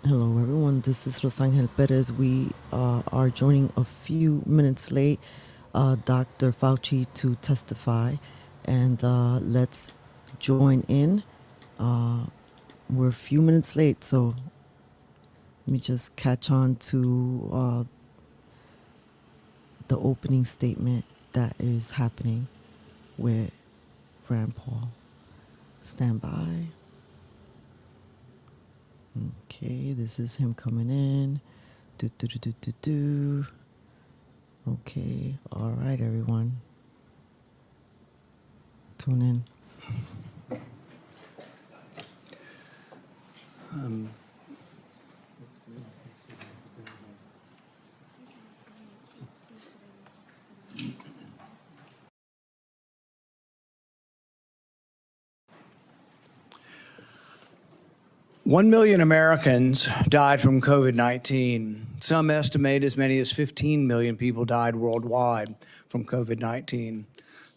Hello, everyone. This is Rosangel Pérez. We are joining a few minutes late Dr. Fauci to testify, and let's join in. We're a few minutes late, so let me just catch on to the opening statement that is happening with Rand Paul. Stand by. Okay, this is him coming in. Do. Okay, all right, everyone. Tune in. 1 million Americans died from COVID-19. Some estimate as many as 15 million people died worldwide from COVID-19.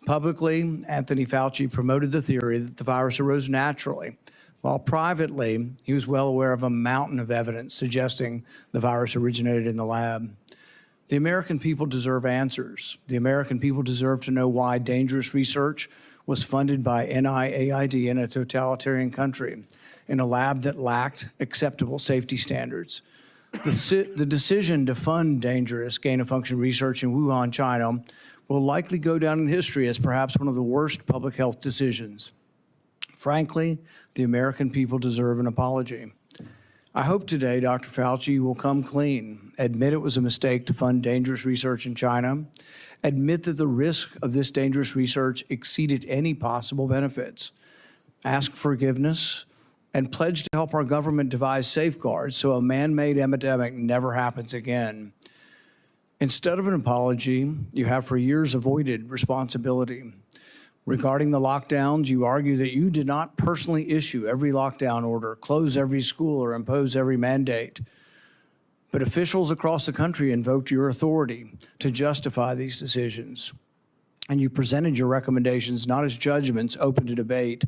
Publicly, Anthony Fauci promoted the theory that the virus arose naturally, while privately, he was well aware of a mountain of evidence suggesting the virus originated in the lab. The American people deserve answers. The American people deserve to know why dangerous research was funded by NIAID in a totalitarian country, in a lab that lacked acceptable safety standards. The decision to fund dangerous gain-of-function research in Wuhan, China, will likely go down in history as perhaps one of the worst public health decisions. Frankly, the American people deserve an apology. I hope today Dr. Fauci will come clean, admit it was a mistake to fund dangerous research in China, admit that the risk of this dangerous research exceeded any possible benefits, ask forgiveness, and pledge to help our government devise safeguards so a man-made epidemic never happens again. Instead of an apology, you have for years avoided responsibility. Regarding the lockdowns, you argue that you did not personally issue every lockdown order, close every school, or impose every mandate. But officials across the country invoked your authority to justify these decisions. And you presented your recommendations not as judgments open to debate,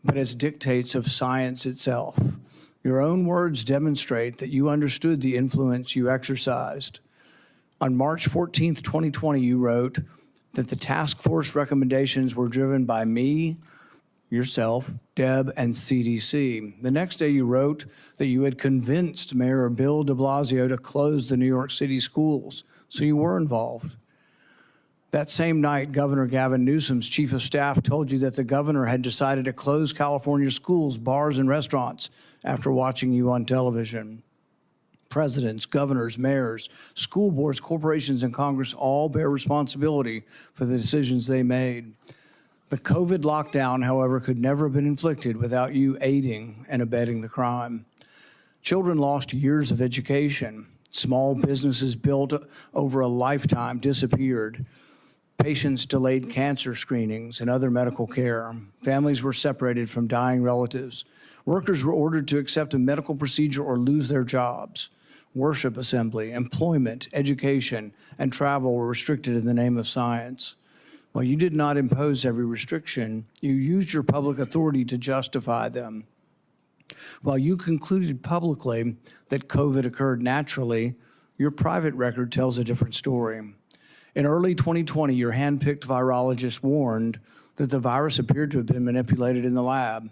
but as dictates of science itself. Your own words demonstrate that you understood the influence you exercised. On March 14th, 2020, you wrote that the task force recommendations were driven by me, yourself, Deb, and CDC. The next day you wrote that you had convinced Mayor Bill de Blasio to close the New York City schools, so you were involved. That same night, Governor Gavin Newsom's chief of staff told you that the governor had decided to close California schools, bars, and restaurants after watching you on television. Presidents, governors, mayors, school boards, corporations, and Congress all bear responsibility for the decisions they made. The COVID lockdown, however, could never have been inflicted without you aiding and abetting the crime. Children lost years of education. Small businesses built over a lifetime disappeared. Patients delayed cancer screenings and other medical care. Families were separated from dying relatives. Workers were ordered to accept a medical procedure or lose their jobs. Worship assembly, employment, education, and travel were restricted in the name of science. While you did not impose every restriction, you used your public authority to justify them. While you concluded publicly that COVID occurred naturally, your private record tells a different story. In early 2020, your hand-picked virologist warned that the virus appeared to have been manipulated in the lab.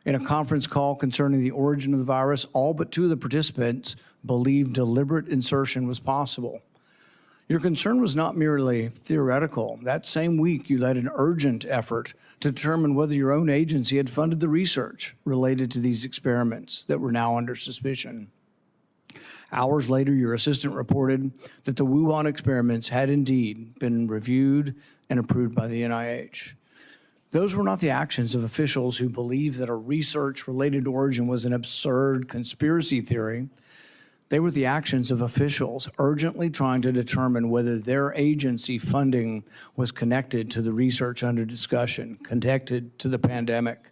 In a conference call concerning the origin of the virus, all but 2 of the participants believed deliberate insertion was possible. Your concern was not merely theoretical. That same week, you led an urgent effort to determine whether your own agency had funded the research related to these experiments that were now under suspicion. Hours later, your assistant reported that the Wuhan experiments had indeed been reviewed and approved by the NIH. Those were not the actions of officials who believed that a research-related origin was an absurd conspiracy theory. They were the actions of officials urgently trying to determine whether their agency funding was connected to the research under discussion, connected to the pandemic.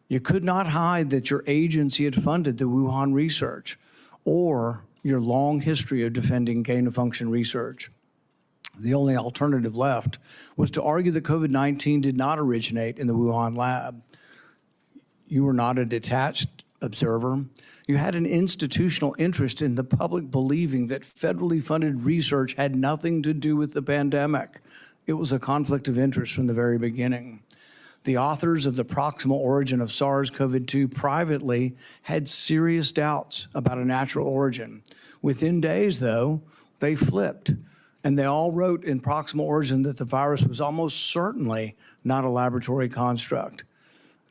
You could not hide that your agency had funded the Wuhan research or your long history of defending gain-of-function research. The only alternative left was to argue that COVID-19 did not originate in the Wuhan lab. You were not a detached observer. You had an institutional interest in the public believing that federally funded research had nothing to do with the pandemic. It was a conflict of interest from the very beginning. The authors of the proximal origin of SARS-CoV-2 privately had serious doubts about a natural origin. Within days, though, they flipped, and they all wrote in proximal origin that the virus was almost certainly not a laboratory construct.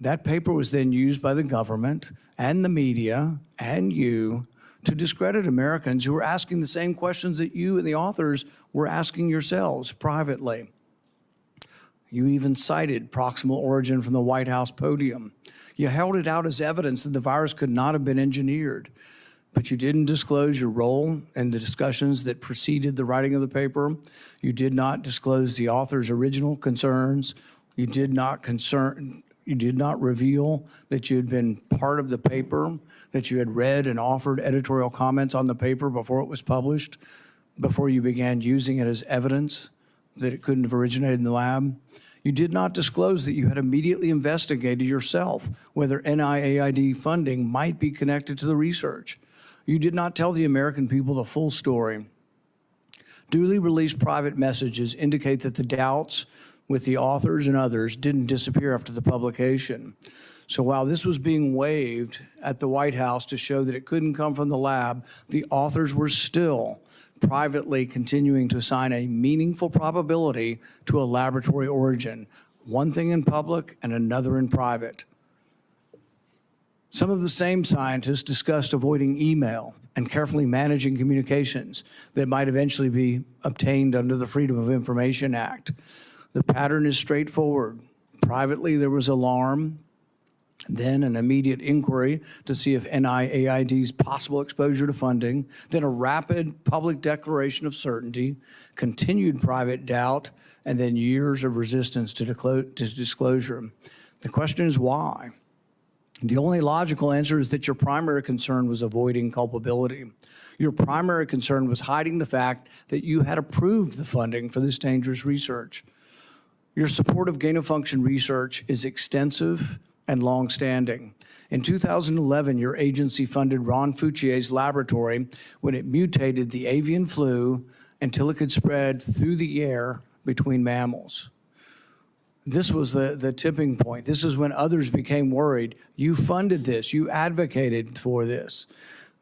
That paper was then used by the government and the media and you to discredit Americans who were asking the same questions that you and the authors were asking yourselves privately. You even cited proximal origin from the White House podium. You held it out as evidence that the virus could not have been engineered, but you didn't disclose your role in the discussions that preceded the writing of the paper. You did not disclose the author's original concerns. You did not reveal that you had been part of the paper, that you had read and offered editorial comments on the paper before it was published, before you began using it as evidence that it couldn't have originated in the lab. You did not disclose that you had immediately investigated yourself whether NIAID funding might be connected to the research. You did not tell the American people the full story. Duly released private messages indicate that the doubts with the authors and others didn't disappear after the publication. So while this was being waved at the White House to show that it couldn't come from the lab, the authors were still privately continuing to assign a meaningful probability to a laboratory origin, one thing in public and another in private. Some of the same scientists discussed avoiding email and carefully managing communications that might eventually be obtained under the Freedom of Information Act. The pattern is straightforward. Privately, there was alarm, then an immediate inquiry to see if NIAID's possible exposure to funding, then a rapid public declaration of certainty, continued private doubt, and then years of resistance to disclosure. The question is why? The only logical answer is that your primary concern was avoiding culpability. Your primary concern was hiding the fact that you had approved the funding for this dangerous research. Your support of gain-of-function research is extensive and long-standing. In 2011, your agency funded Ron Fauci's laboratory when it mutated the avian flu until it could spread through the air between mammals. This was the tipping point. This is when others became worried. You funded this. You advocated for this.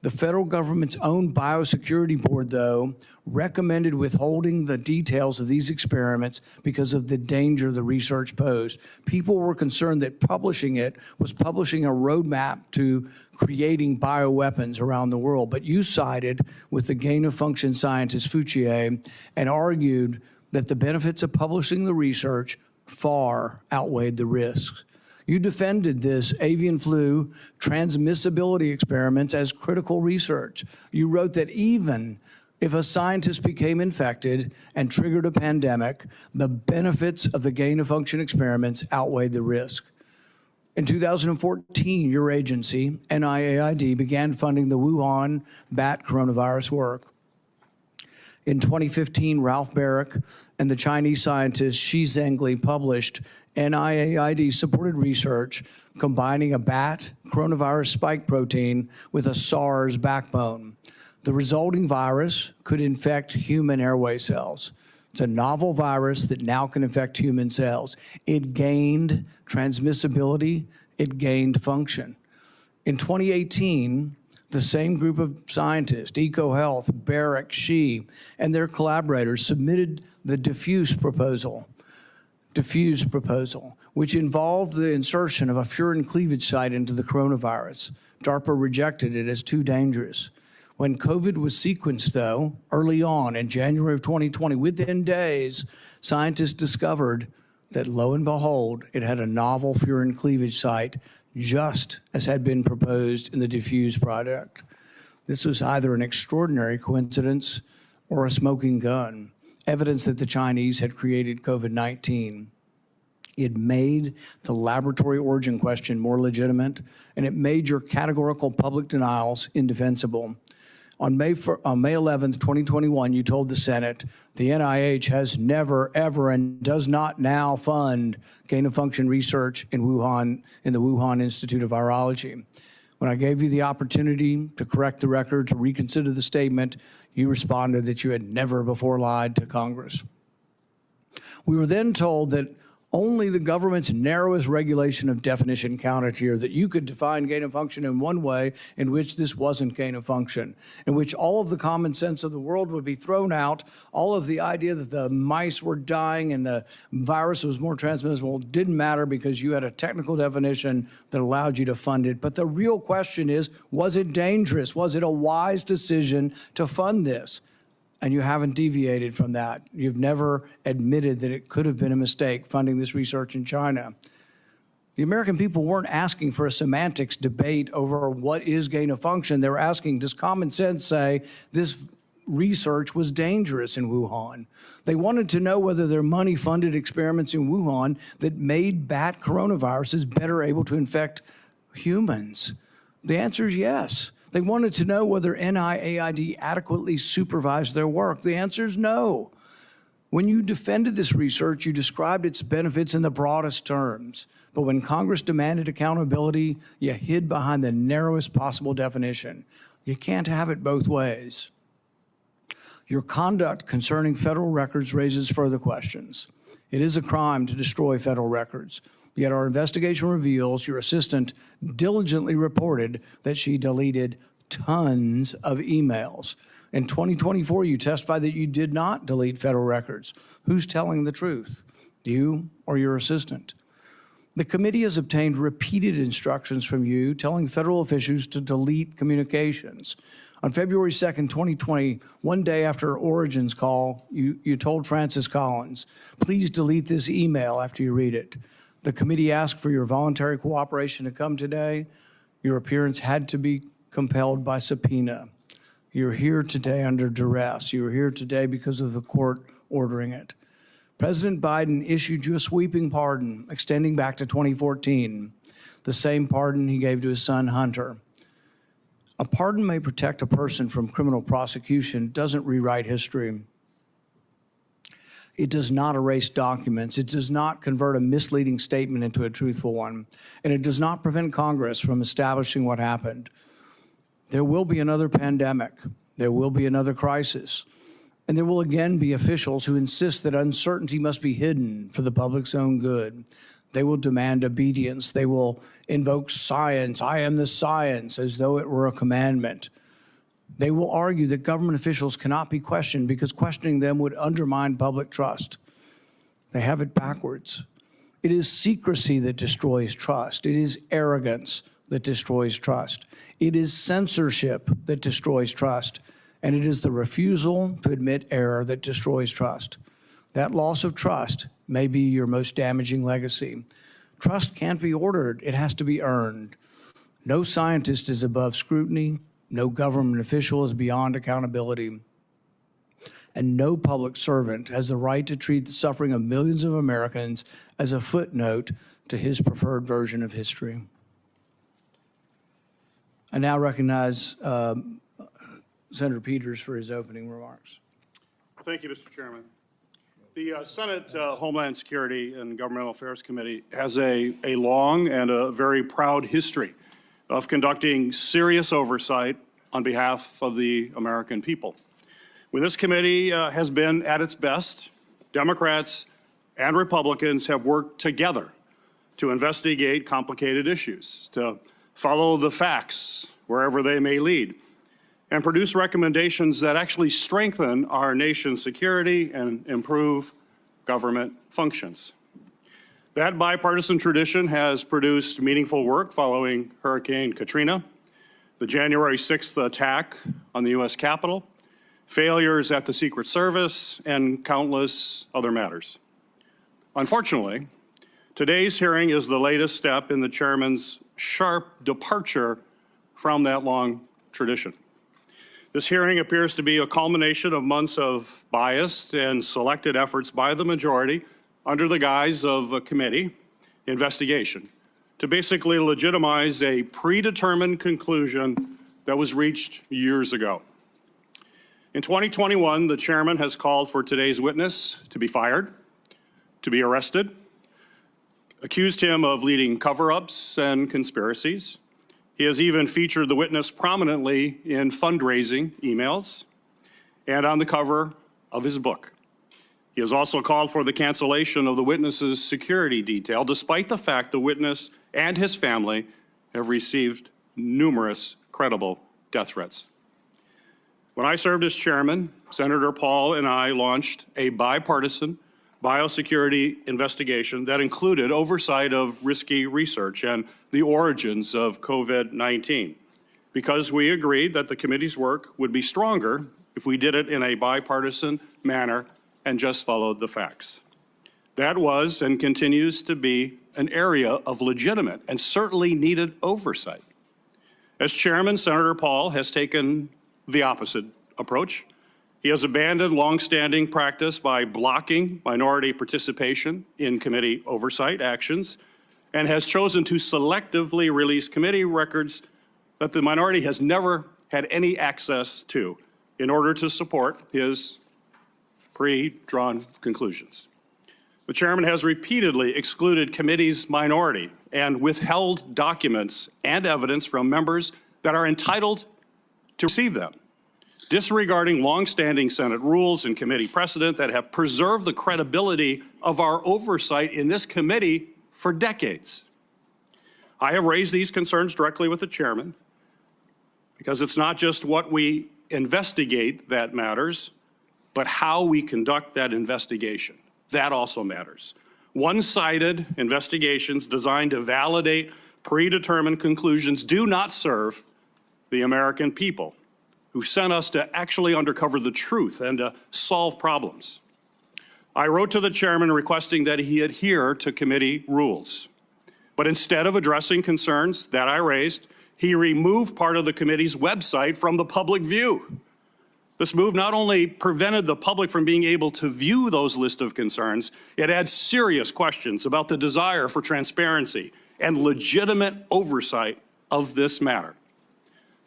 The federal government's own biosecurity board, though, recommended withholding the details of these experiments because of the danger the research posed. People were concerned that publishing it was publishing a roadmap to creating bioweapons around the world. But you sided with the gain-of-function scientist Fauci and argued that the benefits of publishing the research far outweighed the risks. You defended this avian flu transmissibility experiments as critical research. You wrote that even if a scientist became infected and triggered a pandemic, the benefits of the gain-of-function experiments outweighed the risk. In 2014, your agency, NIAID, began funding the Wuhan bat coronavirus work. In 2015, Ralph Barrick and the Chinese scientist Shi Zhengli published NIAID-supported research combining a bat coronavirus spike protein with a SARS backbone. The resulting virus could infect human airway cells. It's a novel virus that now can infect human cells. It gained transmissibility, it gained function. In 2018, the same group of scientists, EcoHealth, Barrick, Shi, and their collaborators submitted the diffuse proposal, which involved the insertion of a furin cleavage site into the coronavirus. DARPA rejected it as too dangerous. When COVID was sequenced, though, early on in January of 2020, within days, scientists discovered that, lo and behold, it had a novel furin cleavage site, just as had been proposed in the diffuse project. This was either an extraordinary coincidence or a smoking gun, evidence that the Chinese had created COVID-19. It made the laboratory origin question more legitimate, and it made your categorical public denials indefensible. On May 11th, 2021, you told the Senate, the NIH has never, ever, and does not now fund gain-of-function research in Wuhan, in the Wuhan Institute of Virology. When I gave you the opportunity to correct the record, to reconsider the statement, you responded that you had never before lied to Congress. We were then told that only the government's narrowest regulation of definition counted here, that you could define gain of function in one way in which this wasn't gain of function, in which all of the common sense of the world would be thrown out, all of the idea that the mice were dying and the virus was more transmissible didn't matter because you had a technical definition that allowed you to fund it. But the real question is, was it dangerous? Was it a wise decision to fund this? And you haven't deviated from that. You've never admitted that it could have been a mistake funding this research in China. The American people weren't asking for a semantics debate over what is gain of function. They were asking, does common sense say this research was dangerous in Wuhan? They wanted to know whether their money-funded experiments in Wuhan that made bat coronaviruses better able to infect humans. The answer is yes. They wanted to know whether NIAID adequately supervised their work. The answer is no. When you defended this research, you described its benefits in the broadest terms. But when Congress demanded accountability, you hid behind the narrowest possible definition. You can't have it both ways. Your conduct concerning federal records raises further questions. It is a crime to destroy federal records. Yet our investigation reveals your assistant diligently reported that she deleted tons of emails. In 2024, you testified that you did not delete federal records. Who's telling the truth, you or your assistant? The committee has obtained repeated instructions from you telling federal officials to delete communications. On February 2nd, 2020, one day after Origin's call, you told Francis Collins, please delete this email after you read it. The committee asked for your voluntary cooperation to come today. Your appearance had to be compelled by subpoena. You're here today under duress. You're here today because of the court ordering it. President Biden issued you a sweeping pardon extending back to 2014, the same pardon he gave to his son Hunter. A pardon may protect a person from criminal prosecution. It doesn't rewrite history. It does not erase documents. It does not convert a misleading statement into a truthful one. And it does not prevent Congress from establishing what happened. There will be another pandemic. There will be another crisis. And there will again be officials who insist that uncertainty must be hidden for the public's own good. They will demand obedience. They will invoke science. I am the science, as though it were a commandment. They will argue that government officials cannot be questioned because questioning them would undermine public trust. They have it backwards. It is secrecy that destroys trust. It is arrogance that destroys trust. It is censorship that destroys trust. And it is the refusal to admit error that destroys trust. That loss of trust may be your most damaging legacy. Trust can't be ordered. It has to be earned. No scientist is above scrutiny. No government official is beyond accountability. And no public servant has the right to treat the suffering of millions of Americans as a footnote to his preferred version of history. I now recognize Senator Peters for his opening remarks. Thank you, Mr. Chairman. The Senate Homeland Security and Governmental Affairs Committee has a long and a very proud history of conducting serious oversight on behalf of the American people. When this committee has been at its best, Democrats and Republicans have worked together to investigate complicated issues, to follow the facts wherever they may lead, and produce recommendations that actually strengthen our nation's security and improve government functions. That bipartisan tradition has produced meaningful work following Hurricane Katrina, the January 6th attack on the U.S. Capitol, failures at the Secret Service, and countless other matters. Unfortunately, today's hearing is the latest step in the chairman's sharp departure from that long tradition. This hearing appears to be a culmination of months of biased and selected efforts by the majority under the guise of a committee investigation to basically legitimize a predetermined conclusion that was reached years ago. In 2021, the chairman has called for today's witness to be fired, to be arrested, accused him of leading cover-ups and conspiracies. He has even featured the witness prominently in fundraising emails and on the cover of his book. He has also called for the cancellation of the witness's security detail, despite the fact the witness and his family have received numerous credible death threats. When I served as chairman, Senator Paul and I launched a bipartisan biosecurity investigation that included oversight of risky research and the origins of COVID-19, because we agreed that the committee's work would be stronger if we did it in a bipartisan manner and just followed the facts. That was and continues to be an area of legitimate and certainly needed oversight. As chairman, Senator Paul has taken the opposite approach. He has abandoned longstanding practice by blocking minority participation in committee oversight actions and has chosen to selectively release committee records that the minority has never had any access to in order to support his pre-drawn conclusions. The chairman has repeatedly excluded committee's minority and withheld documents and evidence from members that are entitled to receive them, disregarding longstanding Senate rules and committee precedent that have preserved the credibility of our oversight in this committee for decades. I have raised these concerns directly with the chairman because it's not just what we investigate that matters, but how we conduct that investigation. That also matters. One-sided investigations designed to validate predetermined conclusions do not serve the American people who sent us to actually uncover the truth and to solve problems. I wrote to the chairman requesting that he adhere to committee rules. But instead of addressing concerns that I raised, he removed part of the committee's website from the public view. This move not only prevented the public from being able to view those lists of concerns, it adds serious questions about the desire for transparency and legitimate oversight of this matter.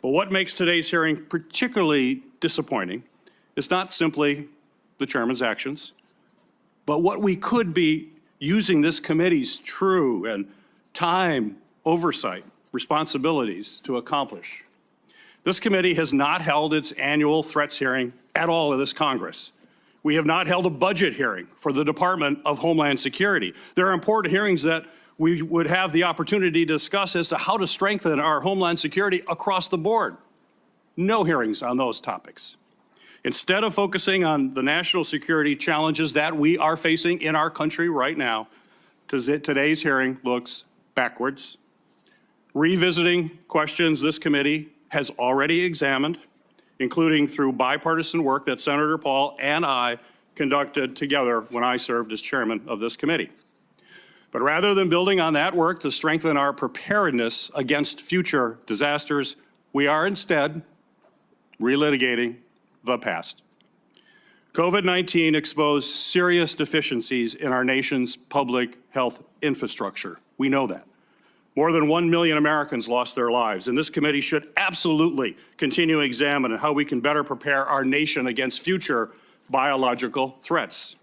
But what makes today's hearing particularly disappointing is not simply the chairman's actions, but what we could be using this committee's true and time oversight responsibilities to accomplish. This committee has not held its annual threats hearing at all in this Congress. We have not held a budget hearing for the Department of Homeland Security. There are important hearings that we would have the opportunity to discuss as to how to strengthen our Homeland Security across the board. No hearings on those topics. Instead of focusing on the national security challenges that we are facing in our country right now, today's hearing looks backwards, revisiting questions this committee has already examined, including through bipartisan work that Senator Paul and I conducted together when I served as chairman of this committee. But rather than building on that work to strengthen our preparedness against future disasters, we are instead relitigating the past. COVID-19 exposed serious deficiencies in our nation's public health infrastructure. We know that. More than 1 million Americans lost their lives, and this committee should absolutely continue to examine how we can better prepare our nation against future biological threats.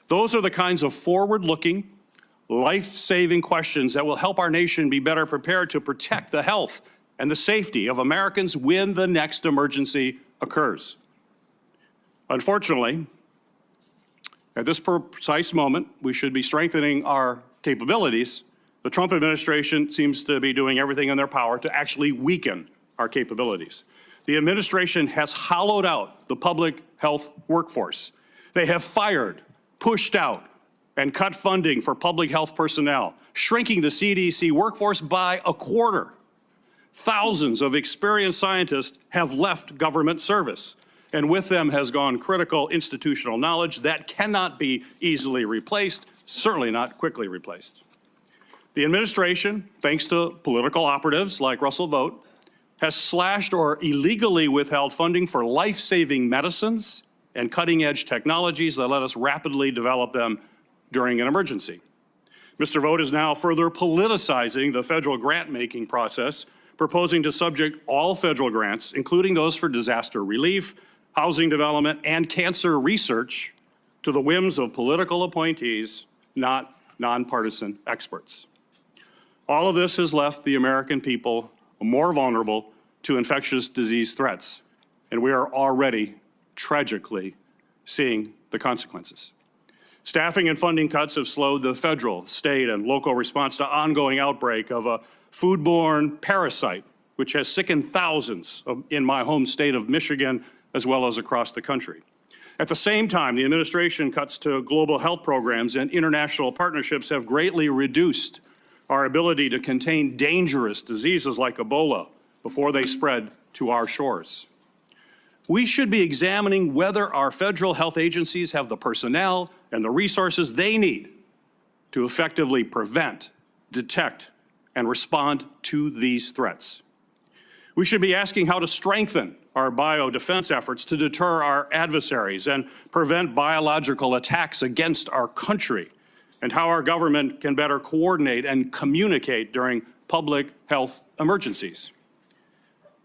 Those are the kinds of forward-looking, life-saving questions that will help our nation be better prepared to protect the health and the safety of Americans when the next emergency occurs. Unfortunately, at this precise moment, we should be strengthening our capabilities. The Trump administration seems to be doing everything in their power to actually weaken our capabilities. The administration has hollowed out the public health workforce. They have fired, pushed out, and cut funding for public health personnel, shrinking the CDC workforce by a quarter. Thousands of experienced scientists have left government service, and with them has gone critical institutional knowledge that cannot be easily replaced, certainly not quickly replaced. The administration, thanks to political operatives like Russell Vought, has slashed or illegally withheld funding for life-saving medicines and cutting-edge technologies that let us rapidly develop them during an emergency. Mr. Vought is now further politicizing the federal grant-making process, proposing to subject all federal grants, including those for disaster relief, housing development, and cancer research, to the whims of political appointees, not nonpartisan experts. All of this has left the American people more vulnerable to infectious disease threats. And we are already tragically seeing the consequences. Staffing and funding cuts have slowed the federal, state, and local response to ongoing outbreak of a foodborne parasite, which has sickened thousands in my home state of Michigan, as well as across the country. At the same time, the administration cuts to global health programs and international partnerships have greatly reduced our ability to contain dangerous diseases like Ebola before they spread to our shores. We should be examining whether our federal health agencies have the personnel and the resources they need to effectively prevent, detect, and respond to these threats. We should be asking how to strengthen our biodefense efforts to deter our adversaries and prevent biological attacks against our country, and how our government can better coordinate and communicate during public health emergencies.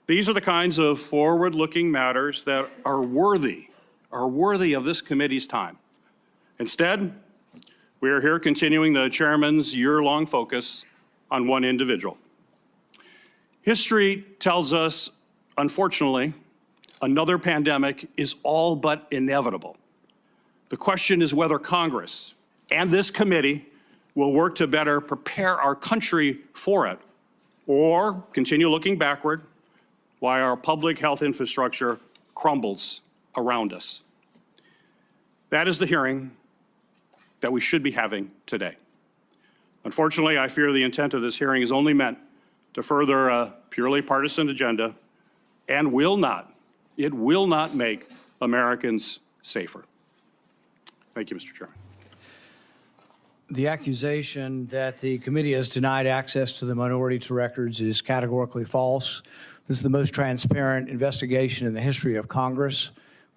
These are the kinds of forward-looking matters that are worthy of this committee's time. Instead, we are here continuing the chairman's year-long focus on one individual. History tells us, unfortunately, another pandemic is all but inevitable. The question is whether Congress and this committee will work to better prepare our country for it, or continue looking backward while our public health infrastructure crumbles around us. That is the hearing that we should be having today. Unfortunately, I fear the intent of this hearing is only meant to further a purely partisan agenda and it will not make Americans safer. Thank you, Mr. Chairman. The accusation that the committee has denied access to the minority to records is categorically false. This is the most transparent investigation in the history of Congress.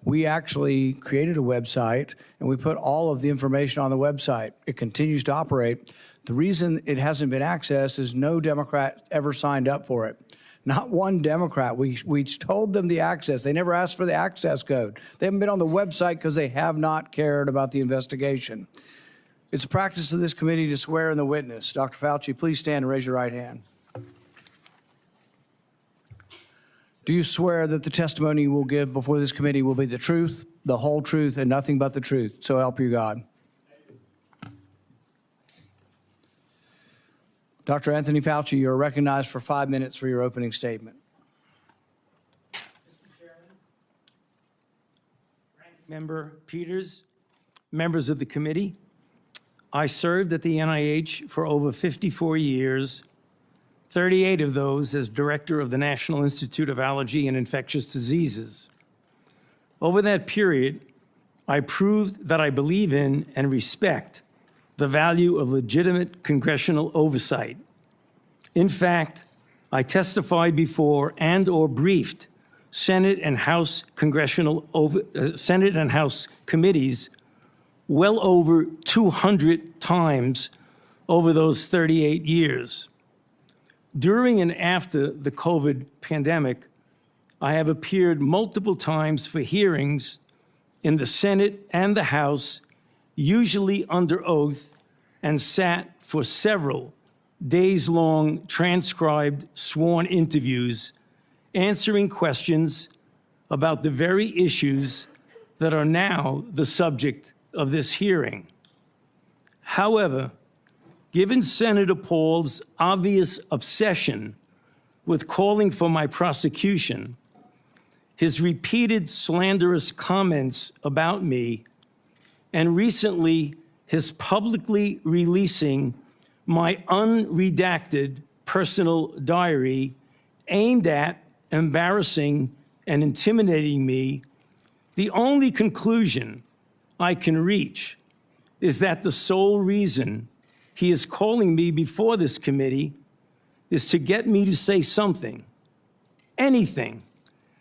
We actually created a website and we put all of the information on the website. It continues to operate. The reason it hasn't been accessed is no Democrat ever signed up for it. Not one Democrat. We told them the access. They never asked for the access code. They haven't been on the website because they have not cared about the investigation. It's a practice of this committee to swear in the witness. Dr. Fauci, please stand and raise your right hand. Do you swear that the testimony you will give before this committee will be the truth, the whole truth, and nothing but the truth? So help you God. Dr. Anthony Fauci, you are recognized for 5 minutes for your opening statement. Mr. Chairman, Ranking Member Peters, members of the committee, I served at the NIH for over 54 years, 38 of those as director of the National Institute of Allergy and Infectious Diseases. Over that period, I proved that I believe in and respect the value of legitimate congressional oversight. In fact, I testified before and/or briefed Senate and House Senate and House committees well over 200 times over those 38 years. During and after the COVID pandemic, I have appeared multiple times for hearings in the Senate and the House, usually under oath, and sat for several days-long transcribed sworn interviews, answering questions about the very issues that are now the subject of this hearing. However, given Senator Paul's obvious obsession with calling for my prosecution, his repeated slanderous comments about me, and recently his publicly releasing my unredacted personal diary aimed at embarrassing and intimidating me, the only conclusion I can reach is that the sole reason he is calling me before this committee is to get me to say something, anything,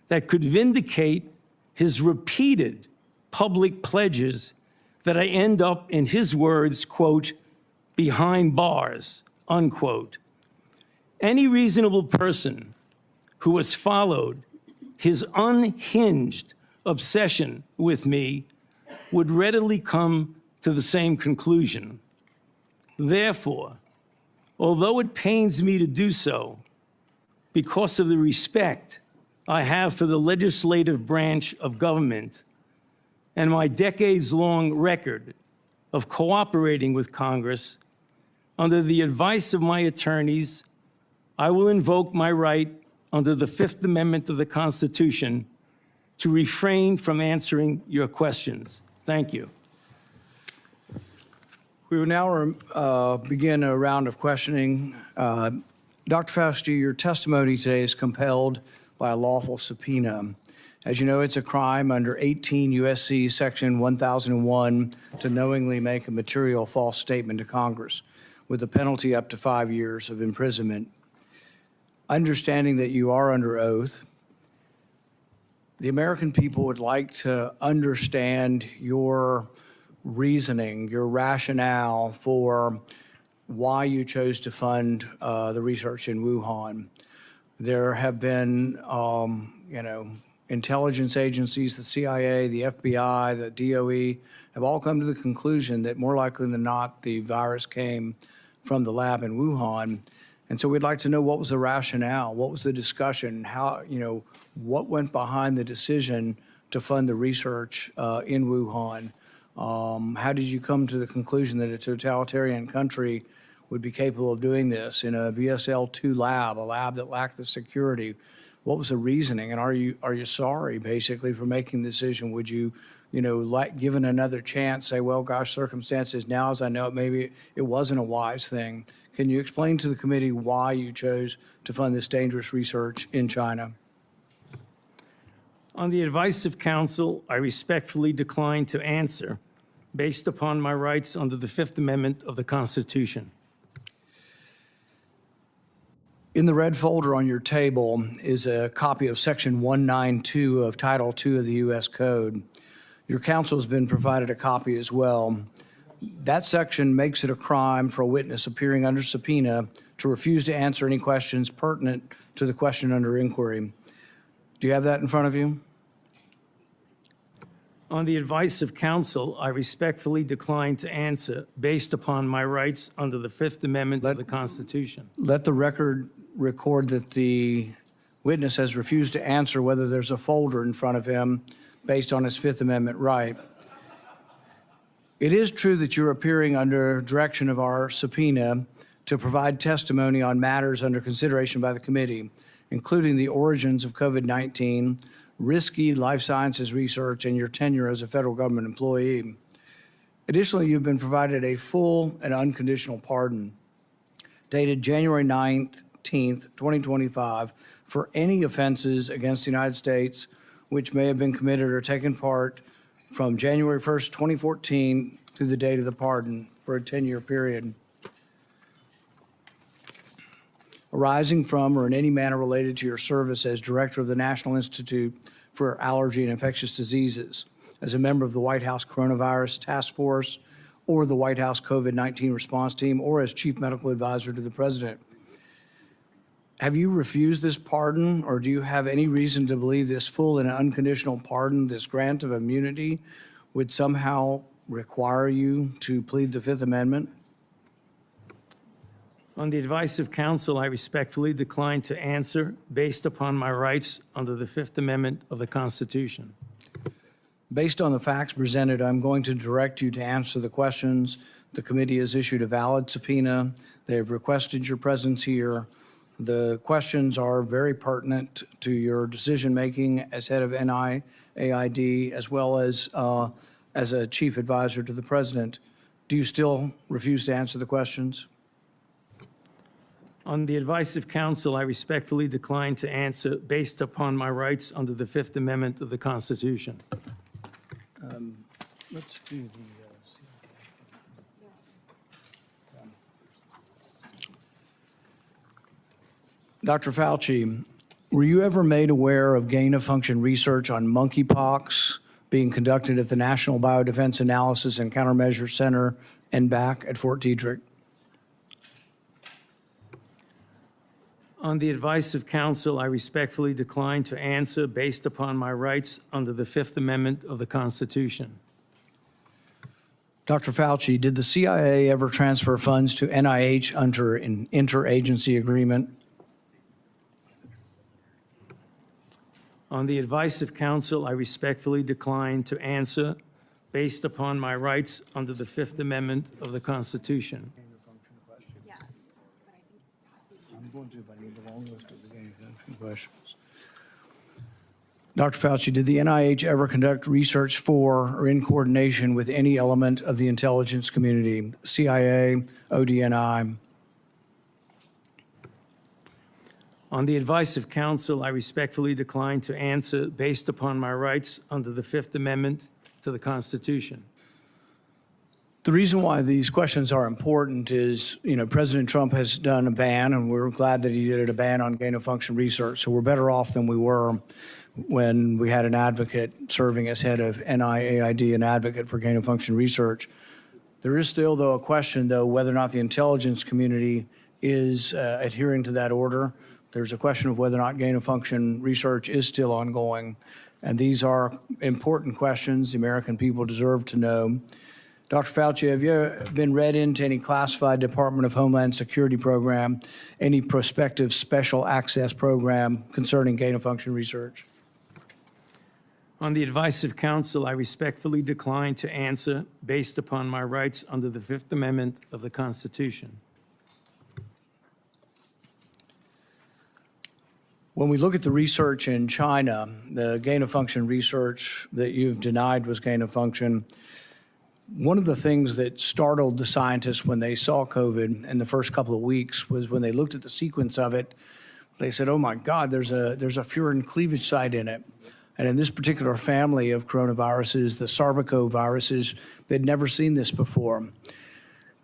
that could vindicate his repeated public pledges that I end up, in his words, quote, behind bars, unquote. Any reasonable person who has followed his unhinged obsession with me would readily come to the same conclusion. Therefore, although it pains me to do so, because of the respect I have for the legislative branch of government and my decades-long record of cooperating with Congress, under the advice of my attorneys, I will invoke my right under the Fifth Amendment of the Constitution to refrain from answering your questions. Thank you. We will now begin a round of questioning. Dr. Fauci, your testimony today is compelled by a lawful subpoena. As you know, it's a crime under 18 U.S.C. Section 1001 to knowingly make a material false statement to Congress, with a penalty up to 5 years of imprisonment. Understanding that you are under oath, the American people would like to understand your reasoning, your rationale for why you chose to fund the research in Wuhan. There have been, intelligence agencies, the CIA, the FBI, the DOE, have all come to the conclusion that more likely than not, the virus came from the lab in Wuhan. And so we'd like to know, what was the rationale? What was the discussion? How, what went behind the decision to fund the research in Wuhan? How did you come to the conclusion that a totalitarian country would be capable of doing this in a BSL-2 lab, a lab that lacked the security? What was the reasoning? And are you sorry, basically, for making the decision? Would you, given another chance, say, well, gosh, circumstances now, as I know it, maybe it wasn't a wise thing. Can you explain to the committee why you chose to fund this dangerous research in China? On the advice of counsel, I respectfully decline to answer based upon my rights under the Fifth Amendment of the Constitution. In the red folder on your table is a copy of Section 192 of Title II of the U.S. Code. Your counsel has been provided a copy as well. That section makes it a crime for a witness appearing under subpoena to refuse to answer any questions pertinent to the question under inquiry. Do you have that in front of you? On the advice of counsel, I respectfully decline to answer based upon my rights under the Fifth Amendment of the Constitution. Let the record record that the witness has refused to answer whether there's a folder in front of him based on his Fifth Amendment right. It is true that you're appearing under direction of our subpoena to provide testimony on matters under consideration by the committee, including the origins of COVID-19, risky life sciences research, and your tenure as a federal government employee. Additionally, you've been provided a full and unconditional pardon dated January 19th, 2025, for any offenses against the United States which may have been committed or taken part from January 1st, 2014 to the date of the pardon for a 10-year period, arising from or in any manner related to your service as director of the National Institute for Allergy and Infectious Diseases, as a member of the White House Coronavirus Task Force, or the White House COVID-19 response team, or as chief medical advisor to the president. Have you refused this pardon, or do you have any reason to believe this full and unconditional pardon, this grant of immunity, would somehow require you to plead the Fifth Amendment? On the advice of counsel, I respectfully decline to answer based upon my rights under the Fifth Amendment of the Constitution. Based on the facts presented, I'm going to direct you to answer the questions. The committee has issued a valid subpoena. They have requested your presence here. The questions are very pertinent to your decision-making as head of NIAID, as well as a chief advisor to the president. Do you still refuse to answer the questions? On the advice of counsel, I respectfully decline to answer based upon my rights under the Fifth Amendment of the Constitution. Let's do the... Dr. Fauci, were you ever made aware of gain-of-function research on monkeypox being conducted at the National Biodefense Analysis and Countermeasures Center, NBAC, at Fort Detrick? On the advice of counsel, I respectfully decline to answer based upon my rights under the Fifth Amendment of the Constitution. Dr. Fauci, did the CIA ever transfer funds to NIH under an interagency agreement? On the advice of counsel, I respectfully decline to answer based upon my rights under the Fifth Amendment of the Constitution. Dr. Fauci, did the NIH ever conduct research for or in coordination with any element of the intelligence community, CIA, ODNI? On the advice of counsel, I respectfully decline to answer based upon my rights under the Fifth Amendment to the Constitution. The reason why these questions are important is, President Trump has done a ban, and we're glad that he did a ban on gain-of-function research. So we're better off than we were when we had an advocate serving as head of NIAID, an advocate for gain-of-function research. There is still, though, a question, though, whether or not the intelligence community is adhering to that order. There's a question of whether or not gain-of-function research is still ongoing. And these are important questions the American people deserve to know. Dr. Fauci, have you been read into any classified Department of Homeland Security program, any prospective special access program concerning gain-of-function research? On the advice of counsel, I respectfully decline to answer based upon my rights under the Fifth Amendment of the Constitution. When we look at the research in China, the gain-of-function research that you've denied was gain-of-function, one of the things that startled the scientists when they saw COVID in the first couple of weeks was when they looked at the sequence of it, they said, oh my God, there's a furin cleavage site in it. And in this particular family of coronaviruses, the sarbecoviruses, they'd never seen this before.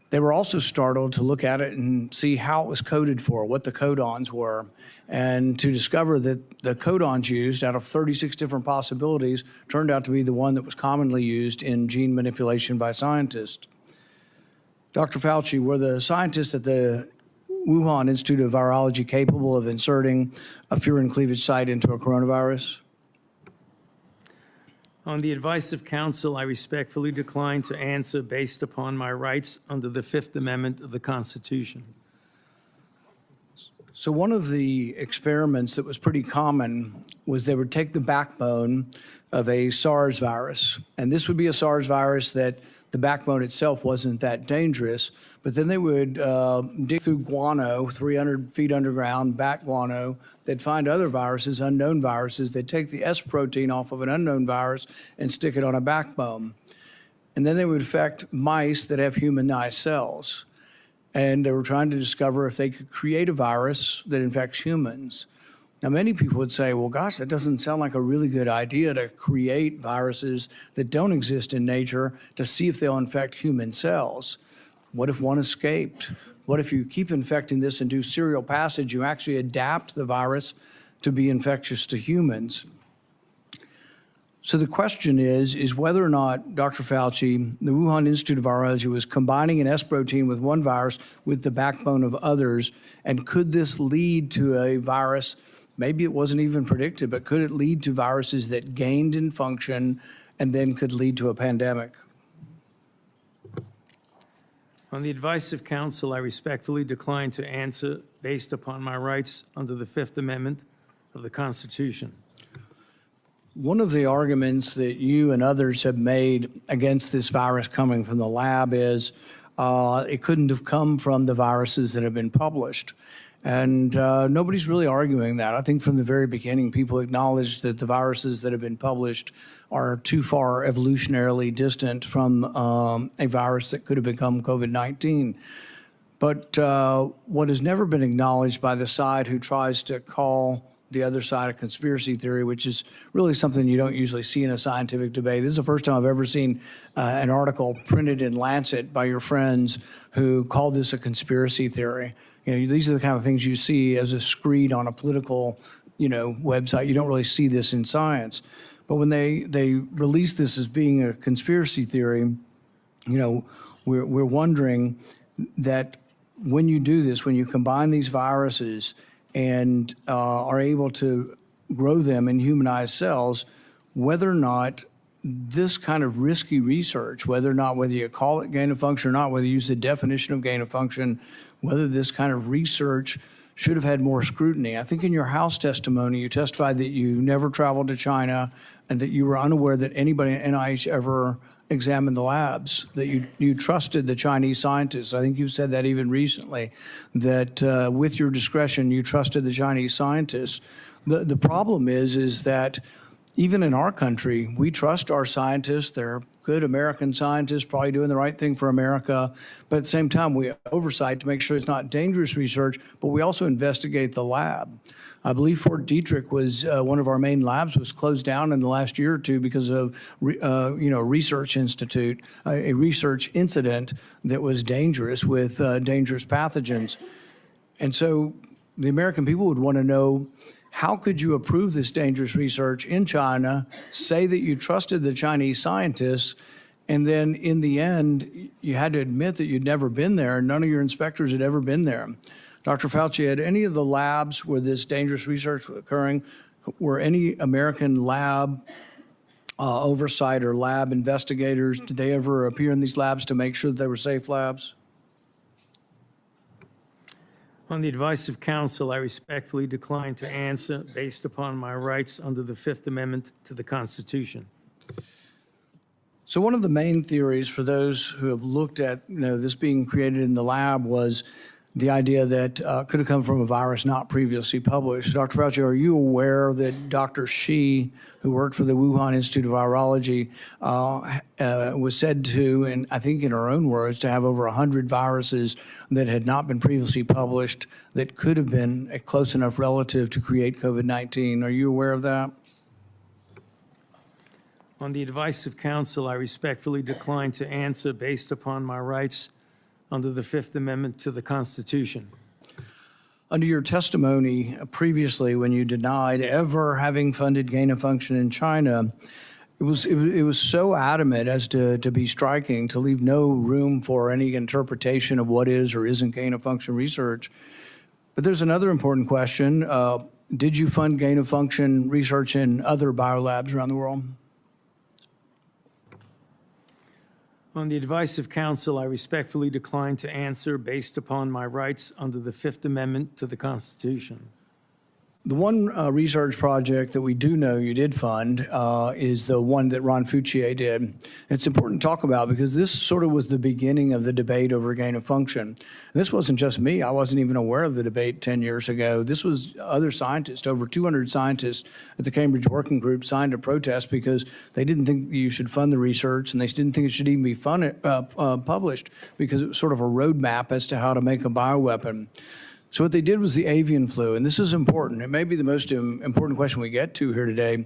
They were also startled to look at it and see how it was coded for, what the codons were, and to discover that the codons used out of 36 different possibilities turned out to be the one that was commonly used in gene manipulation by scientists. Dr. Fauci, were the scientists at the Wuhan Institute of Virology capable of inserting a furin cleavage site into a coronavirus? On the advice of counsel, I respectfully decline to answer based upon my rights under the Fifth Amendment of the Constitution. So one of the experiments that was pretty common was they would take the backbone of a SARS virus, and this would be a SARS virus that the backbone itself wasn't that dangerous, but then they would dig through guano, 300 feet underground, bat guano. They'd find other viruses, unknown viruses. They'd take the S protein off of an unknown virus and stick it on a backbone. And then they would infect mice that have humanized cells. And they were trying to discover if they could create a virus that infects humans. Now, many people would say, well, gosh, that doesn't sound like a really good idea to create viruses that don't exist in nature to see if they'll infect human cells. What if one escaped? What if you keep infecting this and do serial passage, you actually adapt the virus to be infectious to humans? So the question is whether or not, Dr. Fauci, the Wuhan Institute of Virology was combining an S protein with one virus with the backbone of others, and could this lead to a virus, maybe it wasn't even predicted, but could it lead to viruses that gained in function and then could lead to a pandemic? On the advice of counsel, I respectfully decline to answer based upon my rights under the Fifth Amendment of the Constitution. One of the arguments that you and others have made against this virus coming from the lab is it couldn't have come from the viruses that have been published. And nobody's really arguing that. I think from the very beginning, people acknowledged that the viruses that have been published are too far evolutionarily distant from a virus that could have become COVID-19. But what has never been acknowledged by the side who tries to call the other side of conspiracy theory, which is really something you don't usually see in a scientific debate. This is the first time I've ever seen an article printed in Lancet by your friends who called this a conspiracy theory. These are the kind of things you see as a screed on a political, website. You don't really see this in science. But when they release this as being a conspiracy theory, we're wondering that when you do this, when you combine these viruses and are able to grow them in humanized cells, whether or not this kind of risky research, whether you call it gain of function or not, whether you use the definition of gain of function, whether this kind of research should have had more scrutiny. I think in your House testimony, you testified that you never traveled to China and that you were unaware that anybody at NIH ever examined the labs, that you trusted the Chinese scientists. I think you said that even recently, that with your discretion, you trusted the Chinese scientists. The problem is that even in our country, we trust our scientists. They're good American scientists, probably doing the right thing for America. But at the same time, we oversight to make sure it's not dangerous research, but we also investigate the lab. I believe Fort Detrick was one of our main labs was closed down in the last year or two because of research institute, a research incident that was dangerous with dangerous pathogens. And so the American people would want to know, how could you approve this dangerous research in China, say that you trusted the Chinese scientists, and then in the end, you had to admit that you'd never been there, and none of your inspectors had ever been there. Dr. Fauci, had any of the labs where this dangerous research was occurring, were any American lab oversight or lab investigators, did they ever appear in these labs to make sure that they were safe labs? On the advice of counsel, I respectfully decline to answer based upon my rights under the Fifth Amendment to the Constitution. So one of the main theories for those who have looked at this being created in the lab was the idea that could have come from a virus not previously published. Dr. Fauci, are you aware that Dr. Shi, who worked for the Wuhan Institute of Virology, was said to, and I think in her own words, to have over 100 viruses that had not been previously published that could have been a close enough relative to create COVID-19? Are you aware of that? On the advice of counsel, I respectfully decline to answer based upon my rights under the Fifth Amendment to the Constitution. Under your testimony previously, when you denied ever having funded gain of function in China, it was so adamant as to be striking, to leave no room for any interpretation of what is or isn't gain of function research. But there's another important question. Did you fund gain of function research in other biolabs around the world? On the advice of counsel, I respectfully decline to answer based upon my rights under the Fifth Amendment to the Constitution. The one research project that we do know you did fund is the one that Ron Fauci did. It's important to talk about because this sort of was the beginning of the debate over gain of function. And this wasn't just me. I wasn't even aware of the debate 10 years ago. This was other scientists. Over 200 scientists at the Cambridge Working Group signed a protest because they didn't think you should fund the research, and they didn't think it should even be published because it was sort of a roadmap as to how to make a bioweapon. So what they did was the avian flu, and this is important. It may be the most important question we get to here today.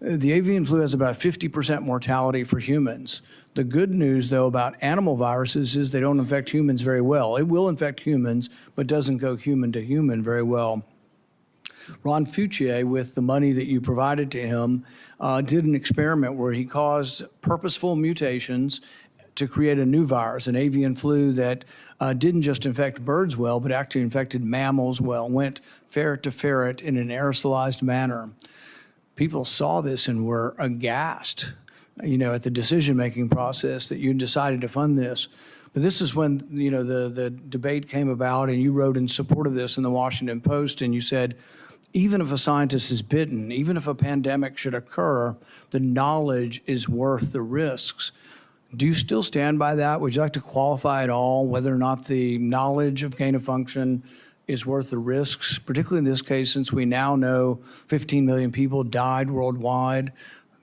The avian flu has about 50% mortality for humans. The good news, though, about animal viruses is they don't infect humans very well. It will infect humans, but doesn't go human to human very well. Ron Fauci, with the money that you provided to him, did an experiment where he caused purposeful mutations to create a new virus, an avian flu that didn't just infect birds well, but actually infected mammals well, went ferret to ferret in an aerosolized manner. People saw this and were aghast, at the decision-making process that you decided to fund this. But this is when, the debate came about, and you wrote in support of this in the Washington Post, and you said, even if a scientist is bitten, even if a pandemic should occur, the knowledge is worth the risks. Do you still stand by that? Would you like to qualify at all whether or not the knowledge of gain of function is worth the risks, particularly in this case, since we now know 15 million people died worldwide?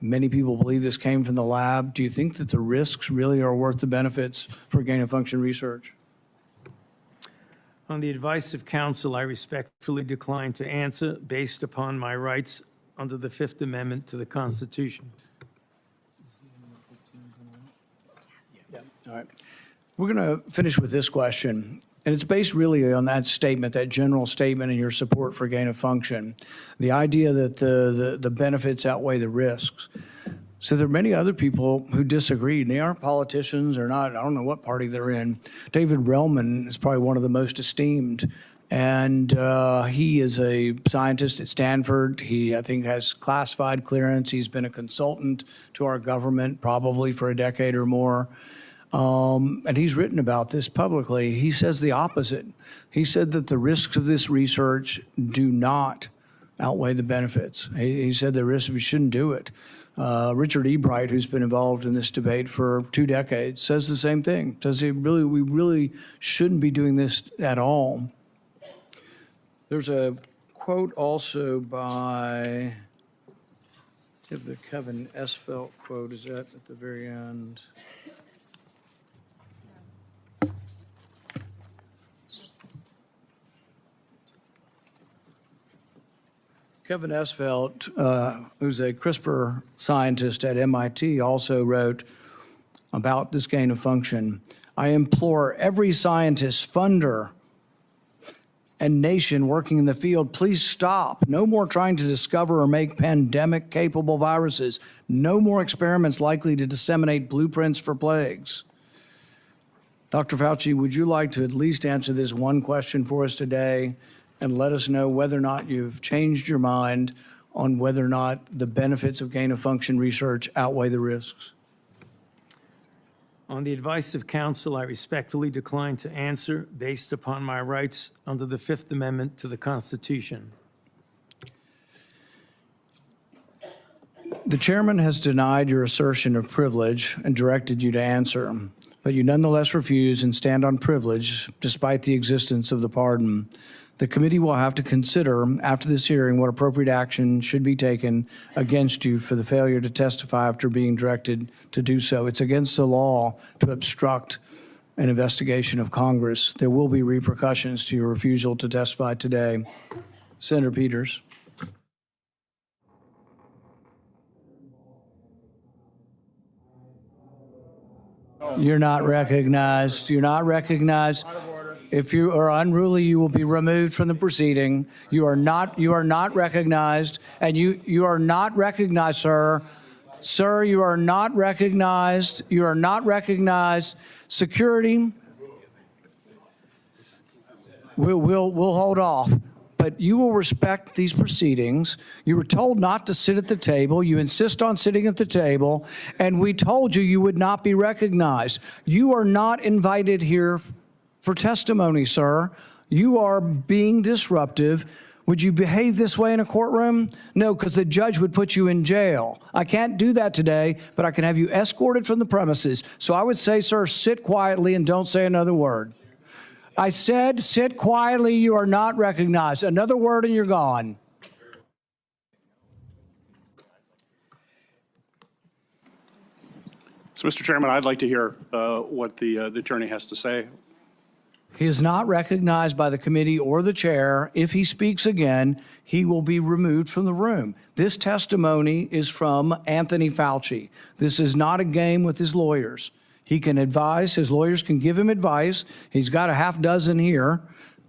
Many people believe this came from the lab. Do you think that the risks really are worth the benefits for gain of function research? On the advice of counsel, I respectfully decline to answer based upon my rights under the Fifth Amendment to the Constitution. All right. We're going to finish with this question, and it's based really on that statement, that general statement in your support for gain of function, the idea that the benefits outweigh the risks. So there are many other people who disagree, and they aren't politicians or not, I don't know what party they're in. David Relman is probably one of the most esteemed, and he is a scientist at Stanford. He, I think, has classified clearance. He's been a consultant to our government probably for a decade or more. And he's written about this publicly. He says the opposite. He said that the risks of this research do not outweigh the benefits. He said the risks, we shouldn't do it. Richard Ebright, who's been involved in this debate for 2 decades, says the same thing. Says we really shouldn't be doing this at all. There's a quote also by, if the Kevin Esfelt quote is that at the very end. Kevin Esfelt, who's a CRISPR scientist at MIT, also wrote about this gain of function. I implore every scientist, funder, and nation working in the field, please stop. No more trying to discover or make pandemic-capable viruses. No more experiments likely to disseminate blueprints for plagues. Dr. Fauci, would you like to at least answer this one question for us today and let us know whether or not you've changed your mind on whether or not the benefits of gain-of-function research outweigh the risks? On the advice of counsel, I respectfully decline to answer based upon my rights under the Fifth Amendment to the Constitution. The chairman has denied your assertion of privilege and directed you to answer, but you nonetheless refuse and stand on privilege despite the existence of the pardon. The committee will have to consider after this hearing what appropriate action should be taken against you for the failure to testify after being directed to do so. It's against the law to obstruct an investigation of Congress. There will be repercussions to your refusal to testify today. Senator Peters. You're not recognized. You're not recognized. If you are unruly, you will be removed from the proceeding. You are not recognized, and you are not recognized, sir. Sir, you are not recognized. You are not recognized. Security, we'll hold off. But you will respect these proceedings. You were told not to sit at the table. You insist on sitting at the table, and we told you you would not be recognized. You are not invited here for testimony, sir. You are being disruptive. Would you behave this way in a courtroom? No, because the judge would put you in jail. I can't do that today, but I can have you escorted from the premises. So I would say, sir, sit quietly and don't say another word. I said, sit quietly. You are not recognized. Another word and you're gone. So, Mr. Chairman, I'd like to hear what the attorney has to say. He is not recognized by the committee or the chair. If he speaks again, he will be removed from the room. This testimony is from Anthony Fauci. This is not a game with his lawyers. He can advise, his lawyers can give him advice. He's got a half dozen here.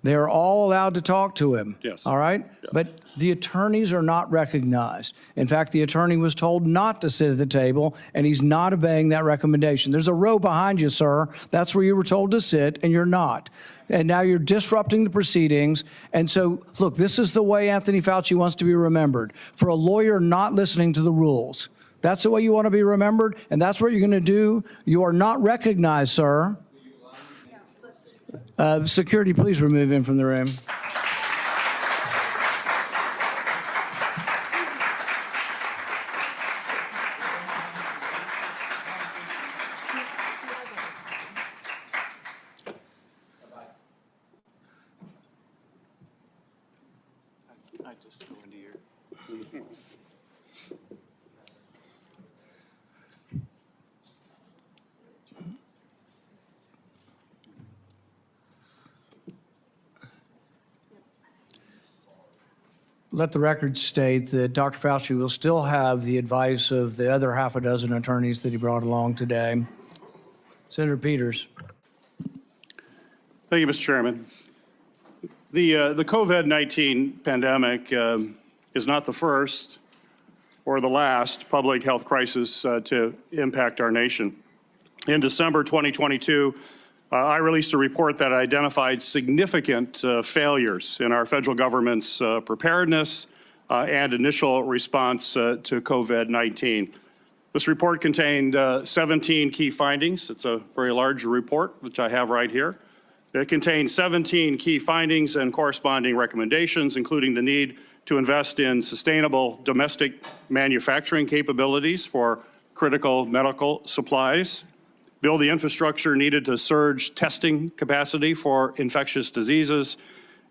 They're all allowed to talk to him. Yes. All right? Yeah. But the attorneys are not recognized. In fact, the attorney was told not to sit at the table, and he's not obeying that recommendation. There's a row behind you, sir. That's where you were told to sit, and you're not. And now you're disrupting the proceedings. And so, look, this is the way Anthony Fauci wants to be remembered, for a lawyer not listening to the rules. That's the way you want to be remembered, and that's what you're going to do. You are not recognized, sir. Security, please remove him from the room. I just go into your... Let the record state that Dr. Fauci will still have the advice of the other half a dozen attorneys that he brought along today. Senator Peters. Thank you, Mr. Chairman. The COVID-19 pandemic is not the first or the last public health crisis to impact our nation. In December 2022, I released a report that identified significant failures in our federal government's preparedness and initial response to COVID-19. This report contained 17 key findings. It's a very large report, which I have right here. It contains 17 key findings and corresponding recommendations, including the need to invest in sustainable domestic manufacturing capabilities for critical medical supplies, build the infrastructure needed to surge testing capacity for infectious diseases,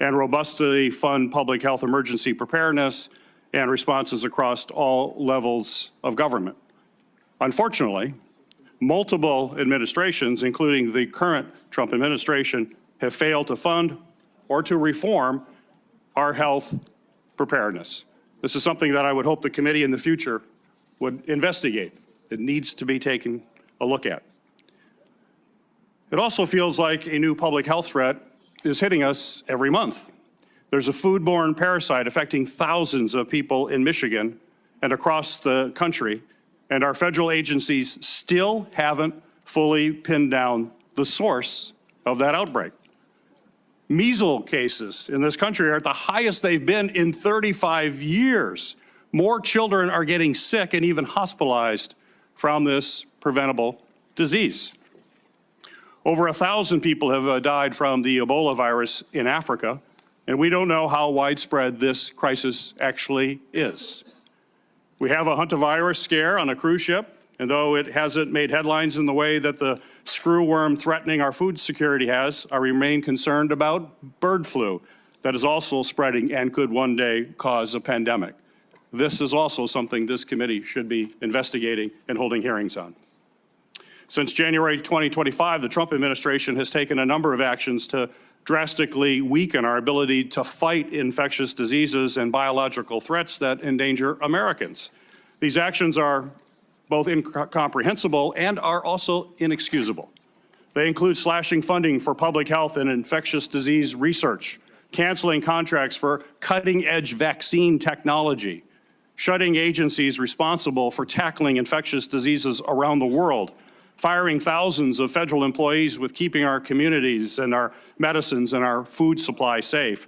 and robustly fund public health emergency preparedness and responses across all levels of government. Unfortunately, multiple administrations, including the current Trump administration, have failed to fund or to reform our health preparedness. This is something that I would hope the committee in the future would investigate. It needs to be taken a look at. It also feels like a new public health threat is hitting us every month. There's a foodborne parasite affecting thousands of people in Michigan and across the country, and our federal agencies still haven't fully pinned down the source of that outbreak. Measles cases in this country are at the highest they've been in 35 years. More children are getting sick and even hospitalized from this preventable disease. Over 1,000 people have died from the Ebola virus in Africa, and we don't know how widespread this crisis actually is. We have a hantavirus scare on a cruise ship, and though it hasn't made headlines in the way that the screwworm threatening our food security has, I remain concerned about bird flu that is also spreading and could one day cause a pandemic. This is also something this committee should be investigating and holding hearings on. Since January 2025, the Trump administration has taken a number of actions to drastically weaken our ability to fight infectious diseases and biological threats that endanger Americans. These actions are both incomprehensible and are also inexcusable. They include slashing funding for public health and infectious disease research, canceling contracts for cutting-edge vaccine technology, shutting agencies responsible for tackling infectious diseases around the world, firing thousands of federal employees with keeping our communities and our medicines and our food supply safe,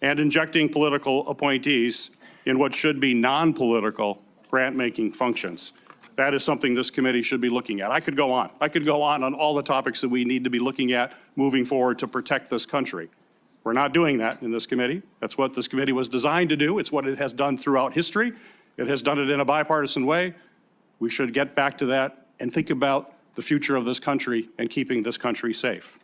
and injecting political appointees in what should be non-political grant-making functions. That is something this committee should be looking at. I could go on. I could go on all the topics that we need to be looking at moving forward to protect this country. We're not doing that in this committee. That's what this committee was designed to do. It's what it has done throughout history. It has done it in a bipartisan way. We should get back to that and think about the future of this country and keeping this country safe.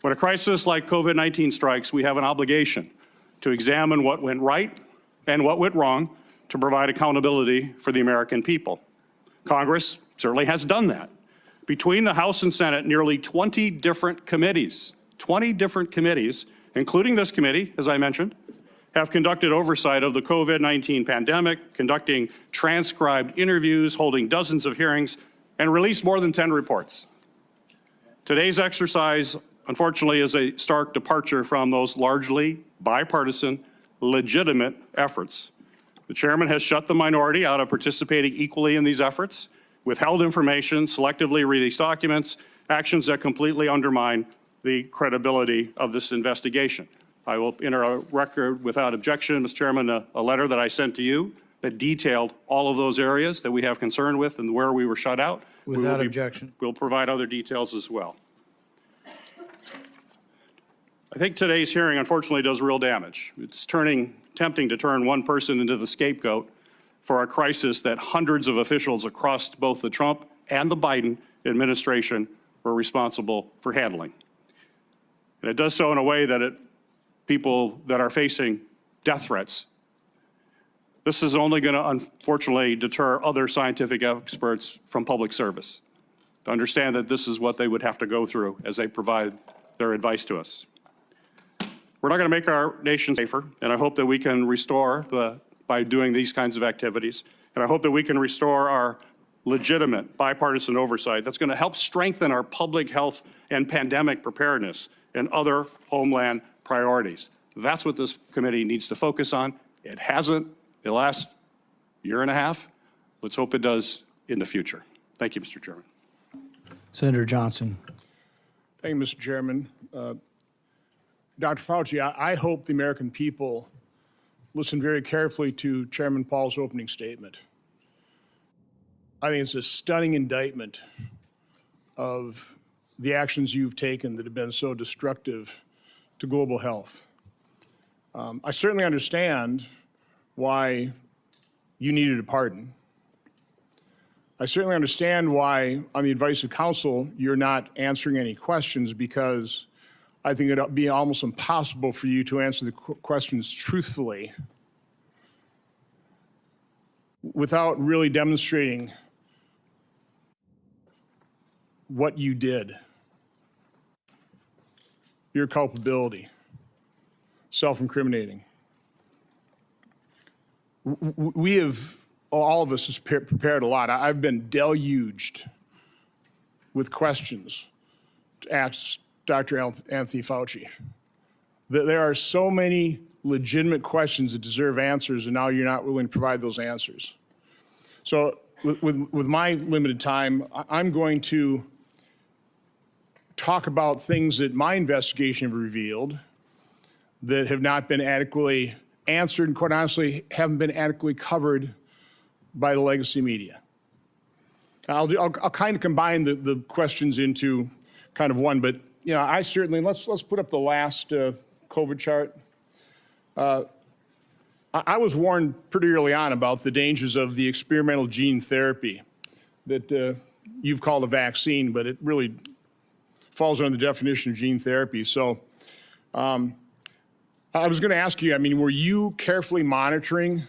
When a crisis like COVID-19 strikes, we have an obligation to examine what went right and what went wrong to provide accountability for the American people. Congress certainly has done that. Between the House and Senate, nearly 20 different committees, including this committee, as I mentioned, have conducted oversight of the COVID-19 pandemic, conducting transcribed interviews, holding dozens of hearings, and released more than 10 reports. Today's exercise, unfortunately, is a stark departure from those largely bipartisan, legitimate efforts. The chairman has shut the minority out of participating equally in these efforts, withheld information, selectively released documents, actions that completely undermine the credibility of this investigation. I will enter a record without objection, Mr. Chairman, a letter that I sent to you that detailed all of those areas that we have concern with and where we were shut out. Without objection. We'll provide other details as well. I think today's hearing, unfortunately, does real damage. It's tempting to turn one person into the scapegoat for a crisis that hundreds of officials across both the Trump and the Biden administration were responsible for handling. And it does so in a way that people that are facing death threats. This is only going to, unfortunately, deter other scientific experts from public service to understand that this is what they would have to go through as they provide their advice to us. We're not going to make our nation safer, and I hope that we can restore by doing these kinds of activities, and I hope that we can restore our legitimate bipartisan oversight that's going to help strengthen our public health and pandemic preparedness and other homeland priorities. That's what this committee needs to focus on. It hasn't the last year and a half. Let's hope it does in the future. Thank you, Mr. Chairman. Senator Johnson. Thank you, Mr. Chairman. Dr. Fauci, I hope the American people listen very carefully to Chairman Paul's opening statement. I think it's a stunning indictment of the actions you've taken that have been so destructive to global health. I certainly understand why you needed a pardon. I certainly understand why, on the advice of counsel, you're not answering any questions, because I think it'd be almost impossible for you to answer the questions truthfully without really demonstrating what you did, your culpability, self-incriminating. We have, all of us, has prepared a lot. I've been deluged with questions to ask Dr. Anthony Fauci. There are so many legitimate questions that deserve answers, and now you're not willing to provide those answers. So with my limited time, I'm going to talk about things that my investigation have revealed that have not been adequately answered and, quite honestly, haven't been adequately covered by the legacy media. I'll kind of combine the questions into kind of one, but I certainly, let's put up the last COVID chart. I was warned pretty early on about the dangers of the experimental gene therapy that you've called a vaccine, but it really falls under the definition of gene therapy. So I was going to ask you, were you carefully monitoring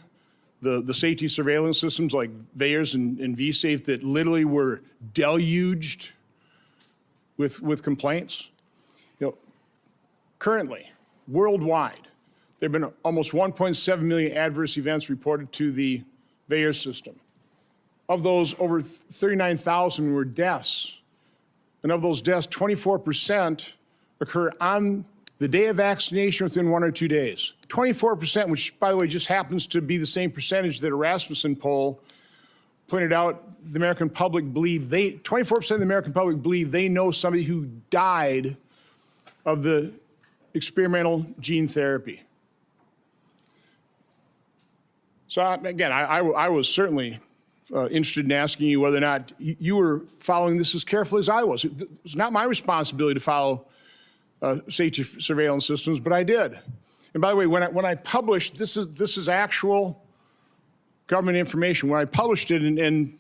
the safety surveillance systems like VAERS and vSafe that literally were deluged with complaints? Currently, worldwide, there have been almost 1.7 million adverse events reported to the VAERS system. Of those, over 39,000 were deaths. And of those deaths, 24% occur on the day of vaccination within 1 or 2 days. 24%, which, by the way, just happens to be the same percentage that a Rasmussen poll pointed out the American public believe 24% of the American public believe they know somebody who died of the experimental gene therapy. So again, I was certainly interested in asking you whether or not you were following this as carefully as I was. It's not my responsibility to follow safety surveillance systems, but I did. And by the way, when I published, this is actual government information. When I published it and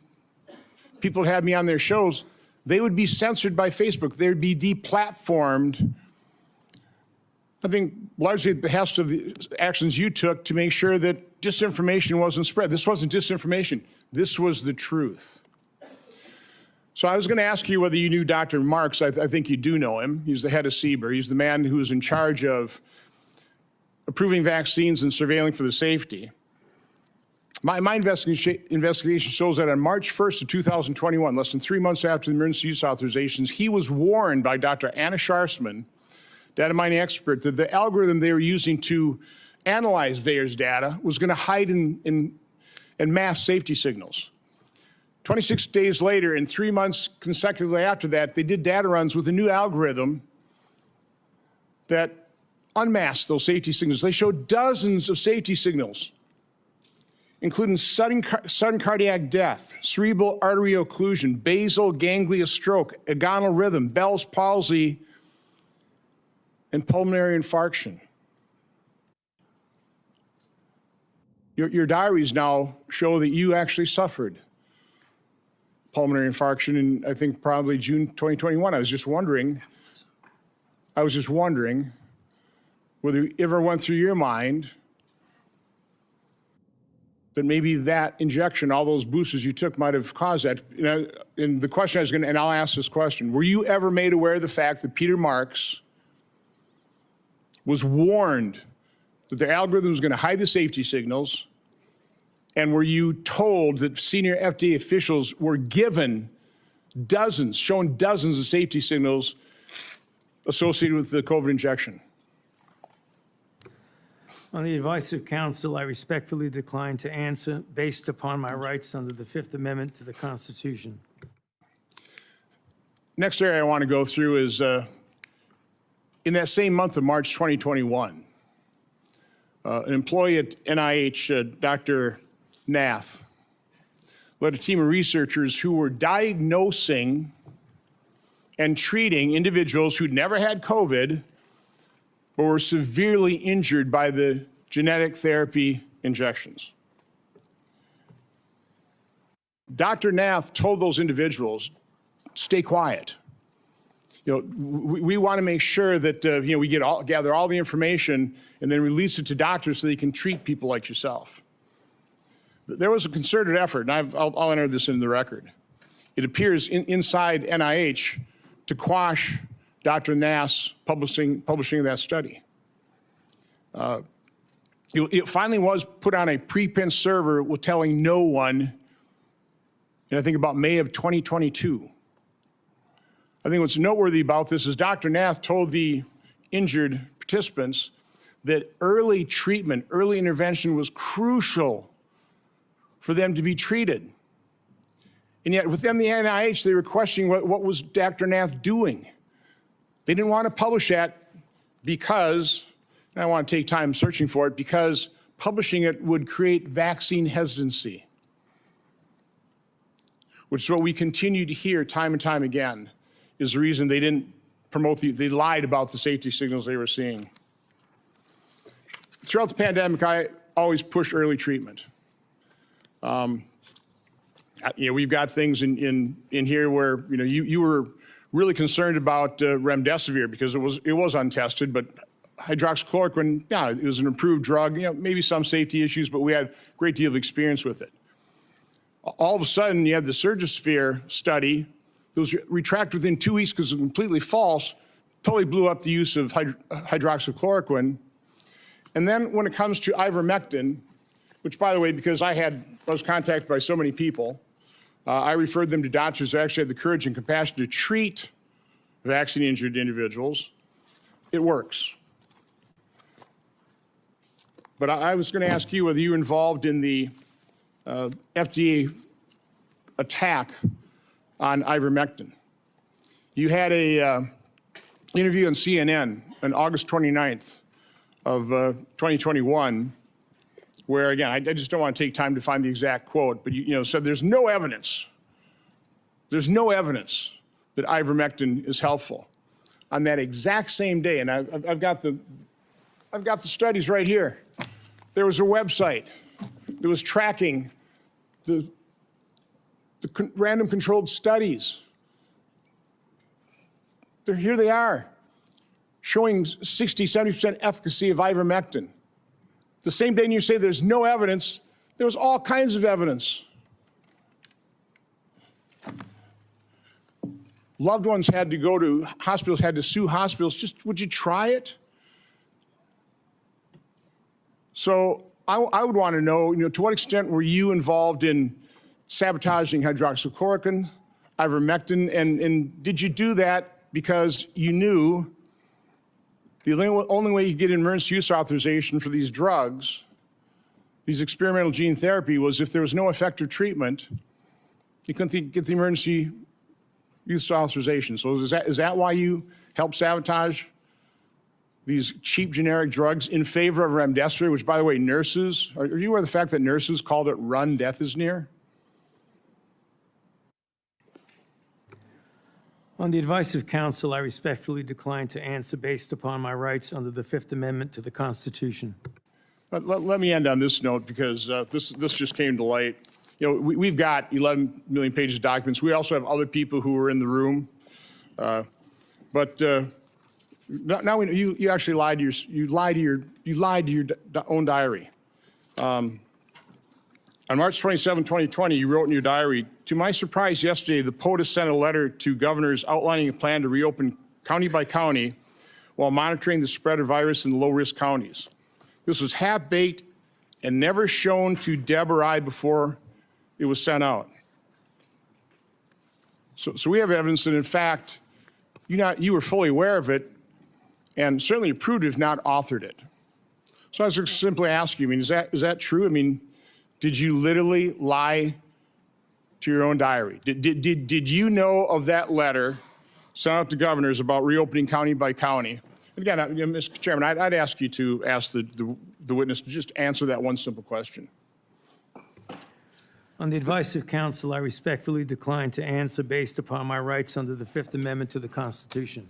people had me on their shows, they would be censored by Facebook. They would be deplatformed, I think largely at the behest of the actions you took to make sure that disinformation wasn't spread. This wasn't disinformation. This was the truth. So I was going to ask you whether you knew Dr. Marks. I think you do know him. He's the head of CBER. He's the man who is in charge of approving vaccines and surveilling for the safety. My investigation shows that on March 1st of 2021, less than 3 months after the emergency use authorizations, he was warned by Dr. Anna Scharsman, data mining expert, that the algorithm they were using to analyze VAERS data was going to hide in mass safety signals. 26 days later and 3 months consecutively after that, they did data runs with a new algorithm that unmasked those safety signals. They showed dozens of safety signals, including sudden cardiac death, cerebral artery occlusion, basal ganglia stroke, agonal rhythm, Bell's palsy, and pulmonary infarction. Your diaries now show that you actually suffered pulmonary infarction in, I think, probably June 2021. I was just wondering whether it ever went through your mind that maybe that injection, all those boosters you took, might have caused that. And the question I was going to, and I'll ask this question, were you ever made aware of the fact that Peter Marks was warned that the algorithm was going to hide the safety signals? And were you told that senior FDA officials were given shown dozens of safety signals associated with the COVID injection? On the advice of counsel, I respectfully decline to answer based upon my rights under the Fifth Amendment to the Constitution. Next area I want to go through is in that same month of March 2021, an employee at NIH, Dr. Nath, led a team of researchers who were diagnosing and treating individuals who'd never had COVID, but were severely injured by the genetic therapy injections. Dr. Nath told those individuals, stay quiet. We want to make sure that we gather all the information and then release it to doctors so they can treat people like yourself. There was a concerted effort, and I'll enter this into the record. It appears inside NIH to quash Dr. Nath's publishing that study. It finally was put on a preprint server with telling no one, and I think about May of 2022. I think what's noteworthy about this is Dr. Nath told the injured participants that early treatment, early intervention was crucial for them to be treated. And yet within the NIH, they were questioning what was Dr. Nath doing. They didn't want to publish that because, and I want to take time searching for it, because publishing it would create vaccine hesitancy, which is what we continue to hear time and time again, is the reason they didn't promote they lied about the safety signals they were seeing. Throughout the pandemic, I always push early treatment. We've got things in here where you were really concerned about remdesivir because it was untested, but hydroxychloroquine, yeah, it was an approved drug. Maybe some safety issues, but we had a great deal of experience with it. All of a sudden, you had the Surgisphere study that was retracted within 2 weeks because it was completely false, totally blew up the use of hydroxychloroquine. And then when it comes to ivermectin, which, by the way, because I was contacted by so many people, I referred them to doctors who actually had the courage and compassion to treat vaccine-injured individuals. It works. But I was going to ask you whether you were involved in the FDA attack on ivermectin. You had a interview on CNN on August 29th of 2021, where, again, I just don't want to take time to find the exact quote, but you said there's no evidence that ivermectin is helpful. On that exact same day, and I've got the studies right here. There was a website that was tracking the random controlled studies. Here they are, showing 60, 70% efficacy of ivermectin. The same day you say there's no evidence, there was all kinds of evidence. Loved ones had to go to hospitals, had to sue hospitals. Just, would you try it? So I would want to know, to what extent were you involved in sabotaging hydroxychloroquine, ivermectin, and did you do that because you knew the only way you get emergency use authorization for these drugs, these experimental gene therapy, was if there was no effective treatment, you couldn't get the emergency use authorization. So is that why you helped sabotage these cheap generic drugs in favor of remdesivir, which, by the way, nurses, are you aware of the fact that nurses called it run, death is near? On the advice of counsel, I respectfully decline to answer based upon my rights under the Fifth Amendment to the Constitution. Let me end on this note, because this just came to light. We've got 11 million pages of documents. We also have other people who were in the room. But now we know you actually lied to your own diary. On March 27, 2020, you wrote in your diary, "To my surprise yesterday, the POTUS sent a letter to governors outlining a plan to reopen county by county while monitoring the spread of virus in the low-risk counties. This was half-baked and never shown to Deb or I before it was sent out." So we have evidence that, in fact, you were fully aware of it and certainly approved, if not authored it. So I was just simply asking you, is that true? Did you literally lie to your own diary? Did you know of that letter sent out to governors about reopening county by county? And again, Mr. Chairman, I'd ask you to ask the witness to just answer that one simple question. On the advice of counsel, I respectfully decline to answer based upon my rights under the Fifth Amendment to the Constitution.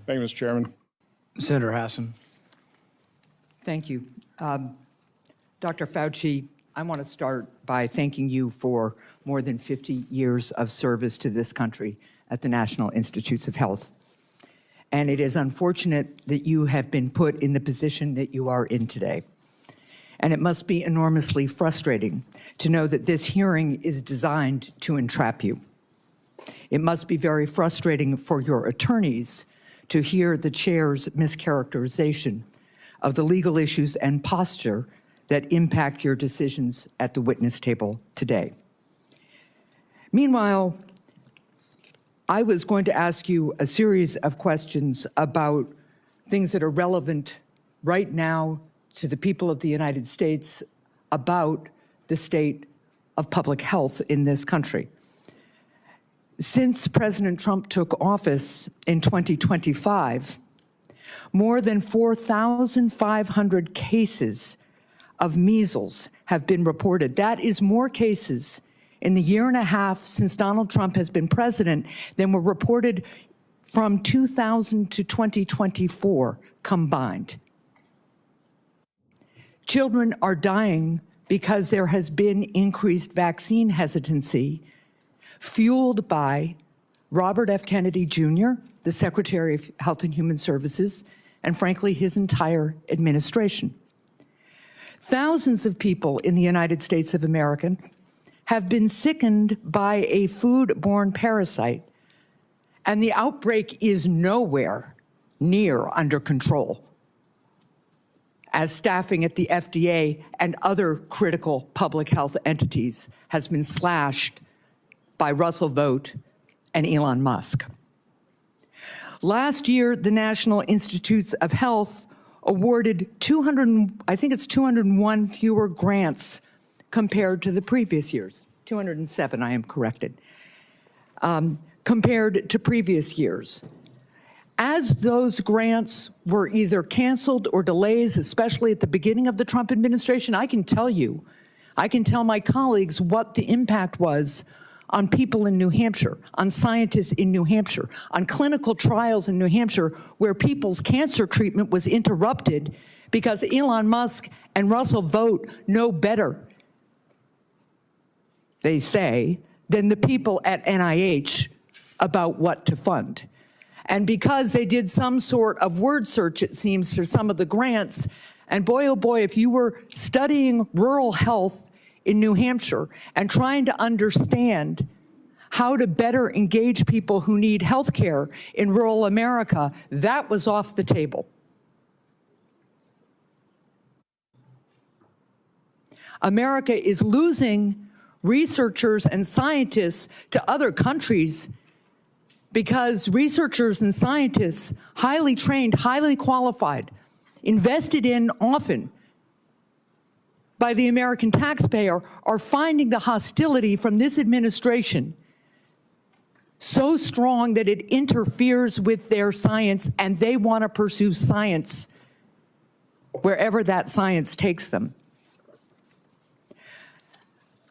Thank you, Mr. Chairman. Senator Hassan. Thank you. Dr. Fauci, I want to start by thanking you for more than 50 years of service to this country at the National Institutes of Health. And it is unfortunate that you have been put in the position that you are in today. And it must be enormously frustrating to know that this hearing is designed to entrap you. It must be very frustrating for your attorneys to hear the chair's mischaracterization of the legal issues and posture that impact your decisions at the witness table today. Meanwhile, I was going to ask you a series of questions about things that are relevant right now to the people of the United States about the state of public health in this country. Since President Trump took office in 2025, more than 4,500 cases of measles have been reported. That is more cases in the year and a half since Donald Trump has been president than were reported from 2000 to 2024 combined. Children are dying because there has been increased vaccine hesitancy, fueled by Robert F. Kennedy Jr., the Secretary of Health and Human Services, and frankly, his entire administration. Thousands of people in the United States of America have been sickened by a food-borne parasite, and the outbreak is nowhere near under control, as staffing at the FDA and other critical public health entities has been slashed by Russell Vought and Elon Musk. Last year, the National Institutes of Health awarded 201 fewer grants compared to the previous years. 207, I am corrected, compared to previous years. As those grants were either canceled or delays, especially at the beginning of the Trump administration, I can tell my colleagues what the impact was on people in New Hampshire, on scientists in New Hampshire, on clinical trials in New Hampshire, where people's cancer treatment was interrupted because Elon Musk and Russell Vought know better, they say, than the people at NIH about what to fund. And because they did some sort of word search, it seems, for some of the grants, and boy, oh boy, if you were studying rural health in New Hampshire and trying to understand how to better engage people who need health care in rural America, that was off the table. America is losing researchers and scientists to other countries because researchers and scientists, highly trained, highly qualified, invested in often by the American taxpayer, are finding the hostility from this administration so strong that it interferes with their science, and they want to pursue science wherever that science takes them.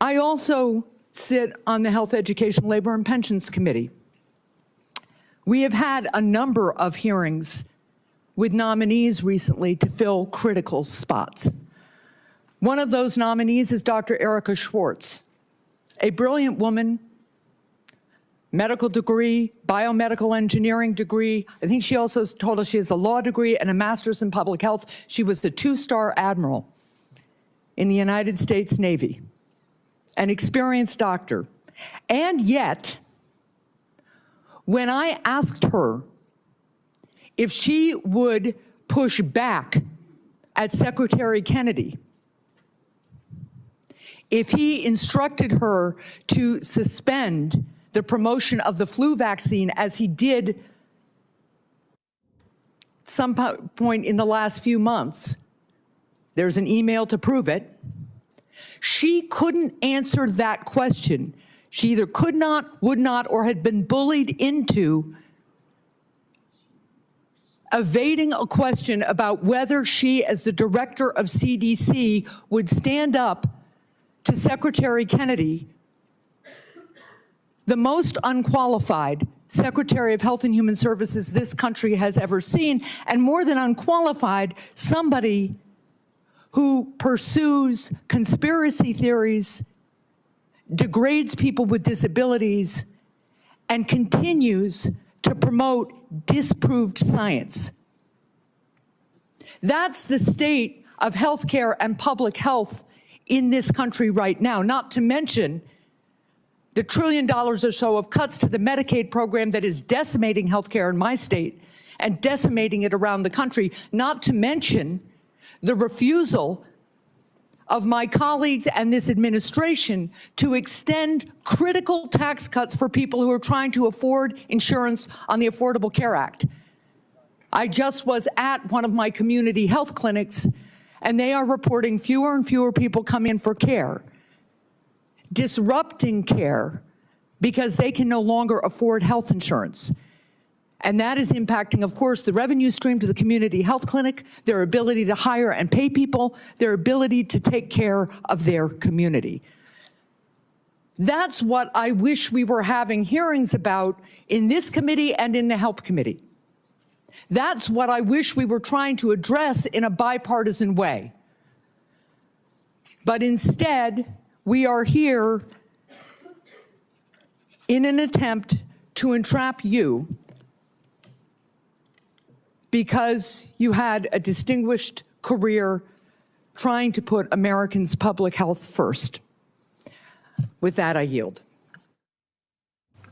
I also sit on the Health, Education, Labor, and Pensions Committee. We have had a number of hearings with nominees recently to fill critical spots. One of those nominees is Dr. Erica Schwartz, a brilliant woman, medical degree, biomedical engineering degree. I think she also told us she has a law degree and a master's in public health. She was the 2-star admiral in the United States Navy, an experienced doctor. And yet, when I asked her if she would push back at Secretary Kennedy, if he instructed her to suspend the promotion of the flu vaccine as he did at some point in the last few months, there's an email to prove it, she couldn't answer that question. She either could not, would not, or had been bullied into evading a question about whether she, as the director of CDC, would stand up to Secretary Kennedy, the most unqualified Secretary of Health and Human Services this country has ever seen, and more than unqualified, somebody who pursues conspiracy theories, degrades people with disabilities, and continues to promote disproved science. That's the state of healthcare and public health in this country right now, not to mention the $1 trillion or so of cuts to the Medicaid program that is decimating healthcare in my state and decimating it around the country, not to mention the refusal of my colleagues and this administration to extend critical tax cuts for people who are trying to afford insurance on the Affordable Care Act. I just was at one of my community health clinics, and they are reporting fewer and fewer people come in for care, disrupting care because they can no longer afford health insurance. And that is impacting, of course, the revenue stream to the community health clinic, their ability to hire and pay people, their ability to take care of their community. That's what I wish we were having hearings about in this committee and in the Health Committee. That's what I wish we were trying to address in a bipartisan way. But instead, we are here in an attempt to entrap you because you had a distinguished career trying to put Americans' public health first. With that, I yield.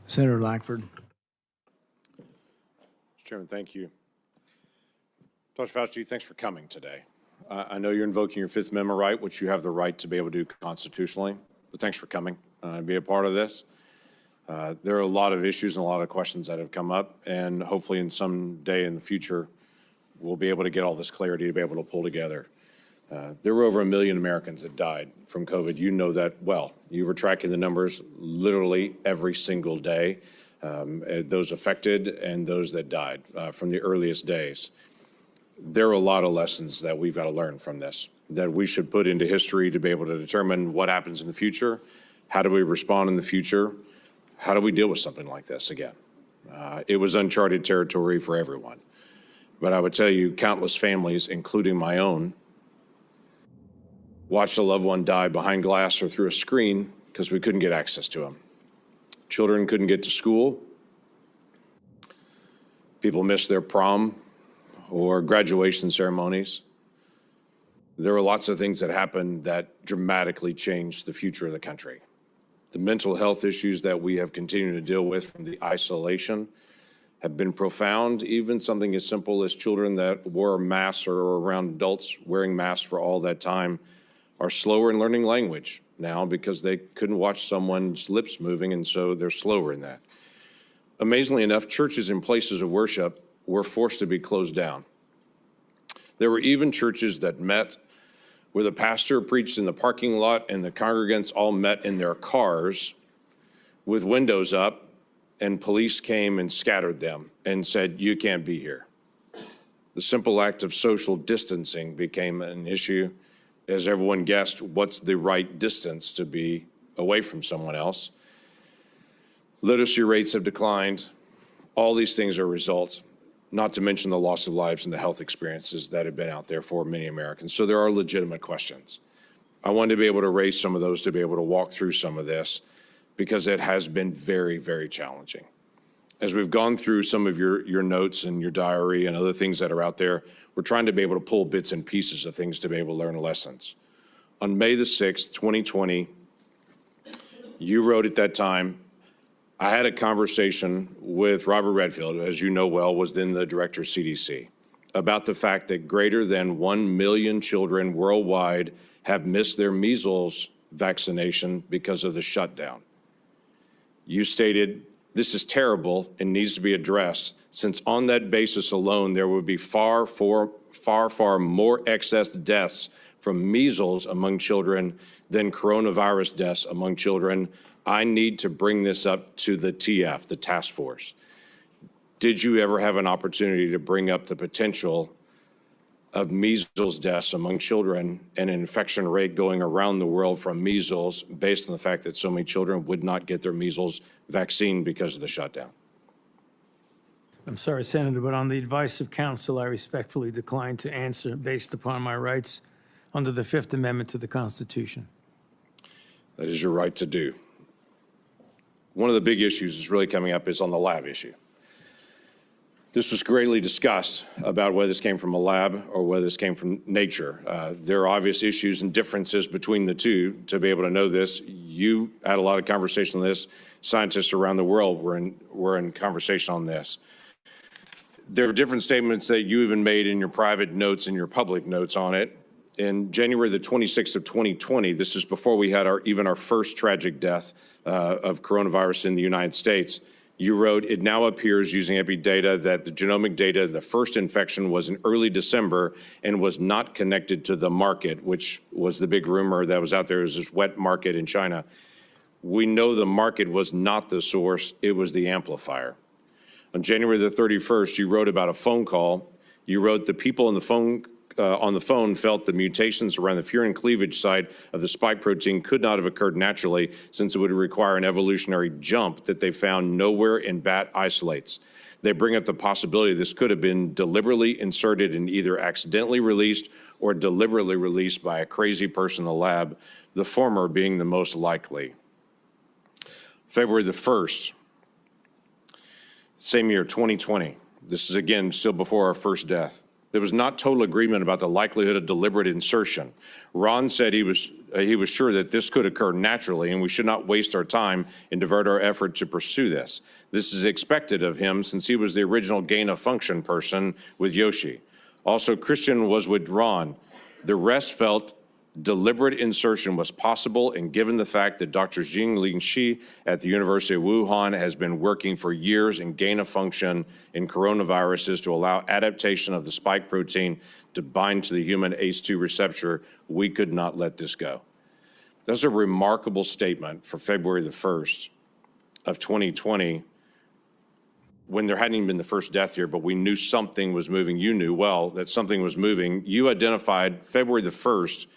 Senator Lankford. Mr. Chairman, thank you. Dr. Fauci, thanks for coming today. I know you're invoking your Fifth Amendment right, which you have the right to be able to do constitutionally, but thanks for coming and be a part of this. There are a lot of issues and a lot of questions that have come up, and hopefully in some day in the future, we'll be able to get all this clarity to be able to pull together. There were over 1 million Americans that died from COVID. You know that well. You were tracking the numbers literally every single day, those affected and those that died from the earliest days. There are a lot of lessons that we've got to learn from this, that we should put into history to be able to determine what happens in the future. How do we respond in the future? How do we deal with something like this again? It was uncharted territory for everyone. But I would tell you, countless families, including my own, watched a loved one die behind glass or through a screen because we couldn't get access to them. Children couldn't get to school. People missed their prom or graduation ceremonies. There were lots of things that happened that dramatically changed the future of the country. The mental health issues that we have continued to deal with from the isolation have been profound. Even something as simple as children that wore masks or around adults wearing masks for all that time are slower in learning language now because they couldn't watch someone's lips moving, and so they're slower in that. Amazingly enough, churches and places of worship were forced to be closed down. There were even churches that met where the pastor preached in the parking lot and the congregants all met in their cars with windows up, and police came and scattered them and said, "You can't be here." The simple act of social distancing became an issue. As everyone guessed, what's the right distance to be away from someone else? Literacy rates have declined. All these things are results, not to mention the loss of lives and the health experiences that have been out there for many Americans. So there are legitimate questions. I wanted to be able to raise some of those, to be able to walk through some of this, because it has been very, very challenging. As we've gone through some of your notes and your diary and other things that are out there, we're trying to be able to pull bits and pieces of things to be able to learn lessons. On May the 6th, 2020, you wrote at that time, I had a conversation with Robert Redfield, who, as you know well, was then the director of CDC, about the fact that greater than 1 million children worldwide have missed their measles vaccination because of the shutdown. You stated, this is terrible and needs to be addressed, since on that basis alone, there would be far more excess deaths from measles among children than coronavirus deaths among children. I need to bring this up to the TF, the task force. Did you ever have an opportunity to bring up the potential of measles deaths among children and an infection rate going around the world from measles based on the fact that so many children would not get their measles vaccine because of the shutdown. I'm sorry, Senator, but on the advice of counsel, I respectfully decline to answer based upon my rights under the Fifth Amendment to the Constitution. That is your right to do. One of the big issues that's really coming up is on the lab issue. This was greatly discussed about whether this came from a lab or whether this came from nature. There are obvious issues and differences between the two to be able to know this. You had a lot of conversation on this. Scientists around the world were in conversation on this. There are different statements that you even made in your private notes and your public notes on it. In January the 26th of 2020, this is before we had our first tragic death of coronavirus in the United States, you wrote, "It now appears using epi data that the genomic data, the first infection was in early December and was not connected to the market," which was the big rumor that was out there. It was this wet market in China. We know the market was not the source, it was the amplifier. On January the 31st, you wrote about a phone call. You wrote, "The people on the phone felt the mutations around the furin cleavage site of the spike protein could not have occurred naturally since it would require an evolutionary jump that they found nowhere in bat isolates. They bring up the possibility this could have been deliberately inserted and either accidentally released or deliberately released by a crazy person in the lab, the former being the most likely." February the 1st, same year, 2020. This is again still before our first death. There was not total agreement about the likelihood of deliberate insertion. Ron said he was sure that this could occur naturally and we should not waste our time and divert our effort to pursue this. This is expected of him since he was the original gain of function person with Yoshi. Also, Christian was withdrawn. The rest felt deliberate insertion was possible, and given the fact that Dr. Jingling Shi at the University of Wuhan has been working for years in gain of function in coronaviruses to allow adaptation of the spike protein to bind to the human ACE2 receptor, we could not let this go. That's a remarkable statement for February the 1st of 2020, when there hadn't even been the first death here, but we knew something was moving. You knew well that something was moving. You identified February the 1st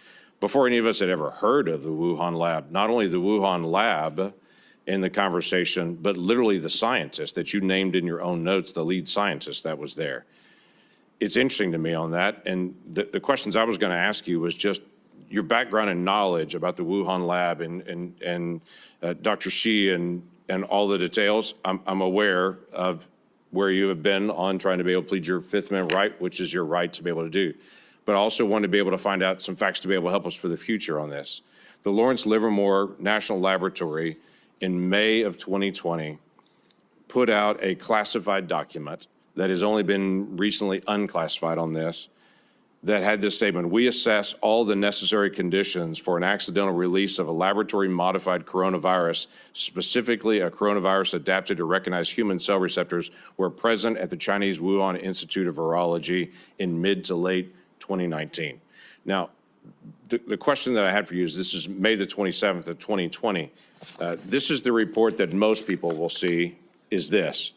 before any of us had ever heard of the Wuhan lab, not only the Wuhan lab in the conversation, but literally the scientist that you named in your own notes, the lead scientist that was there. It's interesting to me on that. And the questions I was going to ask you was just your background and knowledge about the Wuhan lab and Dr. Shi and all the details. I'm aware of where you have been on trying to be able to plead your Fifth Amendment right, which is your right to be able to do. But I also want to be able to find out some facts to be able to help us for the future on this. The Lawrence Livermore National Laboratory in May of 2020 put out a classified document that has only been recently unclassified on this, that had this statement: "We assess all the necessary conditions for an accidental release of a laboratory-modified coronavirus, specifically a coronavirus adapted to recognize human cell receptors, were present at the Chinese Wuhan Institute of Virology in mid to late 2019. Now, the question that I had for you is, this is May the 27th of 2020. This is the report that most people will see is this.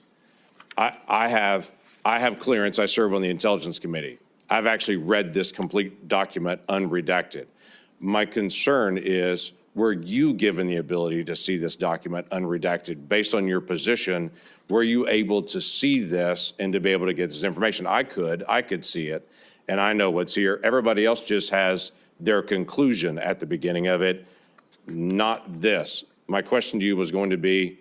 I have clearance. I serve on the Intelligence Committee. I've actually read this complete document unredacted. My concern is, were you given the ability to see this document unredacted? Based on your position, were you able to see this and to be able to get this information? I could see it, and I know what's here. Everybody else just has their conclusion at the beginning of it, not this. My question to you was going to be,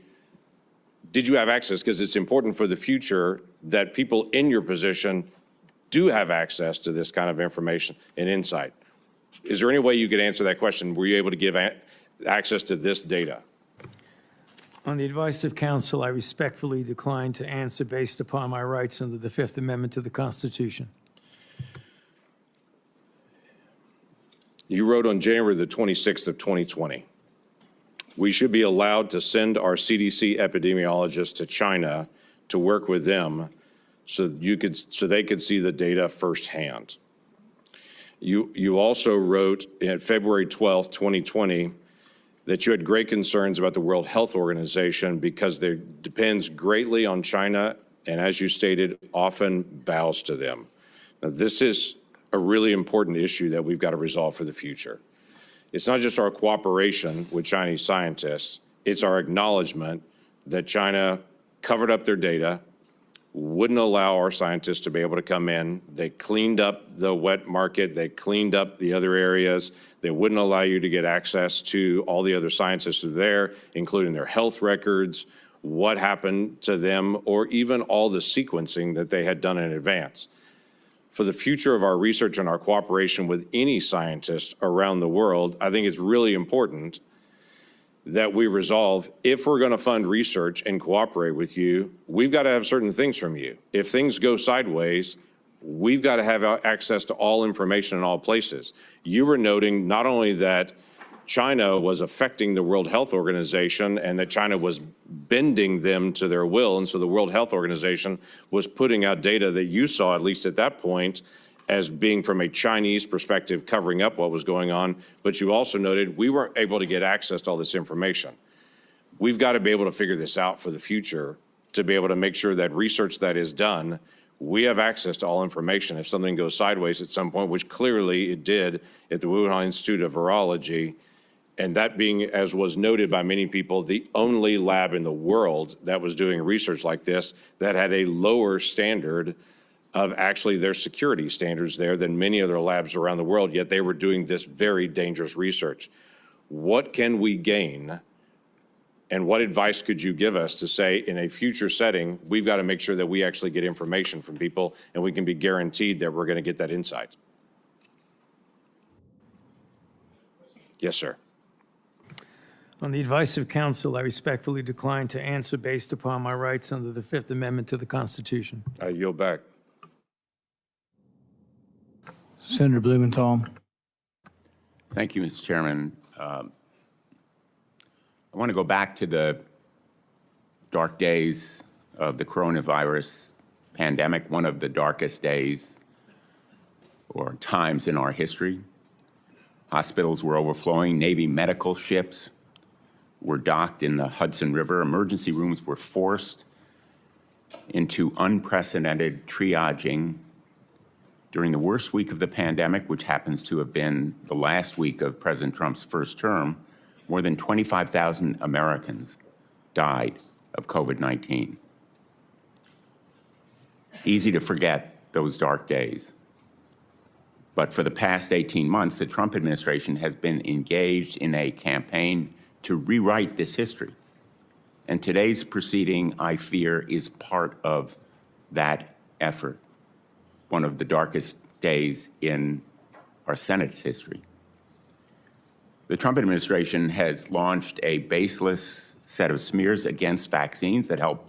did you have access? Because it's important for the future that people in your position do have access to this kind of information and insight. Is there any way you could answer that question? Were you able to give access to this data? On the advice of counsel, I respectfully decline to answer based upon my rights under the Fifth Amendment to the Constitution. You wrote on January the 26th of 2020, "We should be allowed to send our CDC epidemiologists to China to work with them so they could see the data firsthand." You also wrote in February 12th, 2020, that you had great concerns about the World Health Organization because it depends greatly on China and, as you stated, often bows to them. Now, this is a really important issue that we've got to resolve for the future. It's not just our cooperation with Chinese scientists, it's our acknowledgement that China covered up their data, wouldn't allow our scientists to be able to come in. They cleaned up the wet market, they cleaned up the other areas. They wouldn't allow you to get access to all the other scientists who are there, including their health records, what happened to them, or even all the sequencing that they had done in advance. For the future of our research and our cooperation with any scientist around the world, I think it's really important that we resolve, if we're going to fund research and cooperate with you, we've got to have certain things from you. If things go sideways, we've got to have access to all information in all places. You were noting not only that China was affecting the World Health Organization and that China was bending them to their will, and so the World Health Organization was putting out data that you saw, at least at that point, as being from a Chinese perspective, covering up what was going on, but you also noted we weren't able to get access to all this information. We've got to be able to figure this out for the future to be able to make sure that research that is done, we have access to all information. If something goes sideways at some point, which clearly it did at the Wuhan Institute of Virology, and that being, as was noted by many people, the only lab in the world that was doing research like this that had a lower standard of actually their security standards there than many other labs around the world, yet they were doing this very dangerous research. What can we gain, and what advice could you give us to say in a future setting, we've got to make sure that we actually get information from people and we can be guaranteed that we're going to get that insight? Yes, sir. On the advice of counsel, I respectfully decline to answer based upon my rights under the Fifth Amendment to the Constitution. I yield back. Senator Blumenthal. Thank you, Mr. Chairman. I want to go back to the dark days of the coronavirus pandemic, one of the darkest days or times in our history. Hospitals were overflowing. Navy medical ships were docked in the Hudson River. Emergency rooms were forced into unprecedented triaging during the worst week of the pandemic, which happens to have been the last week of President Trump's first term. More than 25,000 Americans died of COVID-19. Easy to forget those dark days. But for the past 18 months, the Trump administration has been engaged in a campaign to rewrite this history. And today's proceeding, I fear, is part of that effort, one of the darkest days in our Senate's history. The Trump administration has launched a baseless set of smears against vaccines that help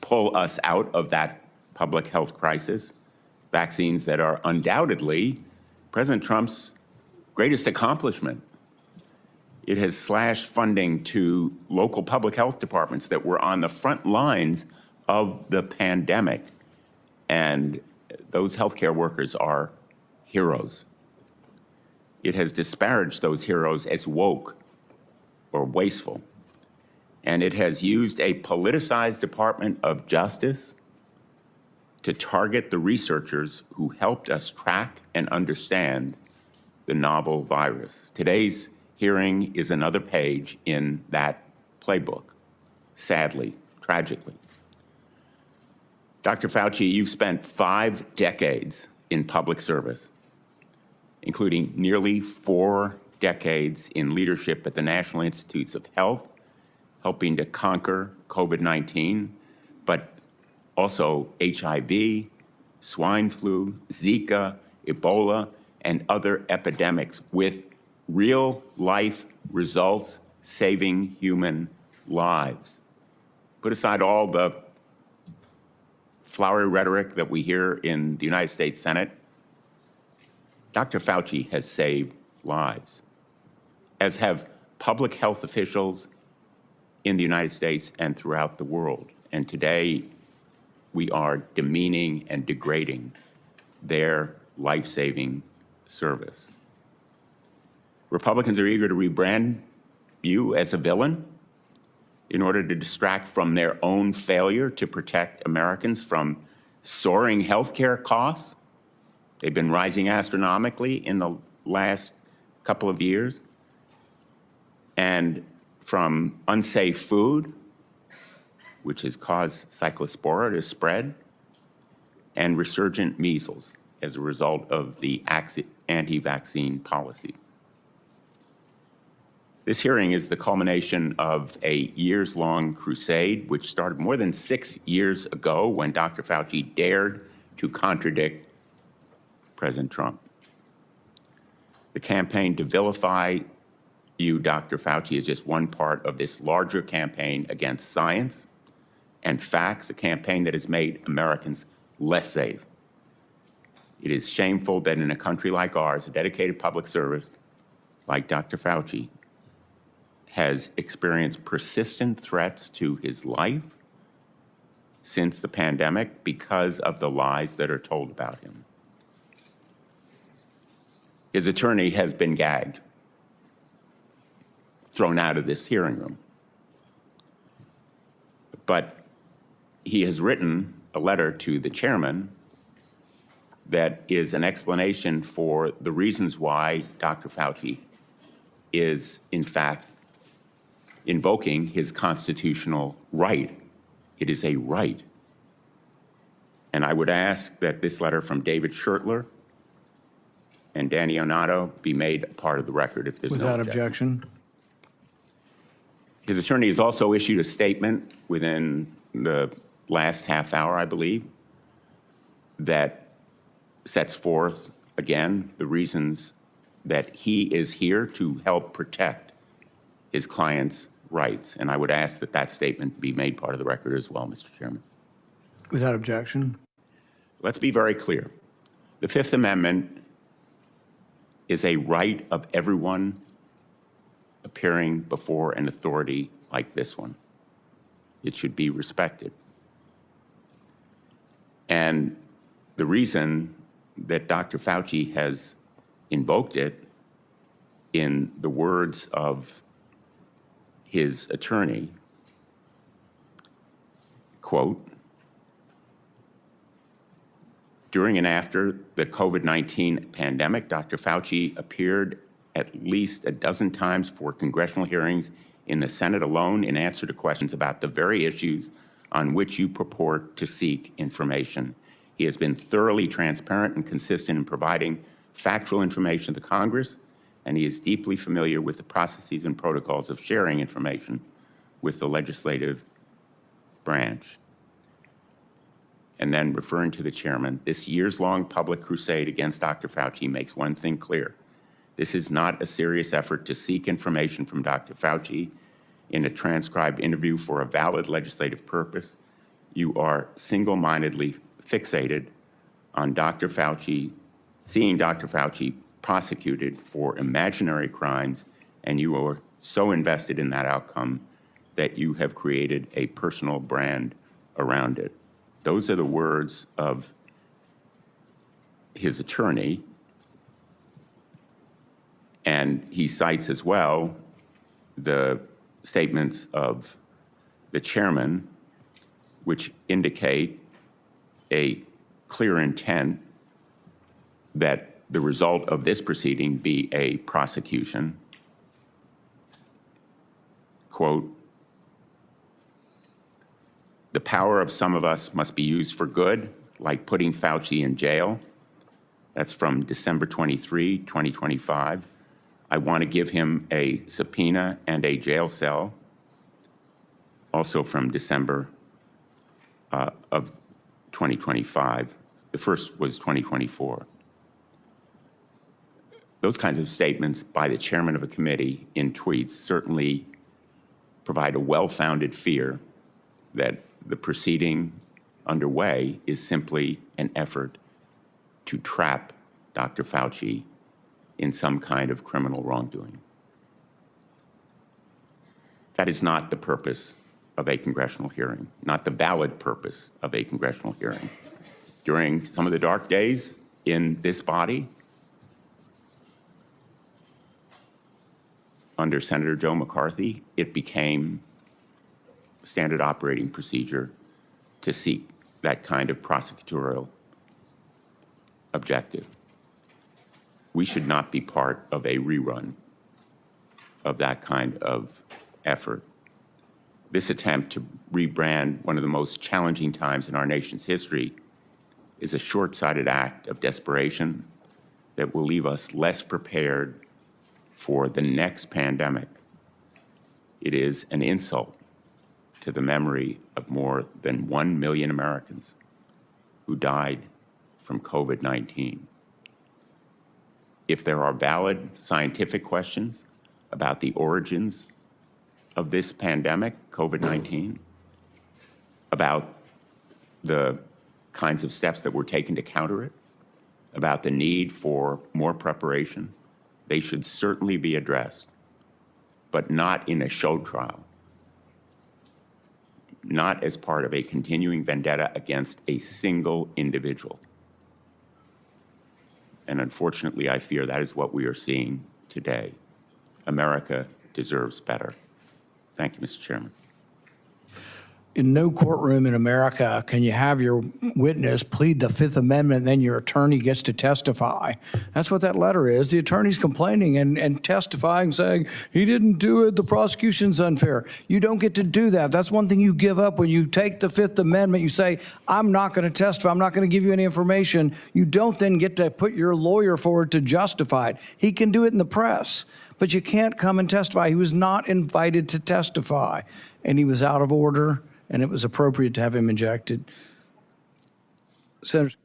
pull us out of that public health crisis, vaccines that are undoubtedly President Trump's greatest accomplishment. It has slashed funding to local public health departments that were on the front lines of the pandemic. And those healthcare workers are heroes. It has disparaged those heroes as woke or wasteful. And it has used a politicized Department of Justice to target the researchers who helped us track and understand the novel virus. Today's hearing is another page in that playbook, sadly, tragically. Dr. Fauci, you've spent 5 decades in public service, including nearly 4 decades in leadership at the National Institutes of Health, helping to conquer COVID-19, but also HIV, swine flu, Zika, Ebola, and other epidemics with real-life results saving human lives. Put aside all the flowery rhetoric that we hear in the United States Senate. Dr. Fauci has saved lives, as have public health officials in the United States and throughout the world. And today, we are demeaning and degrading their life-saving service. Republicans are eager to rebrand you as a villain in order to distract from their own failure to protect Americans from soaring healthcare costs, They've been rising astronomically in the last couple of years. And from unsafe food, which has caused cyclospora to spread, and resurgent measles as a result of the anti-vaccine policy. This hearing is the culmination of a years-long crusade, which started more than 6 years ago when Dr. Fauci dared to contradict President Trump. The campaign to vilify you, Dr. Fauci, is just one part of this larger campaign against science and facts, a campaign that has made Americans less safe. It is shameful that in a country like ours, a dedicated public service like Dr. Fauci has experienced persistent threats to his life since the pandemic because of the lies that are told about him. His attorney has been gagged, thrown out of this hearing room. But he has written a letter to the chairman that is an explanation for the reasons why Dr. Fauci is, in fact, invoking his constitutional right. It is a right. And I would ask that this letter from David Schertler and Danny Onato be made a part of the record if there's Without no objection. His attorney has also issued a statement within the last half hour, I believe, that sets forth, again, the reasons that he is here to help protect his client's rights. And I would ask that that statement be made part of the record as well, Mr. Chairman. Without objection. Let's be very clear. The Fifth Amendment is a right of everyone appearing before an authority like this one. It should be respected. And the reason that Dr. Fauci has invoked it, in the words of his attorney, quote, during and after the COVID-19 pandemic, Dr. Fauci appeared at least a dozen times for congressional hearings in the Senate alone in answer to questions about the very issues on which you purport to seek information. He has been thoroughly transparent and consistent in providing factual information to Congress, and he is deeply familiar with the processes and protocols of sharing information with the legislative branch. And then referring to the chairman, this years-long public crusade against Dr. Fauci makes one thing clear. This is not a serious effort to seek information from Dr. Fauci in a transcribed interview for a valid legislative purpose. You are single-mindedly fixated on Dr. Fauci, seeing Dr. Fauci prosecuted for imaginary crimes, and you are so invested in that outcome that you have created a personal brand around it. Those are the words of his attorney, and he cites as well the statements of the chairman, which indicate a clear intent that the result of this proceeding be a prosecution. Quote, the power of some of us must be used for good, like putting Fauci in jail. That's from December 23, 2025. I want to give him a subpoena and a jail cell, also from December of 2025. The first was 2024. Those kinds of statements by the chairman of a committee in tweets certainly provide a well-founded fear that the proceeding underway is simply an effort to trap Dr. Fauci in some kind of criminal wrongdoing. That is not the purpose of a congressional hearing, not the valid purpose of a congressional hearing. During some of the dark days in this body, under Senator Joe McCarthy, it became standard operating procedure to seek that kind of prosecutorial objective. We should not be part of a rerun of that kind of effort. This attempt to rebrand one of the most challenging times in our nation's history is a short-sighted act of desperation that will leave us less prepared for the next pandemic. It is an insult to the memory of more than 1 million Americans who died from COVID-19. If there are valid scientific questions about the origins of this pandemic, COVID-19, about the kinds of steps that were taken to counter it, about the need for more preparation, they should certainly be addressed, but not in a show trial, not as part of a continuing vendetta against a single individual. And unfortunately, I fear that is what we are seeing today. America deserves better. Thank you, Mr. Chairman. In no courtroom in America can you have your witness plead the Fifth Amendment and then your attorney gets to testify. That's what that letter is. The attorney's complaining and testifying, saying, he didn't do it, the prosecution's unfair. You don't get to do that. That's one thing you give up when you take the Fifth Amendment. You say, I'm not going to testify. I'm not going to give you any information. You don't then get to put your lawyer forward to justify it. He can do it in the press, but you can't come and testify. He was not invited to testify, and he was out of order, and it was appropriate to have him ejected. Senator.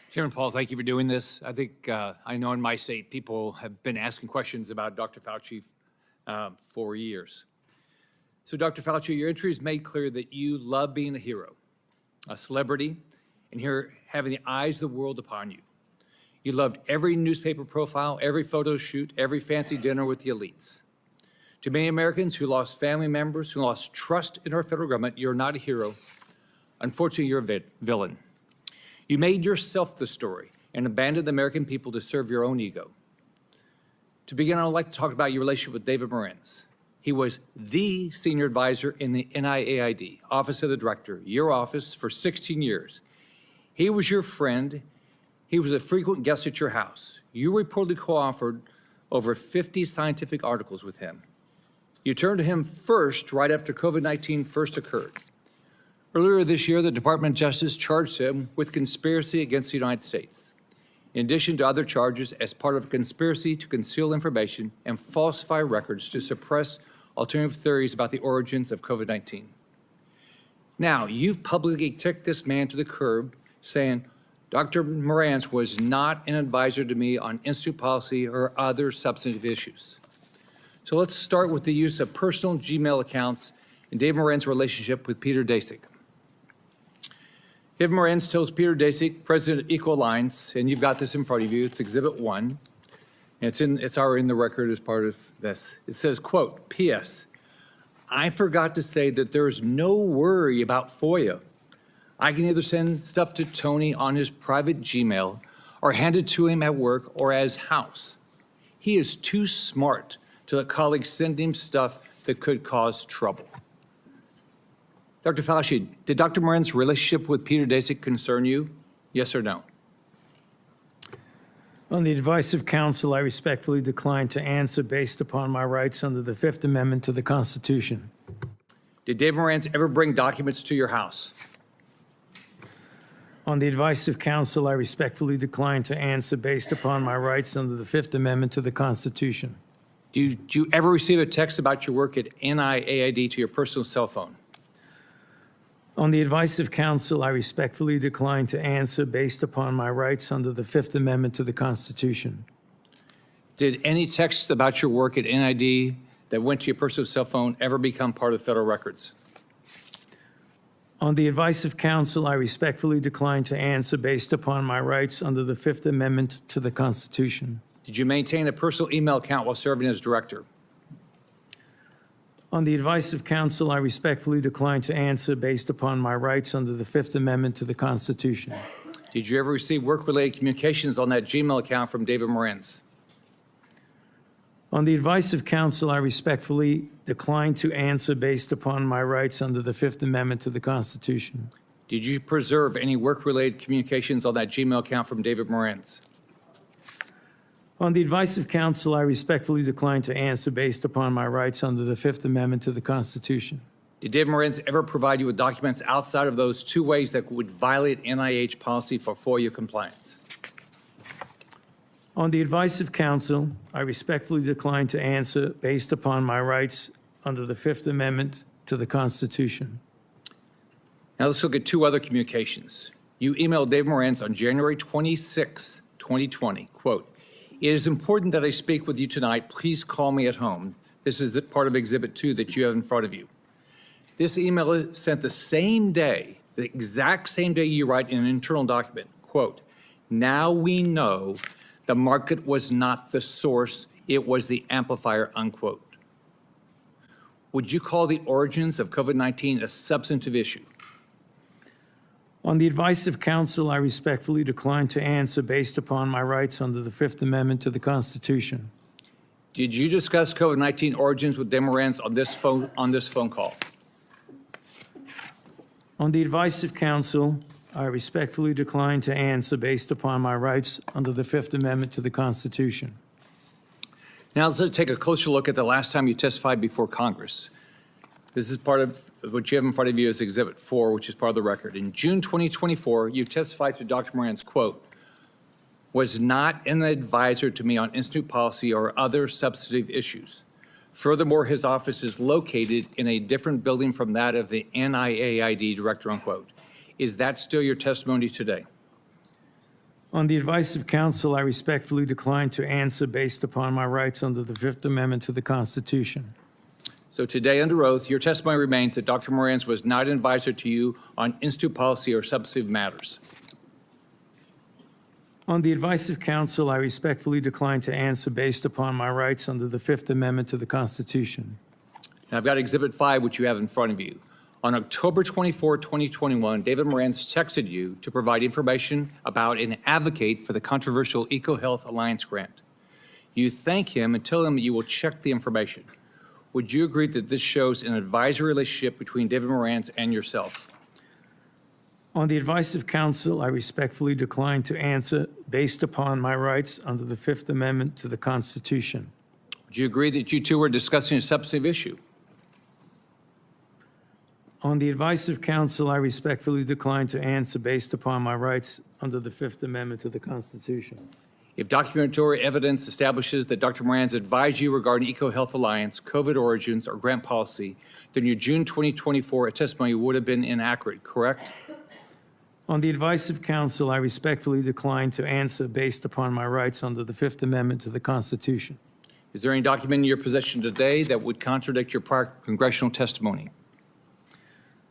Chairman Paul, thank you for doing this. I think I know in my state people have been asking questions about Dr. Fauci for years. So Dr. Fauci, your entry has made clear that you love being a hero, a celebrity, and here having the eyes of the world upon you. You loved every newspaper profile, every photo shoot, every fancy dinner with the elites. To many Americans who lost family members, who lost trust in our federal government, you're not a hero. Unfortunately, you're a villain. You made yourself the story and abandoned the American people to serve your own ego. To begin, I would like to talk about your relationship with David Morenz. He was the senior advisor in the NIAID, Office of the Director, your office, for 16 years. He was your friend. He was a frequent guest at your house. You reportedly co-authored over 50 scientific articles with him. You turned to him first right after COVID-19 first occurred. Earlier this year, the Department of Justice charged him with conspiracy against the United States, in addition to other charges as part of a conspiracy to conceal information and falsify records to suppress alternative theories about the origins of COVID-19. Now, you've publicly kicked this man to the curb, saying, Dr. Morenz was not an advisor to me on institute policy or other substantive issues. So let's start with the use of personal Gmail accounts and David Morenz's relationship with Peter Daszak. David Morenz tells Peter Daszak, president of Equal Alliance, and you've got this in front of you, it's Exhibit 1, and it's already in the record as part of this. It says, quote, P.S. I forgot to say that there's no worry about FOIA. I can either send stuff to Tony on his private Gmail or hand it to him at work or at his house. He is too smart to let colleagues send him stuff that could cause trouble. Dr. Fauci, did Dr. Morenz's relationship with Peter Daszak concern you? Yes or no? On the advice of counsel, I respectfully decline to answer based upon my rights under the Fifth Amendment to the Constitution. Did David Morenz ever bring documents to your house? On the advice of counsel, I respectfully decline to answer based upon my rights under the Fifth Amendment to the Constitution. Did you ever receive a text about your work at NIAID to your personal cell phone? On the advice of counsel, I respectfully decline to answer based upon my rights under the Fifth Amendment to the Constitution. Did any text about your work at NIAID that went to your personal cell phone ever become part of federal records? On the advice of counsel, I respectfully decline to answer based upon my rights under the Fifth Amendment to the Constitution. Did you maintain a personal email account while serving as director? On the advice of counsel, I respectfully decline to answer based upon my rights under the Fifth Amendment to the Constitution. Did you ever receive work-related communications on that Gmail account from David Morenz? On the advice of counsel, I respectfully decline to answer based upon my rights under the Fifth Amendment to the Constitution. Did you preserve any work-related communications on that Gmail account from David Moranz? On the advice of counsel, I respectfully decline to answer based upon my rights under the Fifth Amendment to the Constitution. Did David Moranz ever provide you with documents outside of those two ways that would violate NIH policy for FOIA compliance? On the advice of counsel, I respectfully decline to answer based upon my rights under the Fifth Amendment to the Constitution. Now let's look at two other communications. You emailed David Moranz on January 26, 2020, quote, "It is important that I speak with you tonight. Please call me at home." This is part of Exhibit 2 that you have in front of you. This email is sent the same day, the exact same day you write in an internal document, quote, "Now we know the market was not the source, it was the amplifier," unquote. Would you call the origins of COVID-19 a substantive issue? On the advice of counsel, I respectfully decline to answer based upon my rights under the Fifth Amendment to the Constitution. Did you discuss COVID-19 origins with David Moranz on this phone call? On the advice of counsel, I respectfully decline to answer based upon my rights under the Fifth Amendment to the Constitution. Now let's take a closer look at the last time you testified before Congress. This is part of what you have in front of you as Exhibit 4, which is part of the record. In June 2024, you testified to Dr. Moranz, quote, "Was not an advisor to me on institute policy or other substantive issues. Furthermore, his office is located in a different building from that of the NIAID director," unquote. Is that still your testimony today? On the advice of counsel, I respectfully decline to answer based upon my rights under the Fifth Amendment to the Constitution. So today, under oath, your testimony remains that Dr. Moranz was not an advisor to you on institute policy or substantive matters. On the advice of counsel, I respectfully decline to answer based upon my rights under the Fifth Amendment to the Constitution. Now, I've got Exhibit 5, which you have in front of you. On October 24, 2021, David Moranz texted you to provide information about and advocate for the controversial EcoHealth Alliance grant. You thank him and tell him you will check the information. Would you agree that this shows an advisory relationship between David Moranz and yourself? On the advice of counsel, I respectfully decline to answer based upon my rights under the Fifth Amendment to the Constitution. Would you agree that you two were discussing a substantive issue? On the advice of counsel, I respectfully decline to answer based upon my rights under the Fifth Amendment to the Constitution. If documentary evidence establishes that Dr. Moranz advised you regarding EcoHealth Alliance, COVID origins, or grant policy, then your June 2024 testimony would have been inaccurate, correct? On the advice of counsel, I respectfully decline to answer based upon my rights under the Fifth Amendment to the Constitution. Is there any document in your possession today that would contradict your prior congressional testimony?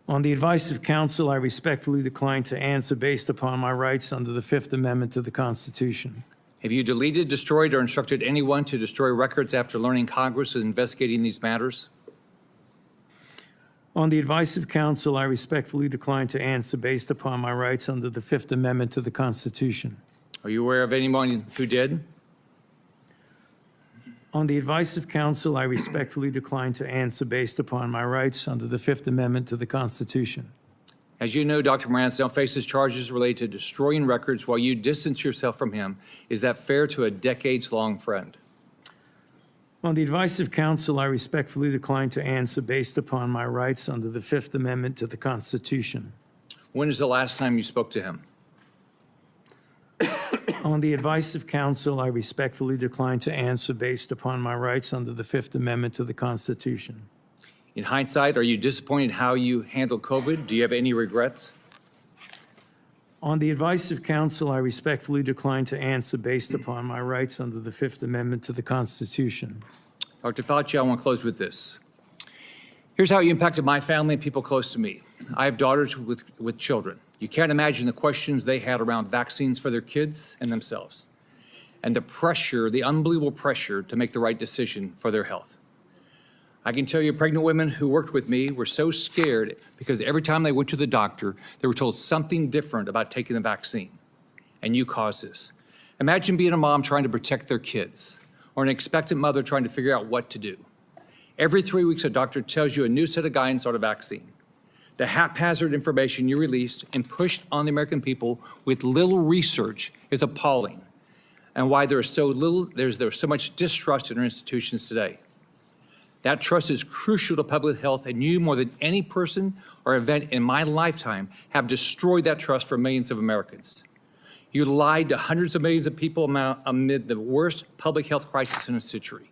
On the advice of counsel, I respectfully decline to answer based upon my rights under the Fifth Amendment to the Constitution. Have you deleted, destroyed, or instructed anyone to destroy records after learning Congress is investigating these matters? On the advice of counsel, I respectfully decline to answer based upon my rights under the Fifth Amendment to the Constitution. Are you aware of anyone who did? On the advice of counsel, I respectfully decline to answer based upon my rights under the Fifth Amendment to the Constitution. As you know, Dr. Moranz now faces charges related to destroying records while you distance yourself from him. Is that fair to a decades-long friend? On the advice of counsel, I respectfully decline to answer based upon my rights under the Fifth Amendment to the Constitution. When is the last time you spoke to him? On the advice of counsel, I respectfully decline to answer based upon my rights under the Fifth Amendment to the Constitution. In hindsight, are you disappointed how you handled COVID? Do you have any regrets? On the advice of counsel, I respectfully decline to answer based upon my rights under the Fifth Amendment to the Constitution. Dr. Fauci, I want to close with this. Here's how you impacted my family and people close to me. I have daughters with children. You can't imagine the questions they had around vaccines for their kids and themselves, and the pressure, the unbelievable pressure to make the right decision for their health. I can tell you pregnant women who worked with me were so scared because every time they went to the doctor, they were told something different about taking the vaccine. And you caused this. Imagine being a mom trying to protect their kids, or an expectant mother trying to figure out what to do. Every 3 weeks, a doctor tells you a new set of guidance on a vaccine. The haphazard information you released and pushed on the American people with little research is appalling, and why there's so much distrust in our institutions today. That trust is crucial to public health, and you, more than any person or event in my lifetime, have destroyed that trust for millions of Americans. You lied to hundreds of millions of people amid the worst public health crisis in a century.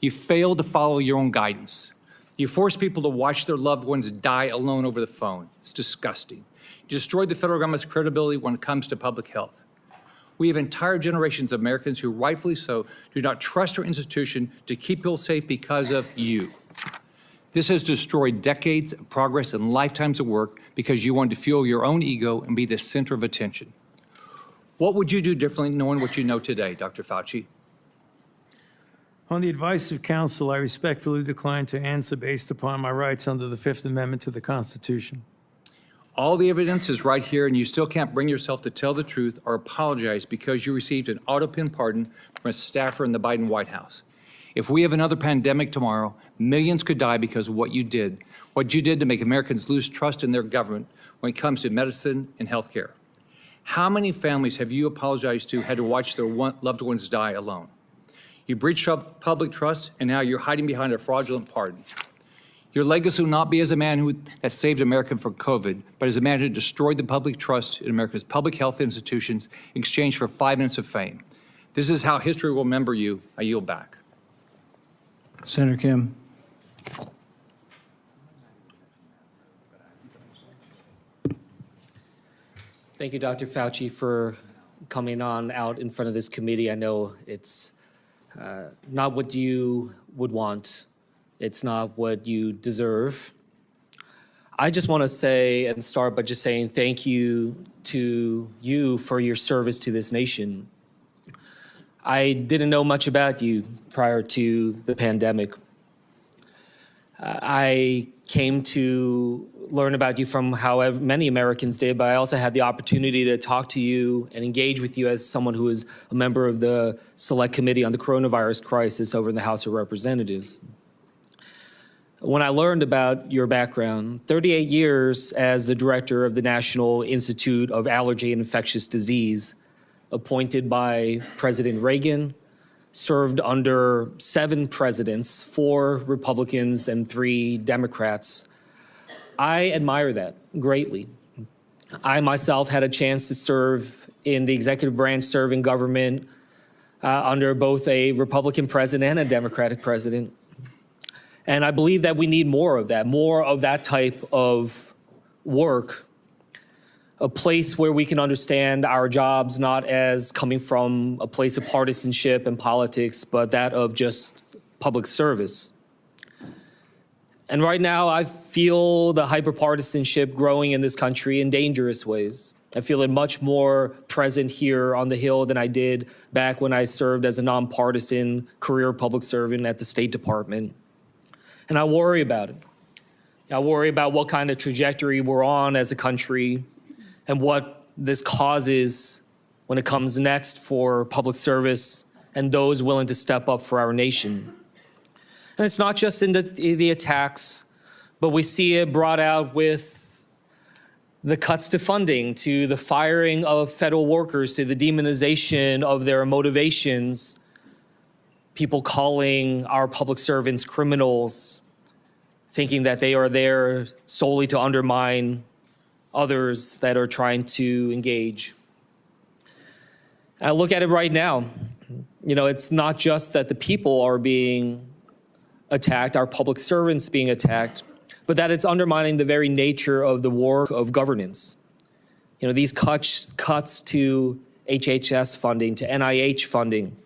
You failed to follow your own guidance. You forced people to watch their loved ones die alone over the phone. It's disgusting. You destroyed the federal government's credibility when it comes to public health. We have entire generations of Americans who, rightfully so, do not trust our institution to keep people safe because of you. This has destroyed decades of progress and lifetimes of work because you wanted to fuel your own ego and be the center of attention. What would you do differently knowing what you know today, Dr. Fauci? On the advice of counsel, I respectfully decline to answer based upon my rights under the Fifth Amendment to the Constitution. All the evidence is right here, and you still can't bring yourself to tell the truth or apologize because you received an auto-pin pardon from a staffer in the Biden White House. If we have another pandemic tomorrow, millions could die because of what you did to make Americans lose trust in their government when it comes to medicine and health care. How many families have you apologized to had to watch their loved ones die alone? You breached public trust, and now you're hiding behind a fraudulent pardon. Your legacy will not be as a man that saved America from COVID, but as a man who destroyed the public trust in America's public health institutions in exchange for 5 minutes of fame. This is how history will remember you. I yield back. Senator Kim. Thank you, Dr. Fauci, for coming on out in front of this committee. I know it's not what you would want. It's not what you deserve. I just want to say and start by just saying thank you to you for your service to this nation. I didn't know much about you prior to the pandemic. I came to learn about you from however many Americans did, but I also had the opportunity to talk to you and engage with you as someone who is a member of the Select Committee on the Coronavirus Crisis over in the House of Representatives. When I learned about your background, 38 years as the director of the National Institute of Allergy and Infectious Disease, appointed by President Reagan, served under 7 presidents, 4 Republicans and 3 Democrats. I admire that greatly. I myself had a chance to serve in the executive branch, serve in government under both a Republican president and a Democratic president. And I believe that we need more of that type of work, a place where we can understand our jobs not as coming from a place of partisanship and politics, but that of just public service. And right now, I feel the hyperpartisanship growing in this country in dangerous ways. I feel it much more present here on the Hill than I did back when I served as a nonpartisan career public servant at the State Department. And I worry about it. I worry about what kind of trajectory we're on as a country and what this causes when it comes next for public service and those willing to step up for our nation. And it's not just in the attacks, but we see it brought out with the cuts to funding, to the firing of federal workers, to the demonization of their motivations, people calling our public servants criminals, thinking that they are there solely to undermine others that are trying to engage. I look at it right now. You know, it's not just that the people are being attacked, our public servants being attacked, but that it's undermining the very nature of the work of governance. You know, these cuts to HHS funding, to NIH funding,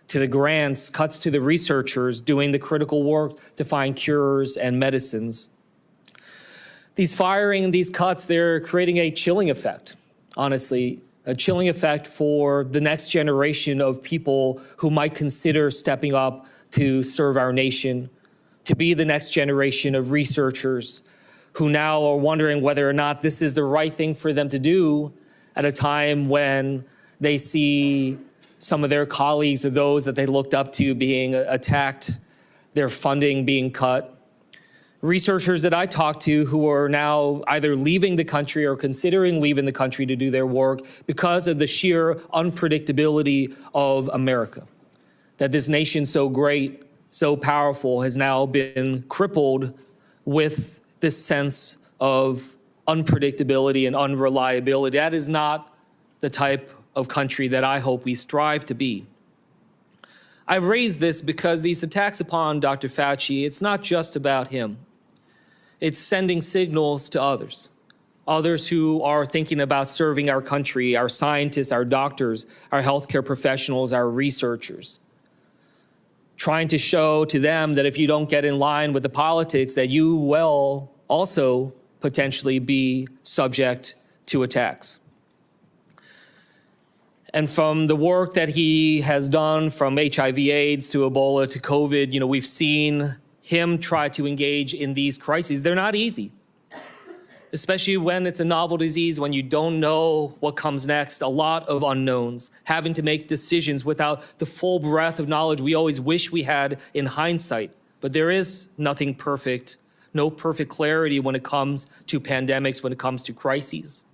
to the grants, cuts to the researchers doing the critical work to find cures and medicines. These firing, these cuts, they're creating a chilling effect, honestly, a chilling effect for the next generation of people who might consider stepping up to serve our nation, to be the next generation of researchers who now are wondering whether or not this is the right thing for them to do at a time when they see some of their colleagues or those that they looked up to being attacked, their funding being cut. researchers that I talk to who are now either leaving the country or considering leaving the country to do their work because of the sheer unpredictability of America. That this nation so great, so powerful, has now been crippled with this sense of unpredictability and unreliability. That is not the type of country that I hope we strive to be. I've raised this because these attacks upon Dr. Fauci, it's not just about him. It's sending signals to others who are thinking about serving our country, our scientists, our doctors, our healthcare professionals, our researchers, trying to show to them that if you don't get in line with the politics, that you will also potentially be subject to attacks. And from the work that he has done, from HIV/AIDS to Ebola to COVID, we've seen him try to engage in these crises. They're not easy, especially when it's a novel disease, when you don't know what comes next, a lot of unknowns, having to make decisions without the full breadth of knowledge we always wish we had in hindsight. But there is nothing perfect, no perfect clarity when it comes to pandemics, when it comes to crises.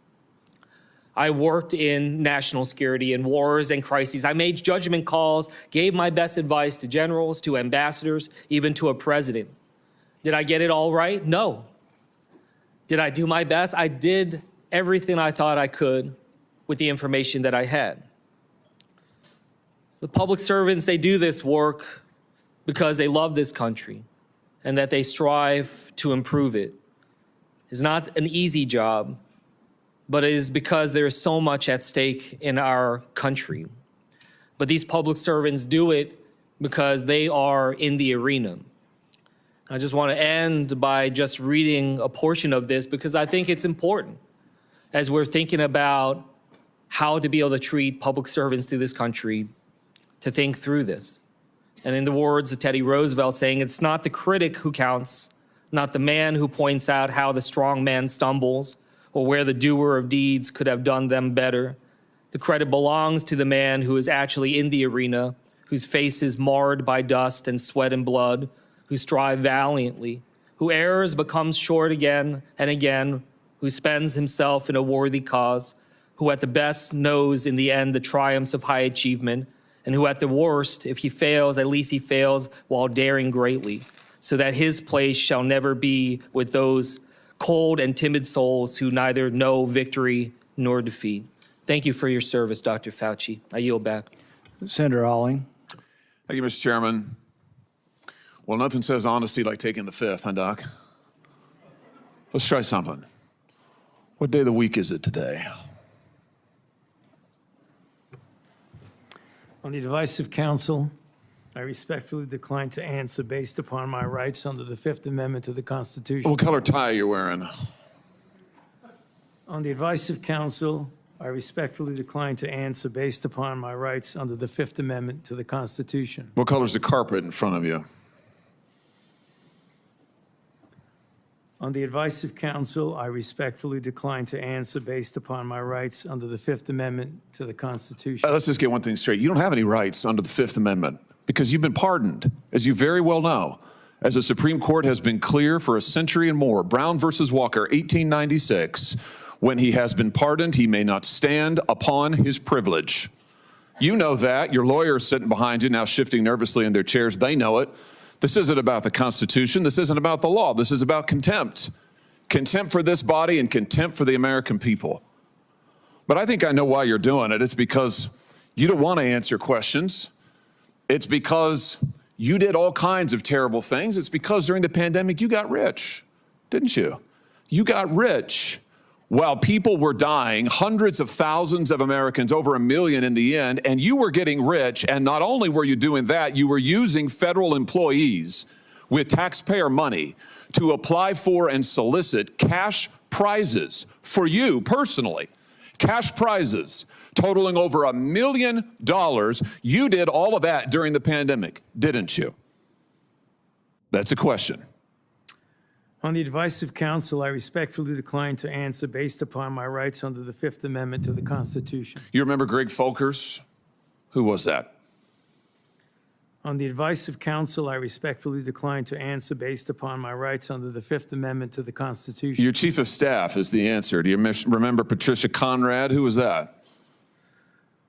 I worked in national security and wars and crises. I made judgment calls, gave my best advice to generals, to ambassadors, even to a president. Did I get it all right? No. Did I do my best? I did everything I thought I could with the information that I had. The public servants, they do this work because they love this country and that they strive to improve it. It's not an easy job, but it is because there is so much at stake in our country. But these public servants do it because they are in the arena. I just want to end by just reading a portion of this because I think it's important as we're thinking about how to be able to treat public servants through this country, to think through this. And in the words of Teddy Roosevelt saying, it's not the critic who counts, not the man who points out how the strong man stumbles, or where the doer of deeds could have done them better. The credit belongs to the man who is actually in the arena, whose face is marred by dust and sweat and blood, who strives valiantly, who errs but comes short again and again, who spends himself in a worthy cause, who at the best knows in the end the triumphs of high achievement, and who at the worst, if he fails, at least he fails while daring greatly, so that his place shall never be with those cold and timid souls who neither know victory nor defeat. Thank you for your service, Dr. Fauci. I yield back. Senator Alling. Thank you, Mr. Chairman. Well, nothing says honesty like taking the fifth, huh, Doc? Let's try something. What day of the week is it today? On the advice of counsel, I respectfully decline to answer based upon my rights under the Fifth Amendment to the Constitution. What color tie are you wearing? On the advice of counsel, I respectfully decline to answer based upon my rights under the Fifth Amendment to the Constitution. What color's the carpet in front of you? On the advice of counsel, I respectfully decline to answer based upon my rights under the Fifth Amendment to the Constitution. Let's just get one thing straight. You don't have any rights under the Fifth Amendment because you've been pardoned, as you very well know. As the Supreme Court has been clear for a century and more, Brown versus Walker, 1896, when he has been pardoned, he may not stand upon his privilege. You know that. Your lawyers sitting behind you now shifting nervously in their chairs, they know it. This isn't about the Constitution. This isn't about the law. This is about contempt. Contempt for this body and contempt for the American people. But I think I know why you're doing it. It's because you don't want to answer questions. It's because you did all kinds of terrible things. It's because during the pandemic, you got rich, didn't you? You got rich while people were dying, hundreds of thousands of Americans, over 1 million in the end, and you were getting rich. And not only were you doing that, you were using federal employees with taxpayer money to apply for and solicit cash prizes for you personally, cash prizes totaling over $1 million. You did all of that during the pandemic, didn't you? That's a question. On the advice of counsel, I respectfully decline to answer based upon my rights under the Fifth Amendment to the Constitution. You remember Greg Folkers? Who was that? On the advice of counsel, I respectfully decline to answer based upon my rights under the Fifth Amendment to the Constitution. Your chief of staff is the answer. Do you remember Patricia Conrad? Who was that?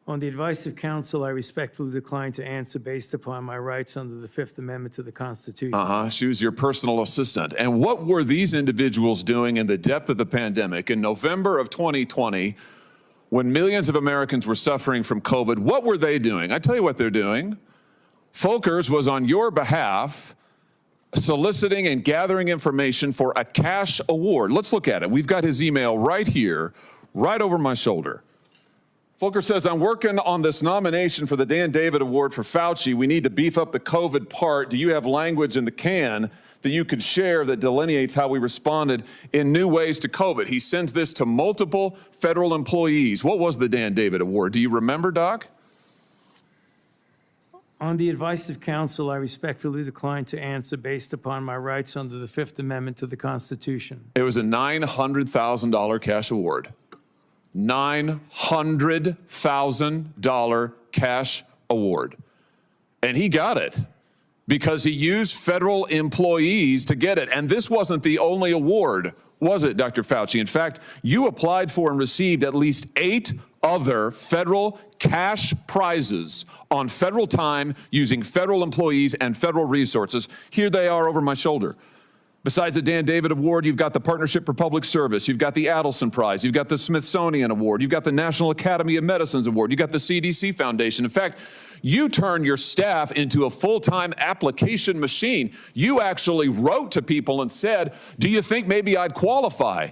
On the advice of counsel, I respectfully decline to answer based upon my rights under the Fifth Amendment to the Constitution. She was your personal assistant. And what were these individuals doing in the depth of the pandemic in November of 2020 when millions of Americans were suffering from COVID? What were they doing? I tell you what they're doing. Folkers was on your behalf soliciting and gathering information for a cash award. Let's look at it. We've got his email right here, right over my shoulder. Volker says, I'm working on this nomination for the Dan David Award for Fauci. We need to beef up the COVID part. Do you have language in the can that you could share that delineates how we responded in new ways to COVID? He sends this to multiple federal employees. What was the Dan David Award? Do you remember, Doc? On the advice of counsel, I respectfully decline to answer based upon my rights under the Fifth Amendment to the Constitution. It was a $900,000 cash award. $900,000 cash award. And he got it because he used federal employees to get it. And this wasn't the only award, was it, Dr. Fauci? In fact, you applied for and received at least 8 other federal cash prizes on federal time using federal employees and federal resources. Here they are over my shoulder. Besides the Dan David Award, you've got the Partnership for Public Service, you've got the Adelson Prize, you've got the Smithsonian Award, you've got the National Academy of Medicine's Award, you've got the CDC Foundation. In fact, you turned your staff into a full-time application machine. You actually wrote to people and said, do you think maybe I'd qualify?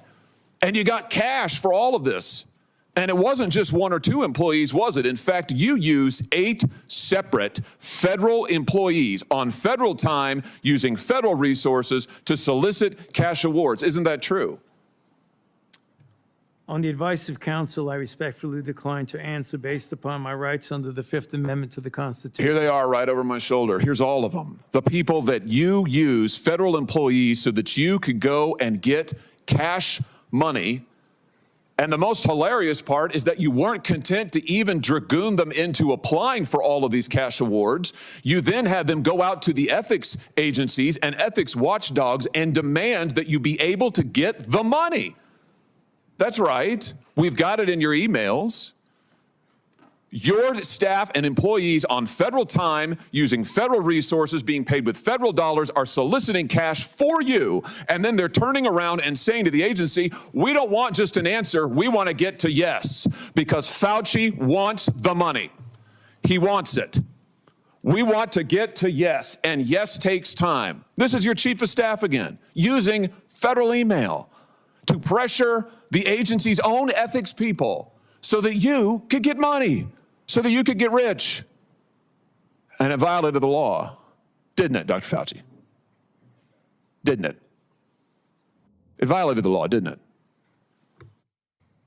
And you got cash for all of this. And it wasn't just 1 or 2 employees, was it? In fact, you used 8 separate federal employees on federal time using federal resources to solicit cash awards. Isn't that true? On the advice of counsel, I respectfully decline to answer based upon my rights under the Fifth Amendment to the Constitution. Here they are right over my shoulder. Here's all of them. The people that you use, federal employees, so that you could go and get cash money. And the most hilarious part is that you weren't content to even dragoon them into applying for all of these cash awards. You then had them go out to the ethics agencies and ethics watchdogs and demand that you be able to get the money. That's right. We've got it in your emails. Your staff and employees on federal time, using federal resources, being paid with federal dollars, are soliciting cash for you. And then they're turning around and saying to the agency, we don't want just an answer, we want to get to yes, because Fauci wants the money. He wants it. We want to get to yes, and yes takes time. This is your chief of staff again, using federal email to pressure the agency's own ethics people so that you could get money, so that you could get rich. And it violated the law, didn't it, Dr. Fauci? Didn't it? It violated the law, didn't it? Is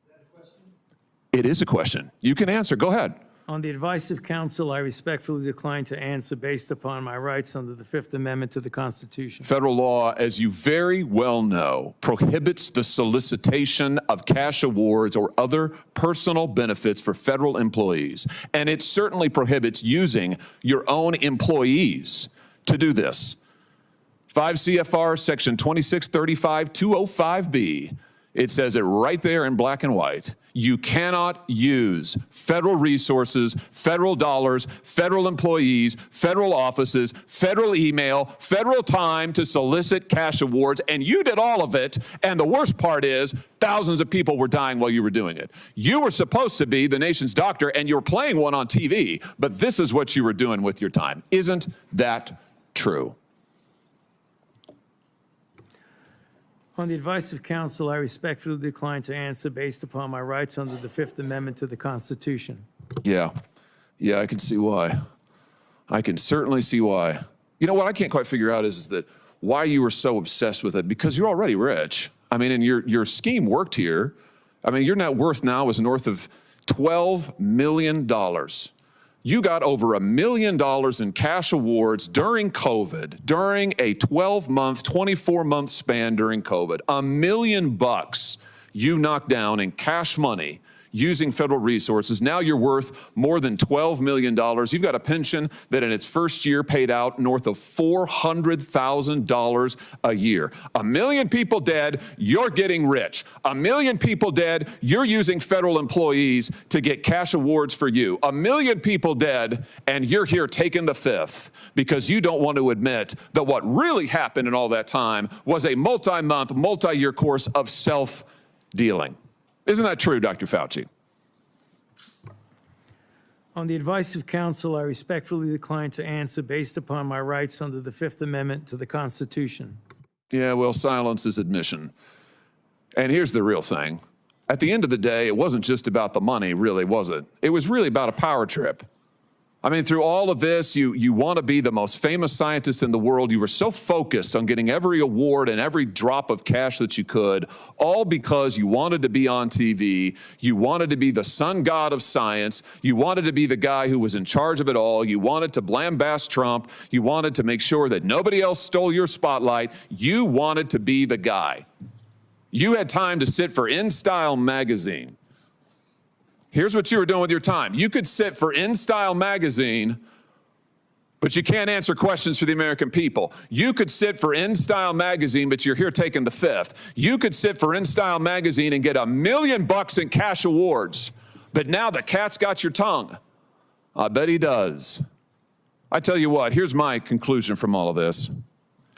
that a question? It is a question. You can answer. Go ahead. On the advice of counsel, I respectfully decline to answer based upon my rights under the Fifth Amendment to the Constitution. Federal law, as you very well know, prohibits the solicitation of cash awards or other personal benefits for federal employees. And it certainly prohibits using your own employees to do this. 5 CFR section 2635-205B. It says it right there in black and white. You cannot use federal resources, federal dollars, federal employees, federal offices, federal email, federal time to solicit cash awards, and you did all of it, and the worst part is thousands of people were dying while you were doing it. You were supposed to be the nation's doctor, and you were playing one on TV, but this is what you were doing with your time. Isn't that true? On the advice of counsel, I respectfully decline to answer based upon my rights under the Fifth Amendment to the Constitution. Yeah, I can see why. I can certainly see why. You know what I can't quite figure out is that why you were so obsessed with it, because you're already rich. I mean, and your scheme worked here. I mean, your net worth now is north of $12 million. You got over $1 million in cash awards during COVID, during a 12-month, 24-month span during COVID. $1 million you knocked down in cash money using federal resources. Now you're worth more than $12 million. You've got a pension that in its first year paid out north of $400,000 a year. 1 million people dead, you're getting rich. 1 million people dead, you're using federal employees to get cash awards for you. 1 million people dead, and you're here taking the fifth because you don't want to admit that what really happened in all that time was a multi-month, multi-year course of self-dealing. Isn't that true, Dr. Fauci? On the advice of counsel, I respectfully decline to answer based upon my rights under the Fifth Amendment to the Constitution. Yeah, well, silence is admission. And here's the real thing. At the end of the day, it wasn't just about the money, really, was it? It was really about a power trip. I mean, through all of this, you want to be the most famous scientist in the world. You were so focused on getting every award and every drop of cash that you could, all because you wanted to be on TV. You wanted to be the sun god of science. You wanted to be the guy who was in charge of it all. You wanted to blambast Trump. You wanted to make sure that nobody else stole your spotlight. You wanted to be the guy. You had time to sit for InStyle magazine. Here's what you were doing with your time. You could sit for InStyle magazine, but you can't answer questions for the American people. You could sit for InStyle magazine, but you're here taking the fifth. You could sit for InStyle magazine and get $1 million in cash awards, but now the cat's got your tongue. I bet he does. I tell you what, here's my conclusion from all of this.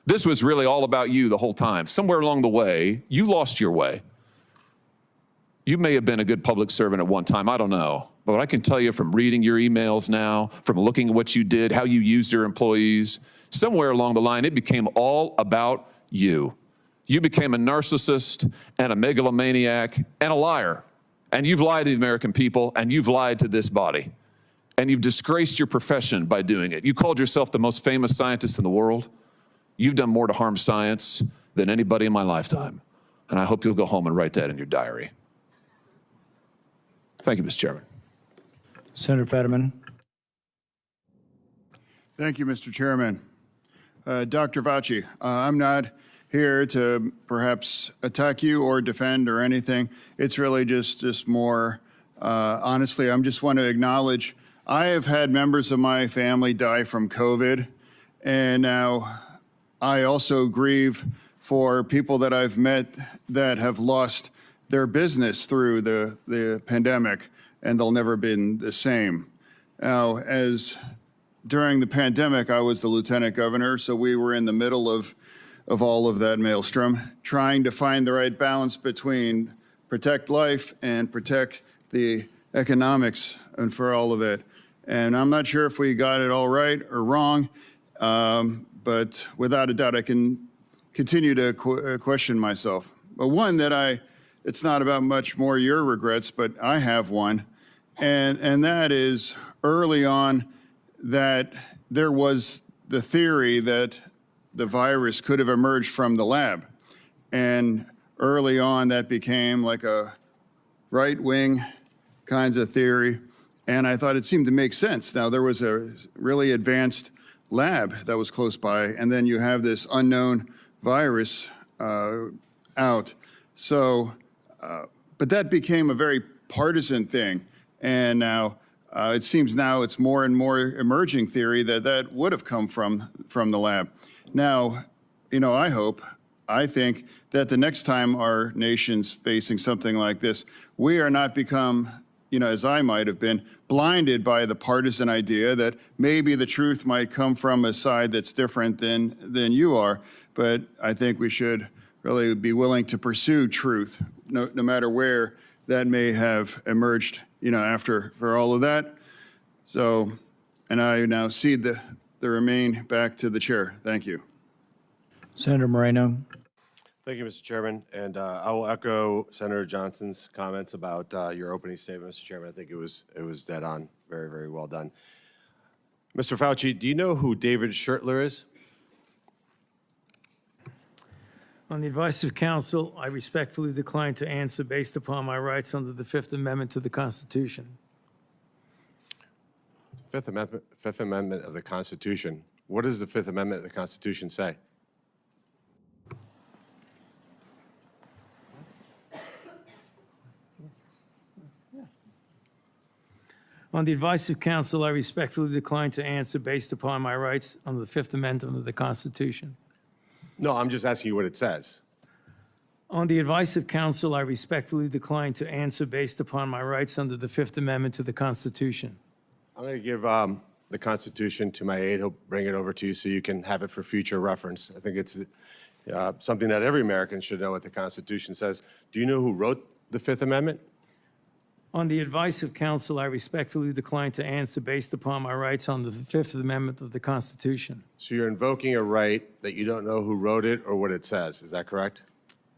This was really all about you the whole time. Somewhere along the way, you lost your way. You may have been a good public servant at one time, I don't know. But I can tell you from reading your emails now, from looking at what you did, how you used your employees, somewhere along the line, it became all about you. You became a narcissist and a megalomaniac and a liar. And you've lied to the American people, and you've lied to this body. And you've disgraced your profession by doing it. You called yourself the most famous scientist in the world. You've done more to harm science than anybody in my lifetime. And I hope you'll go home and write that in your diary. Thank you, Mr. Chairman. Senator Fetterman. Thank you, Mr. Chairman. Dr. Fauci, I'm not here to perhaps attack you or defend or anything. It's really just more, honestly, I just want to acknowledge I have had members of my family die from COVID, and now I also grieve for people that I've met that have lost their business through the pandemic, and they'll never been the same. Now, as during the pandemic, I was the lieutenant governor, so we were in the middle of all of that maelstrom, trying to find the right balance between protect life and protect the economics and for all of it. And I'm not sure if we got it all right or wrong, but without a doubt, I can continue to question myself. But one that it's not about much more your regrets, but I have one. And that is early on that there was the theory that the virus could have emerged from the lab. And early on that became like a right-wing kinds of theory. And I thought it seemed to make sense. Now there was a really advanced lab that was close by, and then you have this unknown virus out. So, but that became a very partisan thing. And now it seems now it's more and more emerging theory that would have come from the lab. Now, you know, I think that the next time our nation's facing something like this, we are not become, you know, as I might have been, blinded by the partisan idea that maybe the truth might come from a side that's different than you are. But I think we should really be willing to pursue truth, no matter where that may have emerged, you know, for all of that. So, and I now cede the remain back to the chair. Thank you. Senator Moreno. Thank you, Mr. Chairman. And I will echo Senator Johnson's comments about your opening statement, Mr. Chairman. I think it was dead on. Very, very well done. Mr. Fauci, do you know who David Schertler is? On the advice of counsel, I respectfully decline to answer based upon my rights under the Fifth Amendment to the Constitution. Fifth Amendment of the Constitution. What does the Fifth Amendment of the Constitution say? On the advice of counsel, I respectfully decline to answer based upon my rights under the Fifth Amendment of the Constitution. No, I'm just asking you what it says. On the advice of counsel, I respectfully decline to answer based upon my rights under the Fifth Amendment to the Constitution. I'm going to give the Constitution to my aide. He'll bring it over to you so you can have it for future reference. I think it's something that every American should know what the Constitution says. Do you know who wrote the Fifth Amendment? On the advice of counsel, I respectfully decline to answer based upon my rights under the Fifth Amendment of the Constitution. So you're invoking a right that you don't know who wrote it or what it says. Is that correct?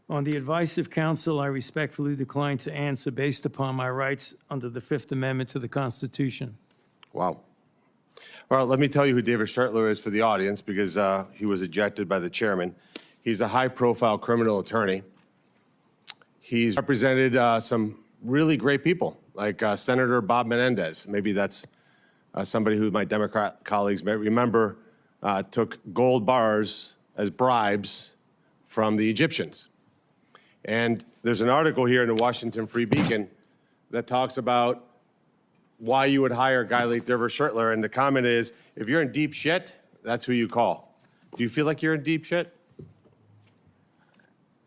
On the advice of counsel, I respectfully decline to answer based upon my rights under the Fifth Amendment to the Constitution. Wow. All right, let me tell you who David Schertler is for the audience, because he was ejected by the chairman. He's a high-profile criminal attorney. He's represented some really great people, like Senator Bob Menendez. Maybe that's somebody who my Democrat colleagues may remember took gold bars as bribes from the Egyptians. And there's an article here in the Washington Free Beacon that talks about why you would hire a guy like David Schertler. And the comment is, if you're in deep shit, that's who you call. Do you feel like you're in deep shit?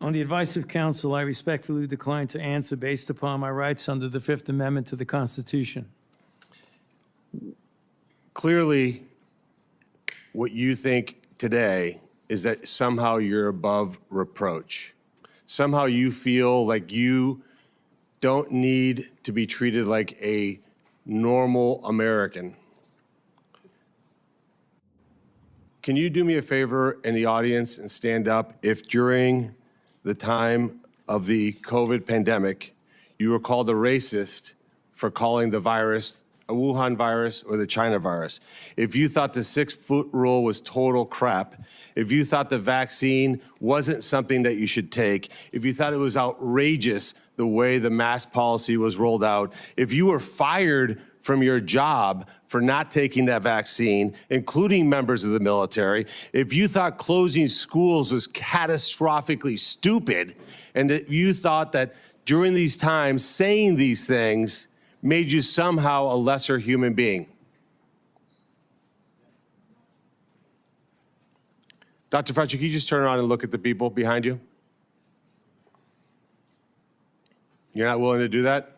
On the advice of counsel, I respectfully decline to answer based upon my rights under the Fifth Amendment to the Constitution. Clearly, what you think today is that somehow you're above reproach. Somehow you feel like you don't need to be treated like a normal American. Can you do me a favor in the audience and stand up if during the time of the COVID pandemic, you were called a racist for calling the virus a Wuhan virus or the China virus? If you thought the 6-foot rule was total crap, if you thought the vaccine wasn't something that you should take, if you thought it was outrageous the way the mask policy was rolled out, if you were fired from your job for not taking that vaccine, including members of the military, if you thought closing schools was catastrophically stupid, and that you thought that during these times saying these things made you somehow a lesser human being. Dr. Fauci, can you just turn around and look at the people behind you? You're not willing to do that?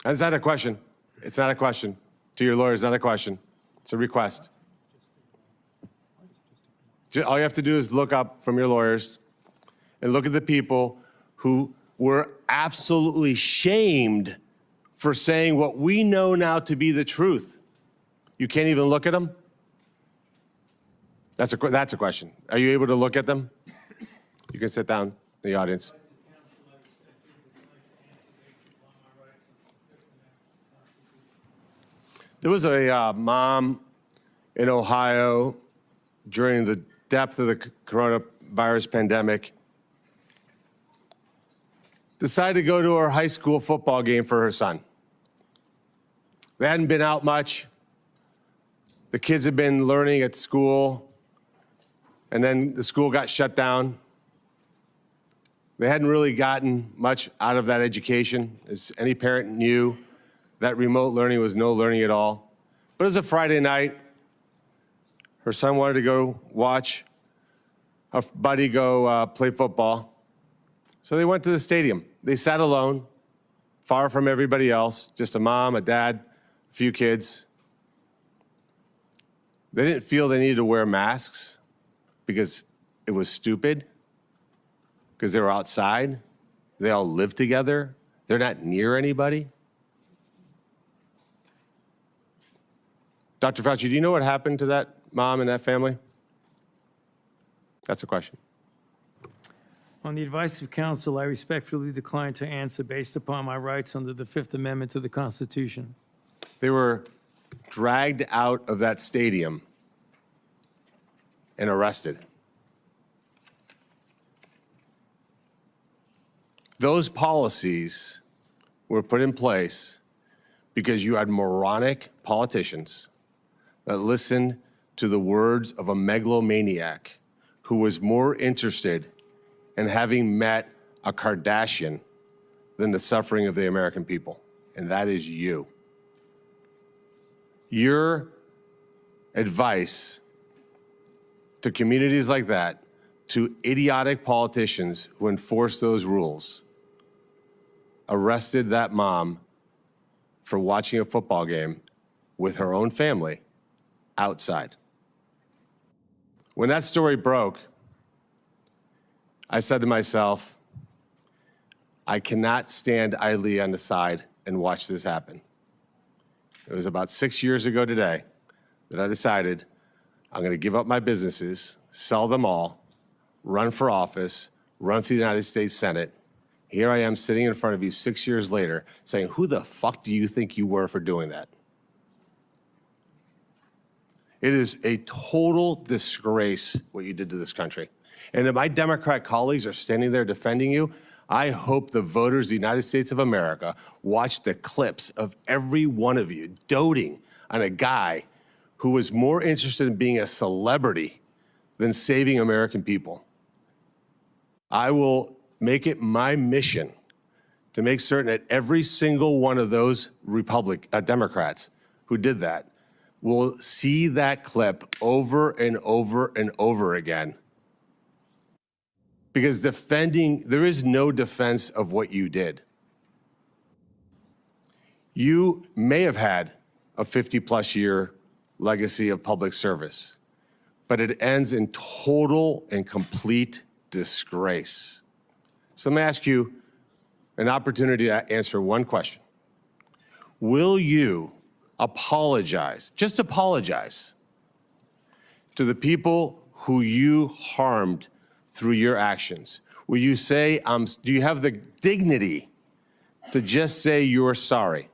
That's not a question. It's not a question. To your lawyer, it's not a question. It's a request. All you have to do is look up from your lawyers and look at the people who were absolutely shamed for saying what we know now to be the truth. You can't even look at them? That's a question. Are you able to look at them? You can sit down in the audience. There was a mom in Ohio during the depth of the coronavirus pandemic, decided to go to her high school football game for her son. They hadn't been out much. The kids had been learning at school, and then the school got shut down. They hadn't really gotten much out of that education. As any parent knew, that remote learning was no learning at all. But it was a Friday night. Her son wanted to go watch a buddy go play football. So they went to the stadium. They sat alone, far from everybody else, just a mom, a dad, a few kids. They didn't feel they needed to wear masks because it was stupid, because they were outside. They all live together. They're not near anybody. Dr. Fauci, do you know what happened to that mom and that family? That's a question. On the advice of counsel, I respectfully decline to answer based upon my rights under the Fifth Amendment to the Constitution. They were dragged out of that stadium and arrested. Those policies were put in place because you had moronic politicians that listened to the words of a megalomaniac who was more interested in having met a Kardashian than the suffering of the American people, and that is you. your advice to communities like that, to idiotic politicians who enforce those rules, arrested that mom for watching a football game with her own family outside. When that story broke, I said to myself, I cannot stand idly on the side and watch this happen. It was about 6 years ago today that I decided I'm going to give up my businesses, sell them all, run for office, run for the United States Senate. Here I am sitting in front of you 6 years later saying, who the fuck do you think you were for doing that? It is a total disgrace what you did to this country. And if my Democrat colleagues are standing there defending you, I hope the voters of the United States of America watch the clips of every one of you doting on a guy who was more interested in being a celebrity than saving American people. I will make it my mission to make certain that every single one of those Democrats who did that will see that clip over and over and over again. Because there is no defense of what you did. You may have had a 50-plus year legacy of public service, but it ends in total and complete disgrace. So let me ask you an opportunity to answer one question. Will you apologize, just apologize, to the people who you harmed through your actions? Will you say, do you have the dignity to just say you're sorry?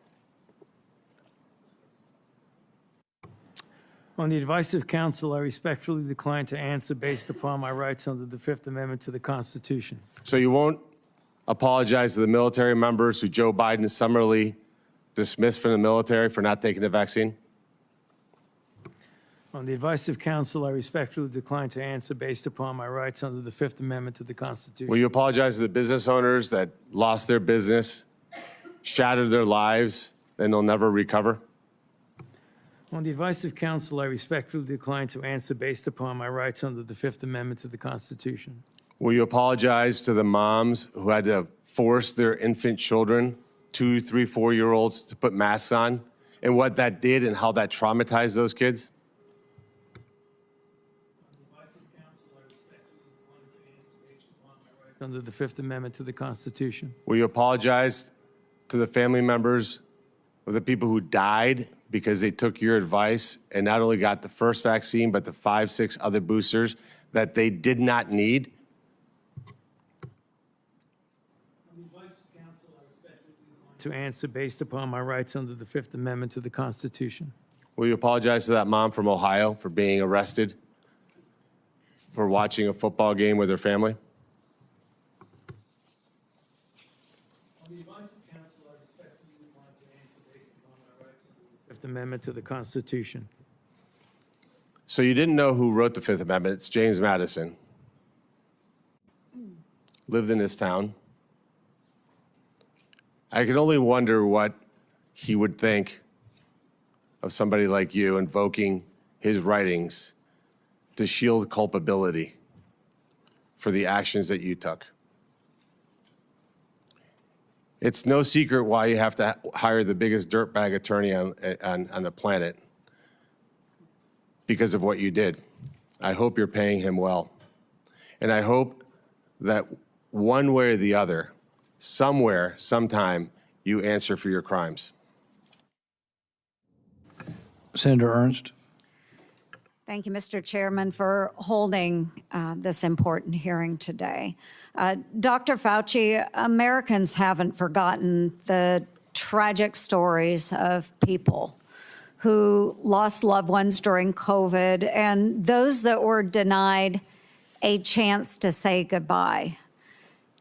On the advice of counsel, I respectfully decline to answer based upon my rights under the Fifth Amendment to the Constitution. So you won't apologize to the military members who Joe Biden summarily dismissed from the military for not taking the vaccine? On the advice of counsel, I respectfully decline to answer based upon my rights under the Fifth Amendment to the Constitution. Will you apologize to the business owners that lost their business, shattered their lives, and they'll never recover? On the advice of counsel, I respectfully decline to answer based upon my rights under the Fifth Amendment to the Constitution. Will you apologize to the moms who had to force their infant children, 2, 3, 4-year-olds, to put masks on, and what that did and how that traumatized those kids? Under the Fifth Amendment to the Constitution. Will you apologize to the family members of the people who died because they took your advice and not only got the first vaccine, but the 5, 6 other boosters that they did not need? To answer based upon my rights under the Fifth Amendment to the Constitution. Will you apologize to that mom from Ohio for being arrested for watching a football game with her family? On the advice of counsel, I respectfully decline to answer based upon my rights under the Fifth Amendment to the Constitution. So you didn't know who wrote the Fifth Amendment. It's James Madison. Lived in this town. I can only wonder what he would think of somebody like you invoking his writings to shield culpability for the actions that you took. It's no secret why you have to hire the biggest dirtbag attorney on the planet, because of what you did. I hope you're paying him well. And I hope that one way or the other, somewhere, sometime, you answer for your crimes. Senator Ernst. Thank you, Mr. Chairman, for holding this important hearing today. Dr. Fauci, Americans haven't forgotten the tragic stories of people who lost loved ones during COVID and those that were denied a chance to say goodbye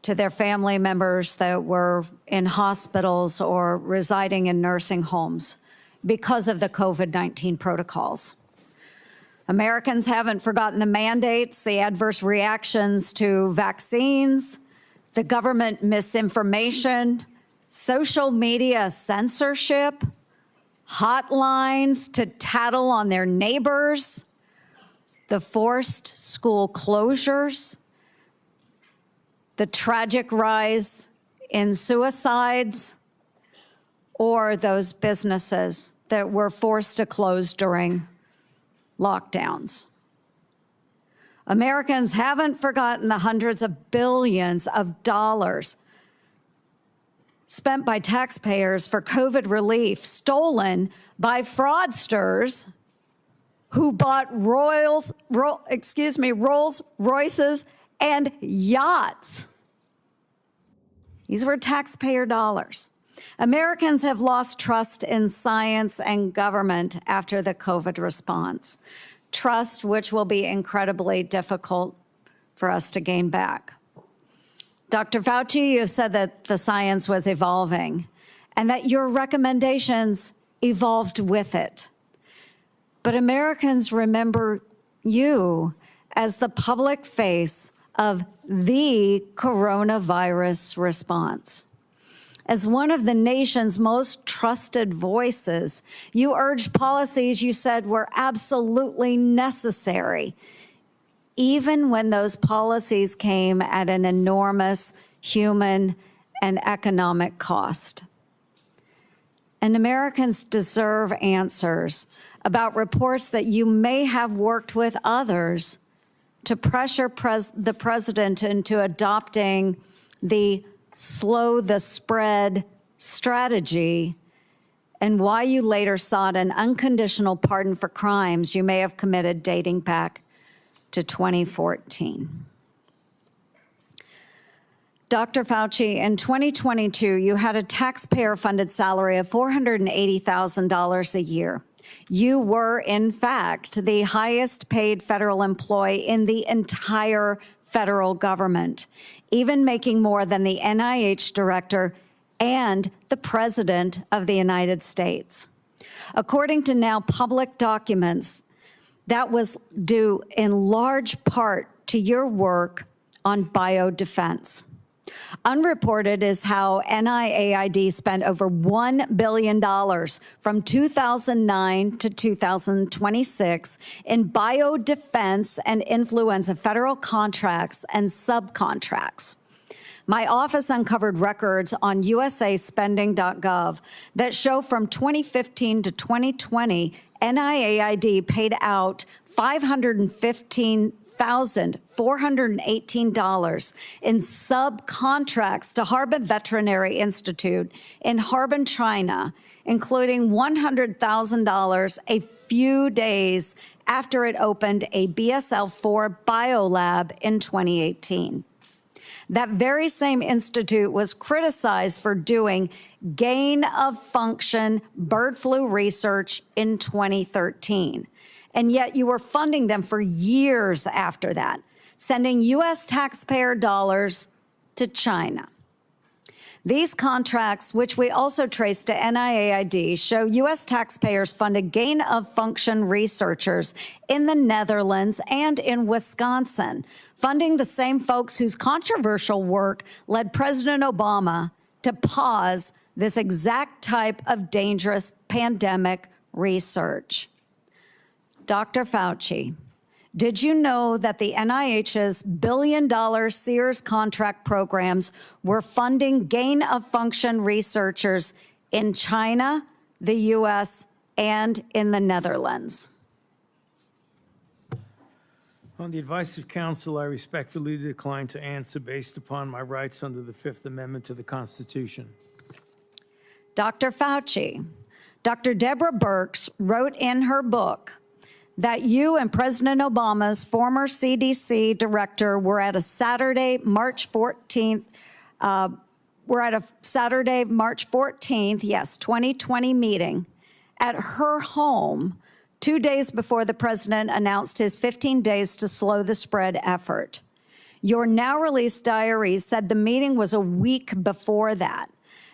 to their family members that were in hospitals or residing in nursing homes because of the COVID-19 protocols. Americans haven't forgotten the mandates, the adverse reactions to vaccines, the government misinformation, social media censorship, hotlines to tattle on their neighbors, the forced school closures, the tragic rise in suicides, or those businesses that were forced to close during lockdowns. Americans haven't forgotten the hundreds of billions of dollars spent by taxpayers for COVID relief, stolen by fraudsters who bought Rolls Royces and yachts. These were taxpayer dollars. Americans have lost trust in science and government after the COVID response, trust which will be incredibly difficult for us to gain back. Dr. Fauci, you said that the science was evolving and that your recommendations evolved with it. But Americans remember you as the public face of the coronavirus response. As one of the nation's most trusted voices, you urged policies you said were absolutely necessary, even when those policies came at an enormous human and economic cost. And Americans deserve answers about reports that you may have worked with others to pressure the president into adopting the slow the spread strategy, and why you later sought an unconditional pardon for crimes you may have committed dating back to 2014. Dr. Fauci, in 2022, you had a taxpayer-funded salary of $480,000 a year. You were, in fact, the highest paid federal employee in the entire federal government, even making more than the NIH director and the President of the United States. According to now public documents, that was due in large part to your work on biodefense. Unreported is how NIAID spent over $1 billion from 2009 to 2026 in biodefense and influenza federal contracts and subcontracts. My office uncovered records on usaspending.gov that show from 2015 to 2020, NIAID paid out $515,418 in subcontracts to Harbin Veterinary Institute in Harbin, China, including $100,000 a few days after it opened a BSL-4 biolab in 2018. That very same institute was criticized for doing gain-of-function bird flu research in 2013. And yet you were funding them for years after that, sending U.S. taxpayer dollars to China. These contracts, which we also trace to NIAID, show U.S. taxpayers funded gain-of-function researchers in the Netherlands and in Wisconsin, funding the same folks whose controversial work led President Obama to pause this exact type of dangerous pandemic research. Dr. Fauci, did you know that the NIH's billion-dollar Sears contract programs were funding gain-of-function researchers in China, the U.S., and in the Netherlands? On the advice of counsel, I respectfully decline to answer based upon my rights under the Fifth Amendment to the Constitution. Dr. Fauci, Dr. Deborah Birx wrote in her book that you and President Obama's former CDC director were at a Saturday, March 14th, 2020 meeting at her home 2 days before the president announced his 15 days to slow the spread effort. Your now released diaries said the meeting was a week before that.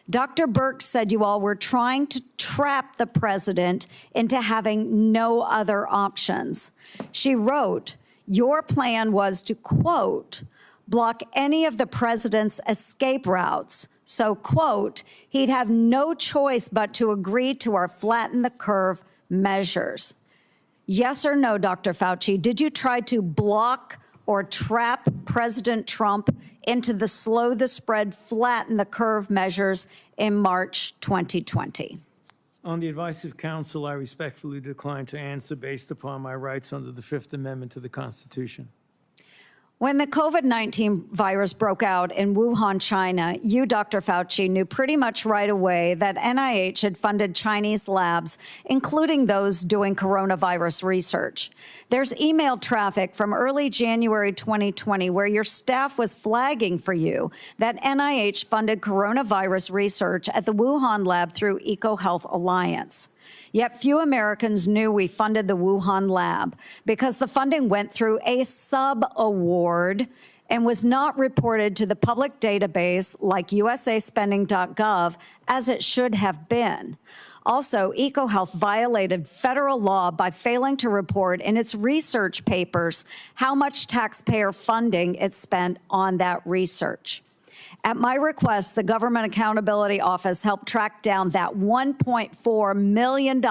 Dr. Birx said you all were trying to trap the president into having no other options. She wrote, your plan was to, quote, block any of the president's escape routes. So, quote, he'd have no choice but to agree to our flatten the curve measures. Yes or no, Dr. Fauci, did you try to block or trap President Trump into the slow the spread, flatten the curve measures in March 2020? On the advice of counsel, I respectfully decline to answer based upon my rights under the Fifth Amendment to the Constitution. When the COVID-19 virus broke out in Wuhan, China, you, Dr. Fauci, knew pretty much right away that NIH had funded Chinese labs, including those doing coronavirus research. There's email traffic from early January 2020 where your staff was flagging for you that NIH funded coronavirus research at the Wuhan lab through EcoHealth Alliance. Yet few Americans knew we funded the Wuhan lab because the funding went through a sub-award and was not reported to the public database like usaspending.gov as it should have been. Also, EcoHealth violated federal law by failing to report in its research papers how much taxpayer funding it spent on that research. At my request, the Government Accountability Office helped track down that $1.4 million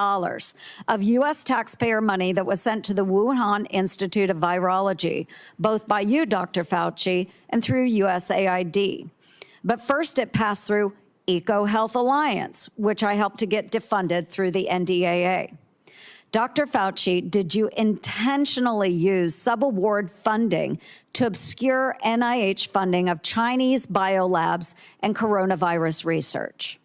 of U.S. taxpayer money that was sent to the Wuhan Institute of Virology, both by you, Dr. Fauci, and through USAID. But first, it passed through EcoHealth Alliance, which I helped to get defunded through the NDAA. Dr. Fauci, did you intentionally use subaward funding to obscure NIH funding of Chinese biolabs and coronavirus research?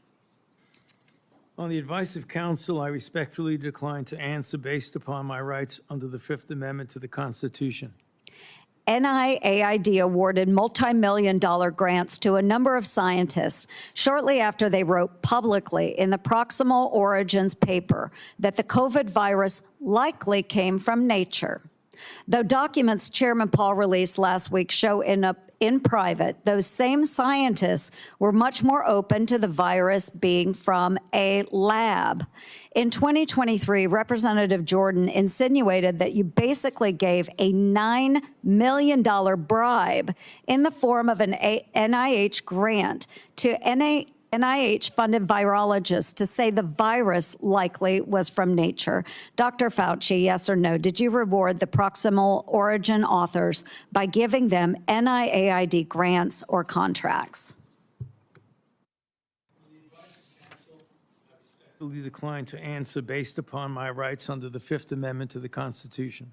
On the advice of counsel, I respectfully decline to answer based upon my rights under the Fifth Amendment to the Constitution. NIAID awarded multi-million-dollar grants to a number of scientists shortly after they wrote publicly in the Proximal Origins paper that the COVID virus likely came from nature. Though documents Chairman Paul released last week show in private, those same scientists were much more open to the virus being from a lab. In 2023, Representative Jordan insinuated that you basically gave a $9 million bribe in the form of an NIH grant to NIH-funded virologists to say the virus likely was from nature. Dr. Fauci, yes or no, did you reward the Proximal Origin authors by giving them NIAID grants or contracts? I respectfully decline to answer based upon my rights under the Fifth Amendment to the Constitution.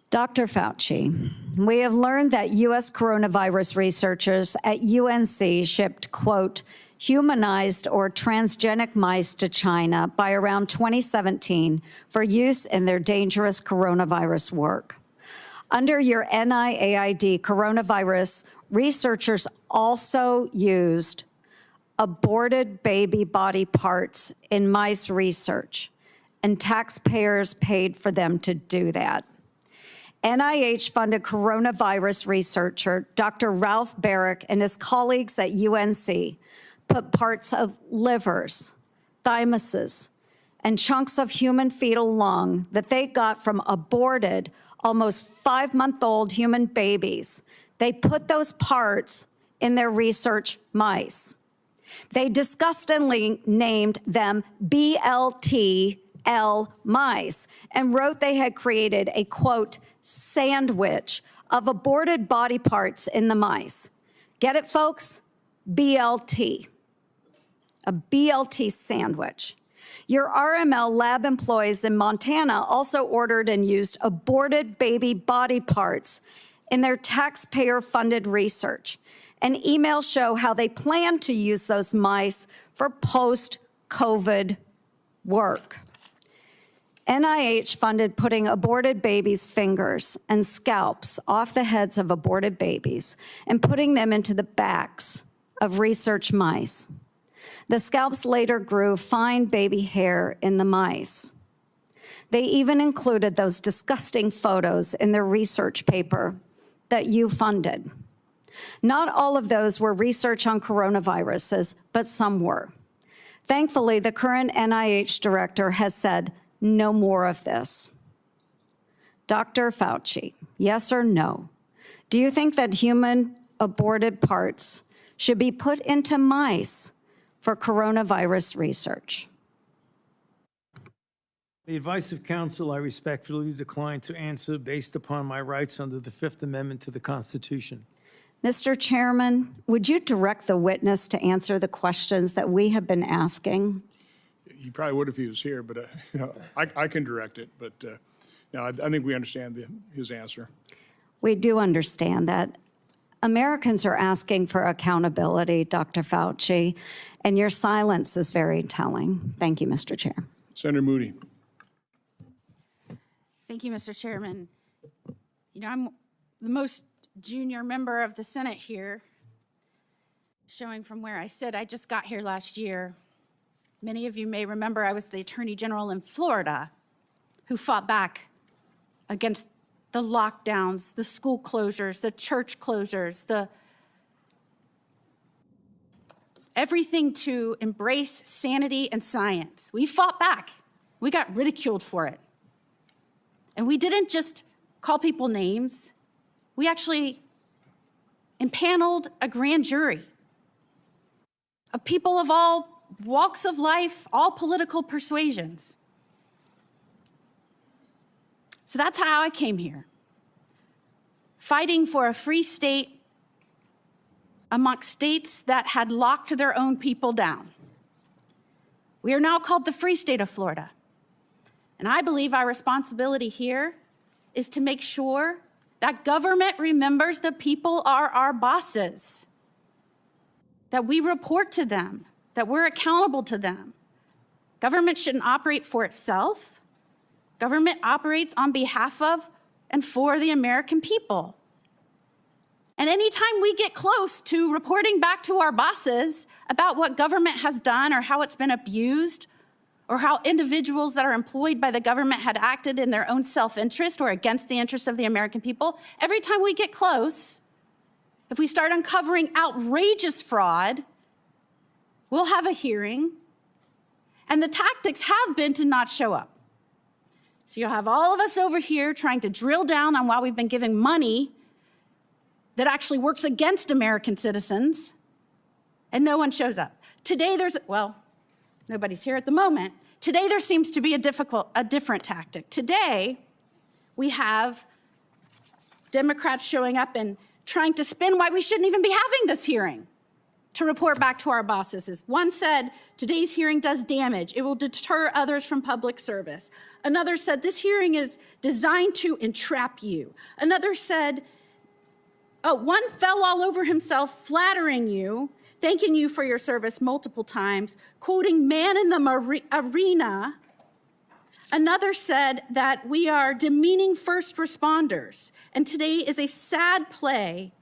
Dr. Fauci, we have learned that U.S. coronavirus researchers at UNC shipped, quote, humanized or transgenic mice to China by around 2017 for use in their dangerous coronavirus work. Under your NIAID coronavirus, researchers also used aborted baby body parts in mice research, and taxpayers paid for them to do that. NIH-funded coronavirus researcher Dr. Ralph Barrick and his colleagues at UNC put parts of livers, thymuses, and chunks of human fetal lung that they got from aborted, almost 5-month-old human babies. They put those parts in their research mice. They disgustingly named them BLTL mice and wrote they had created a, quote, sandwich of aborted body parts in the mice. Get it, folks? BLT. A BLT sandwich. Your RML lab employees in Montana also ordered and used aborted baby body parts in their taxpayer-funded research. And emails show how they plan to use those mice for post-COVID work. NIH funded putting aborted babies' fingers and scalps off the heads of aborted babies and putting them into the backs of research mice. The scalps later grew fine baby hair in the mice. They even included those disgusting photos in their research paper that you funded. Not all of those were research on coronaviruses, but some were. Thankfully, the current NIH director has said no more of this. Dr. Fauci, yes or no, Do you think that human aborted parts should be put into mice for coronavirus research? The advice of counsel, I respectfully decline to answer based upon my rights under the Fifth Amendment to the Constitution. Mr. Chairman, would you direct the witness to answer the questions that we have been asking? He probably would if he was here, but I can direct it. But no, I think we understand his answer. We do understand that. Americans are asking for accountability, Dr. Fauci, and your silence is very telling. Thank you, Mr. Chair. Senator Moody. Thank you, Mr. Chairman. You know, I'm the most junior member of the Senate here, showing from where I sit. I just got here last year. Many of you may remember I was the Attorney General in Florida who fought back against the lockdowns, the school closures, the church closures, everything to embrace sanity and science. We fought back. We got ridiculed for it. And we didn't just call people names. We actually impaneled a grand jury of people of all walks of life, all political persuasions. So that's how I came here, fighting for a free state amongst states that had locked their own people down. We are now called the Free State of Florida. And I believe our responsibility here is to make sure that government remembers the people are our bosses, that we report to them, that we're accountable to them. Government shouldn't operate for itself. Government operates on behalf of and for the American people. And anytime we get close to reporting back to our bosses about what government has done or how it's been abused, or how individuals that are employed by the government had acted in their own self-interest or against the interests of the American people, every time we get close, if we start uncovering outrageous fraud, we'll have a hearing, and the tactics have been to not show up. So you'll have all of us over here trying to drill down on why we've been giving money that actually works against American citizens, and no one shows up. Today nobody's here at the moment. Today there seems to be a different tactic. Today we have Democrats showing up and trying to spin why we shouldn't even be having this hearing to report back to our bosses. One said, today's hearing does damage. It will deter others from public service. Another said, this hearing is designed to entrap you. Another said, one fell all over himself flattering you, thanking you for your service multiple times, quoting man in the arena. Another said that we are demeaning first responders, and today is a sad play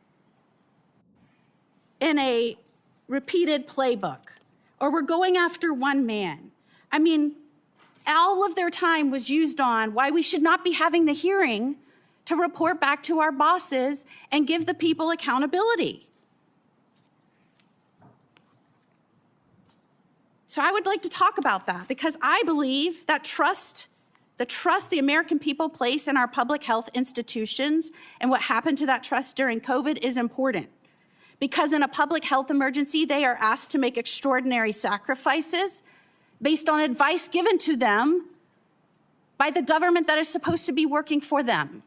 in a repeated playbook, or we're going after one man. I mean, all of their time was used on why we should not be having the hearing to report back to our bosses and give the people accountability. So I would like to talk about that because I believe that the trust the American people place in our public health institutions and what happened to that trust during COVID is important. Because in a public health emergency, they are asked to make extraordinary sacrifices based on advice given to them by the government that is supposed to be working for them.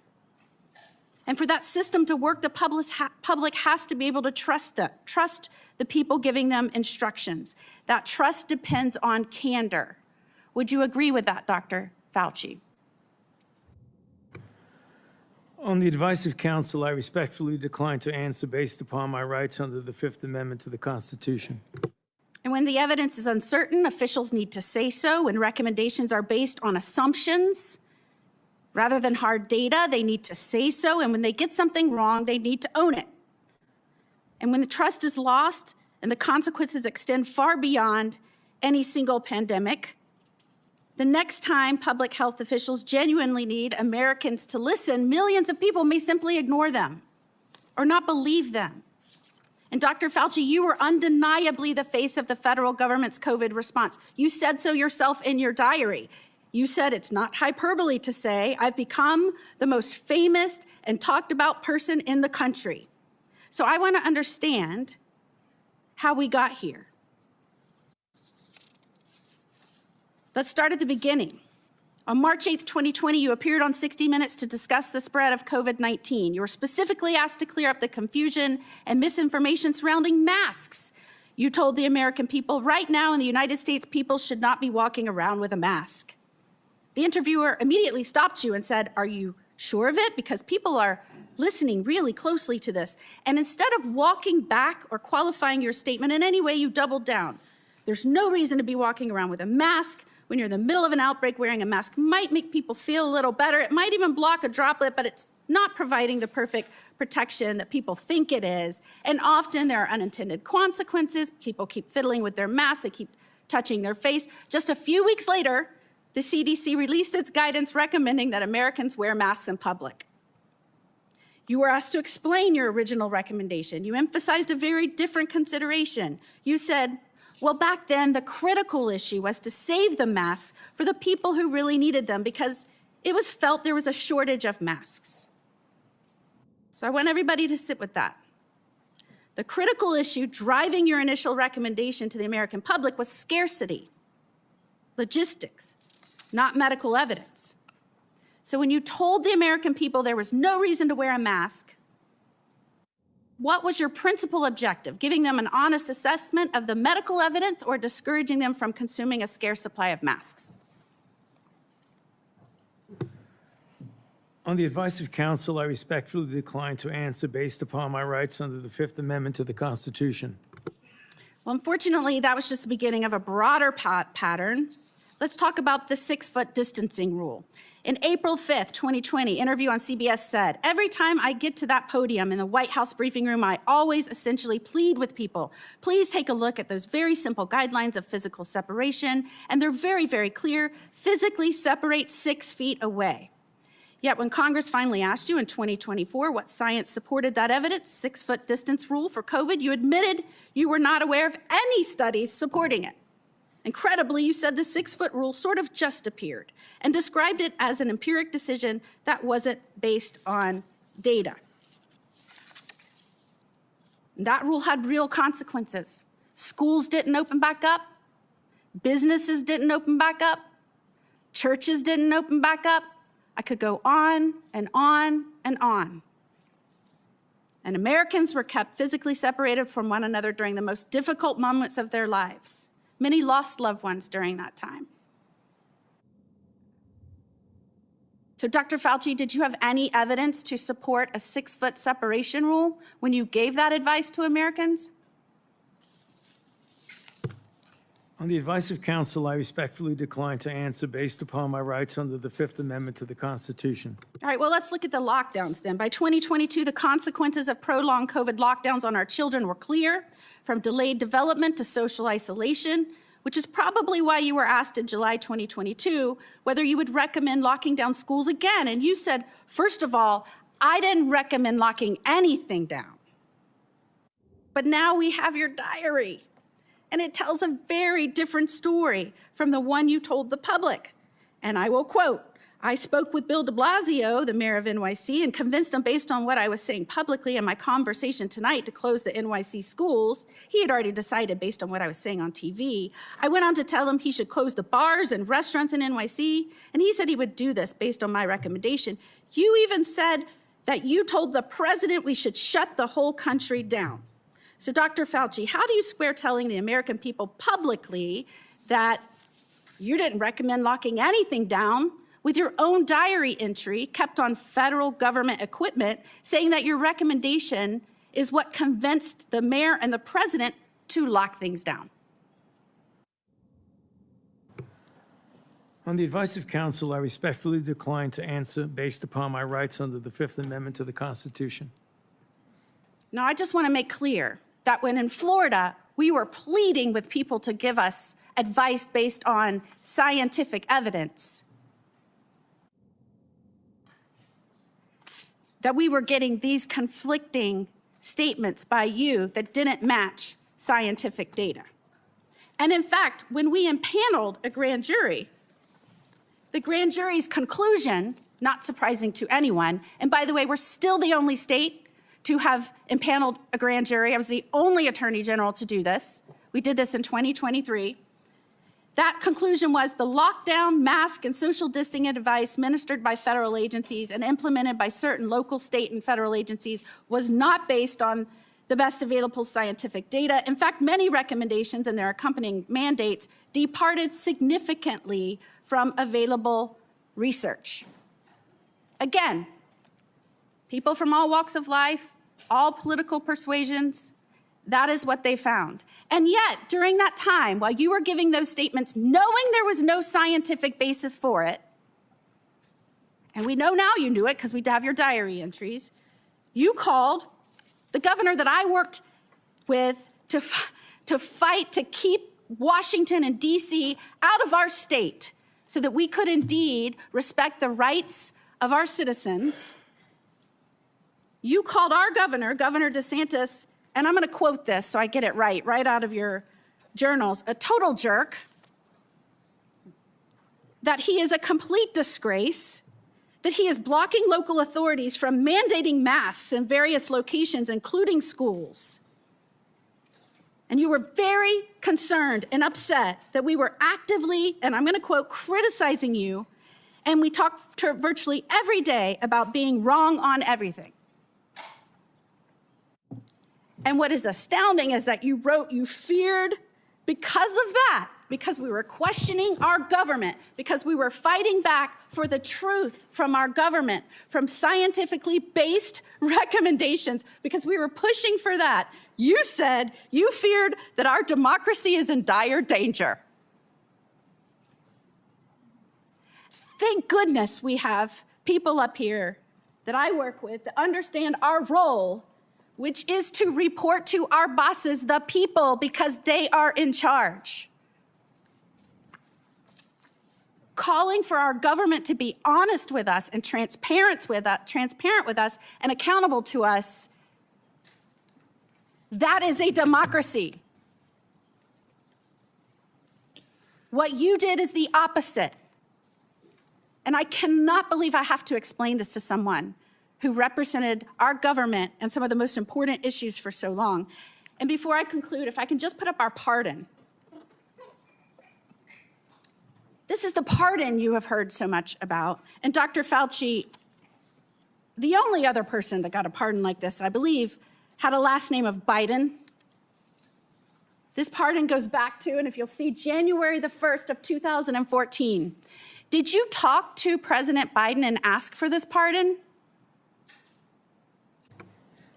And for that system to work, the public has to be able to trust the people giving them instructions. That trust depends on candor. Would you agree with that, Dr. Fauci? On the advice of counsel, I respectfully decline to answer based upon my rights under the Fifth Amendment to the Constitution. And when the evidence is uncertain, officials need to say so. When recommendations are based on assumptions rather than hard data, they need to say so. And when they get something wrong, they need to own it. And when the trust is lost and the consequences extend far beyond any single pandemic, the next time public health officials genuinely need Americans to listen, millions of people may simply ignore them or not believe them. And Dr. Fauci, you were undeniably the face of the federal government's COVID response. You said so yourself in your diary. You said it's not hyperbole to say I've become the most famous and talked about person in the country. So I want to understand how we got here. Let's start at the beginning. On March 8th, 2020, you appeared on 60 Minutes to discuss the spread of COVID-19. You were specifically asked to clear up the confusion and misinformation surrounding masks. You told the American people, right now in the United States, people should not be walking around with a mask. The interviewer immediately stopped you and said, "Are you sure of it? Because people are listening really closely to this." And instead of walking back or qualifying your statement in any way, you doubled down. There's no reason to be walking around with a mask. When you're in the middle of an outbreak, wearing a mask might make people feel a little better. It might even block a droplet, but it's not providing the perfect protection that people think it is. And often there are unintended consequences. People keep fiddling with their masks. They keep touching their face. Just a few weeks later, the CDC released its guidance recommending that Americans wear masks in public. You were asked to explain your original recommendation. You emphasized a very different consideration. You said, well, back then, the critical issue was to save the masks for the people who really needed them because it was felt there was a shortage of masks. So I want everybody to sit with that. The critical issue driving your initial recommendation to the American public was scarcity, logistics, not medical evidence. So when you told the American people there was no reason to wear a mask, what was your principal objective? Giving them an honest assessment of the medical evidence or discouraging them from consuming a scarce supply of masks? On the advice of counsel, I respectfully decline to answer based upon my rights under the Fifth Amendment to the Constitution. Well, unfortunately, that was just the beginning of a broader pattern. Let's talk about the 6-foot distancing rule. In April 5th, 2020, interview on CBS said, every time I get to that podium in the White House briefing room, I always essentially plead with people. Please take a look at those very simple guidelines of physical separation, and they're very, very clear. Physically separate 6 feet away. Yet when Congress finally asked you in 2024 what science supported that evidence, 6-foot distance rule for COVID, you admitted you were not aware of any studies supporting it. Incredibly, you said the 6-foot rule sort of just appeared and described it as an empiric decision that wasn't based on data. That rule had real consequences. Schools didn't open back up. Businesses didn't open back up. Churches didn't open back up. I could go on and on and on. And Americans were kept physically separated from one another during the most difficult moments of their lives. Many lost loved ones during that time. So, Dr. Fauci, did you have any evidence to support a 6-foot separation rule when you gave that advice to Americans? On the advice of counsel, I respectfully decline to answer based upon my rights under the Fifth Amendment to the Constitution. All right, well, let's look at the lockdowns then. By 2022, the consequences of prolonged COVID lockdowns on our children were clear, from delayed development to social isolation, which is probably why you were asked in July 2022 whether you would recommend locking down schools again. And you said, first of all, I didn't recommend locking anything down. But now we have your diary. And it tells a very different story from the one you told the public. And I will quote, I spoke with Bill de Blasio, the mayor of NYC, and convinced him based on what I was saying publicly in my conversation tonight to close the NYC schools. He had already decided based on what I was saying on TV. I went on to tell him he should close the bars and restaurants in NYC, and he said he would do this based on my recommendation. You even said that you told the president we should shut the whole country down. So, Dr. Fauci, how do you square telling the American people publicly that you didn't recommend locking anything down with your own diary entry kept on federal government equipment saying that your recommendation is what convinced the mayor and the president to lock things down? On the advice of counsel, I respectfully decline to answer based upon my rights under the Fifth Amendment to the Constitution. Now, I just want to make clear that when in Florida, we were pleading with people to give us advice based on scientific evidence, that we were getting these conflicting statements by you that didn't match scientific data. And in fact, when we impaneled a grand jury, The grand jury's conclusion, not surprising to anyone, and by the way, we're still the only state to have impaneled a grand jury. I was the only attorney general to do this. We did this in 2023. That conclusion was the lockdown, mask, and social distancing advice ministered by federal agencies and implemented by certain local, state, and federal agencies was not based on the best available scientific data. In fact, many recommendations and their accompanying mandates departed significantly from available research. Again, people from all walks of life, all political persuasions, that is what they found. And yet, during that time, while you were giving those statements, knowing there was no scientific basis for it, and we know now you knew it because we have your diary entries, you called the governor that I worked with to fight to keep Washington and DC out of our state so that we could indeed respect the rights of our citizens. You called our governor, Governor DeSantis, and I'm going to quote this so I get it right out of your journals, a total jerk, that he is a complete disgrace, that he is blocking local authorities from mandating masks in various locations, including schools. And you were very concerned and upset that we were actively, and I'm going to quote, criticizing you, and we talked virtually every day about being wrong on everything. And what is astounding is that you wrote you feared because of that, because we were questioning our government, because we were fighting back for the truth from our government, from scientifically based recommendations, because we were pushing for that. You said you feared that our democracy is in dire danger. Thank goodness we have people up here that I work with that understand our role, which is to report to our bosses, the people, because they are in charge. Calling for our government to be honest with us and transparent with us and accountable to us, that is a democracy. What you did is the opposite. And I cannot believe I have to explain this to someone who represented our government and some of the most important issues for so long. And before I conclude, if I can just put up our pardon. This is the pardon you have heard so much about. And Dr. Fauci, the only other person that got a pardon like this, I believe, had a last name of Biden. This pardon goes back to, and if you'll see, January the 1st of 2014. Did you talk to President Biden and ask for this pardon?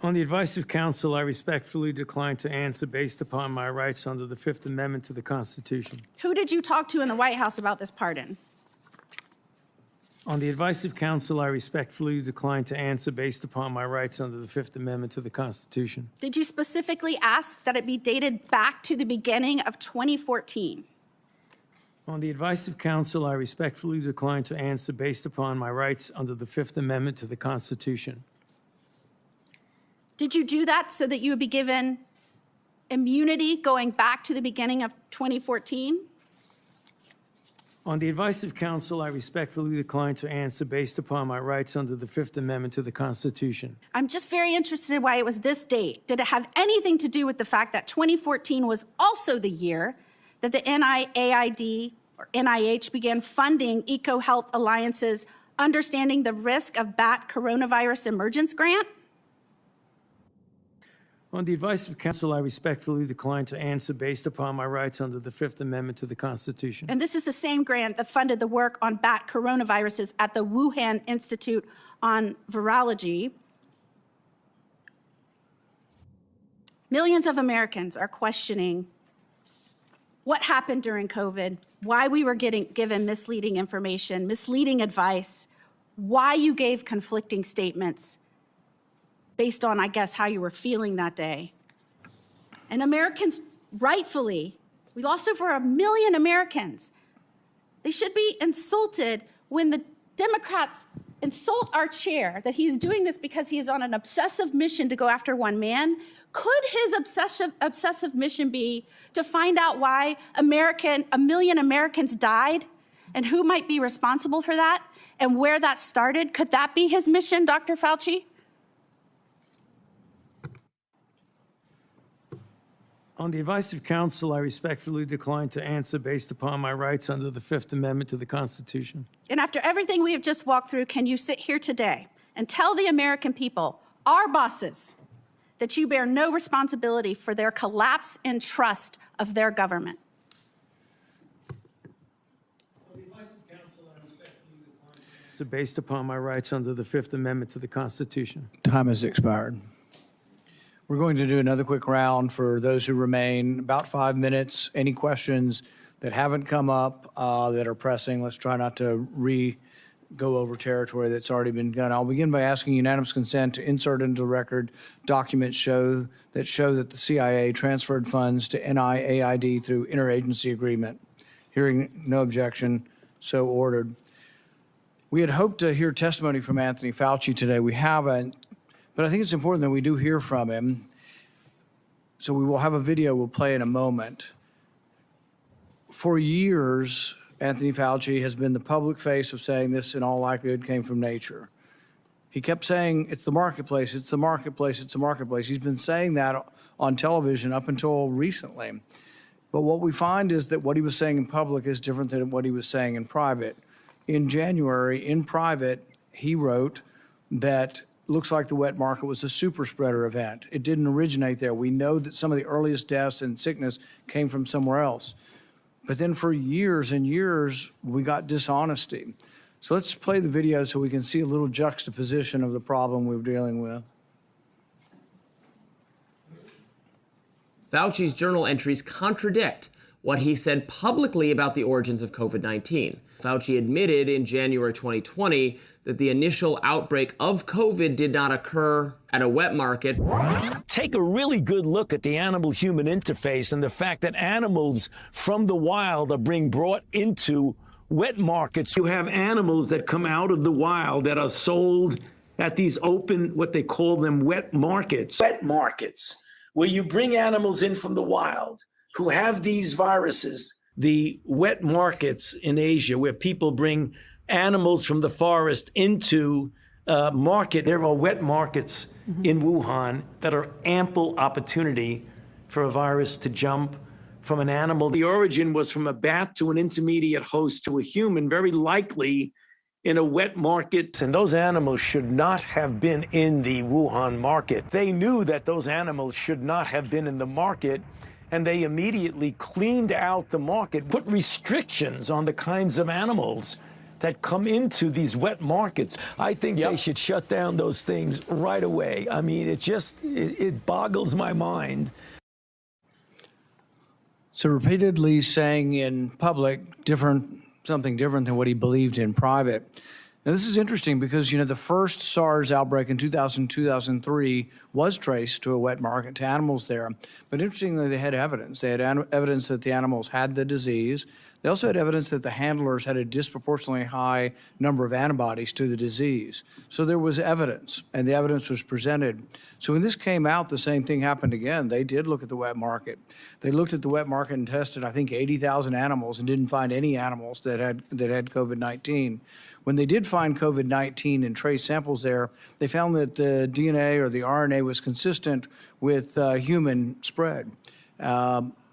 On the advice of counsel, I respectfully decline to answer based upon my rights under the Fifth Amendment to the Constitution. Who did you talk to in the White House about this pardon? On the advice of counsel, I respectfully decline to answer based upon my rights under the Fifth Amendment to the Constitution. Did you specifically ask that it be dated back to the beginning of 2014? On the advice of counsel, I respectfully decline to answer based upon my rights under the Fifth Amendment to the Constitution. Did you do that so that you would be given immunity going back to the beginning of 2014? On the advice of counsel, I respectfully decline to answer based upon my rights under the Fifth Amendment to the Constitution. I'm just very interested in why it was this date. Did it have anything to do with the fact that 2014 was also the year that the NIAID or NIH began funding EcoHealth Alliance's Understanding the Risk of Bat Coronavirus Emergence grant? On the advice of counsel, I respectfully decline to answer based upon my rights under the Fifth Amendment to the Constitution. And this is the same grant that funded the work on bat coronaviruses at the Wuhan Institute on Virology. Millions of Americans are questioning what happened during COVID, why we were given misleading information, misleading advice, why you gave conflicting statements based on, I guess, how you were feeling that day. And Americans, rightfully, we lost over 1 million Americans. They should be insulted when the Democrats insult our chair that he's doing this because he is on an obsessive mission to go after one man. Could his obsessive mission be to find out why 1 million Americans died and who might be responsible for that and where that started? Could that be his mission, Dr. Fauci? On the advice of counsel, I respectfully decline to answer based upon my rights under the Fifth Amendment to the Constitution. And after everything we have just walked through, can you sit here today and tell the American people, our bosses, that you bear no responsibility for their collapse in trust of their government? Based upon my rights under the Fifth Amendment to the Constitution. Time has expired. We're going to do another quick round for those who remain, about 5 minutes. Any questions that haven't come up that are pressing? Let's try not to go over territory that's already been done. I'll begin by asking unanimous consent to insert into the record documents show that the CIA transferred funds to NIAID through interagency agreement. Hearing no objection, so ordered. We had hoped to hear testimony from Anthony Fauci today. We haven't, but I think it's important that we do hear from him. So we will have a video we'll play in a moment. For years, Anthony Fauci has been the public face of saying this in all likelihood came from nature. He kept saying, it's the marketplace, it's the marketplace, it's the marketplace. He's been saying that on television up until recently. But what we find is that what he was saying in public is different than what he was saying in private. In January, in private, he wrote that looks like the wet market was a super spreader event. It didn't originate there. We know that some of the earliest deaths and sickness came from somewhere else. But then for years and years, we got dishonesty. So let's play the video so we can see a little juxtaposition of the problem we're dealing with. Fauci's journal entries contradict what he said publicly about the origins of COVID-19. Fauci admitted in January 2020 that the initial outbreak of COVID did not occur at a wet market. Take a really good look at the animal-human interface and the fact that animals from the wild are being brought into wet markets. You have animals that come out of the wild that are sold at these open, what they call them, wet markets. Wet markets, where you bring animals in from the wild who have these viruses. The wet markets in Asia, where people bring animals from the forest into market. There are wet markets in Wuhan that are ample opportunity for a virus to jump from an animal. The origin was from a bat to an intermediate host to a human, very likely in a wet market. And those animals should not have been in the Wuhan market. They knew that those animals should not have been in the market, and they immediately cleaned out the market, put restrictions on the kinds of animals that come into these wet markets. I think they should shut down those things right away. I mean, it boggles my mind. So repeatedly saying in public something different than what he believed in private. Now, this is interesting because, the first SARS outbreak in 2003 was traced to a wet market, to animals there. But interestingly, they had evidence. They had evidence that the animals had the disease. They also had evidence that the handlers had a disproportionately high number of antibodies to the disease. So there was evidence, and the evidence was presented. So when this came out, the same thing happened again. They did look at the wet market. They looked at the wet market and tested, I think, 80,000 animals and didn't find any animals that had COVID-19. When they did find COVID-19 and trace samples there, they found that the DNA or the RNA was consistent with human spread.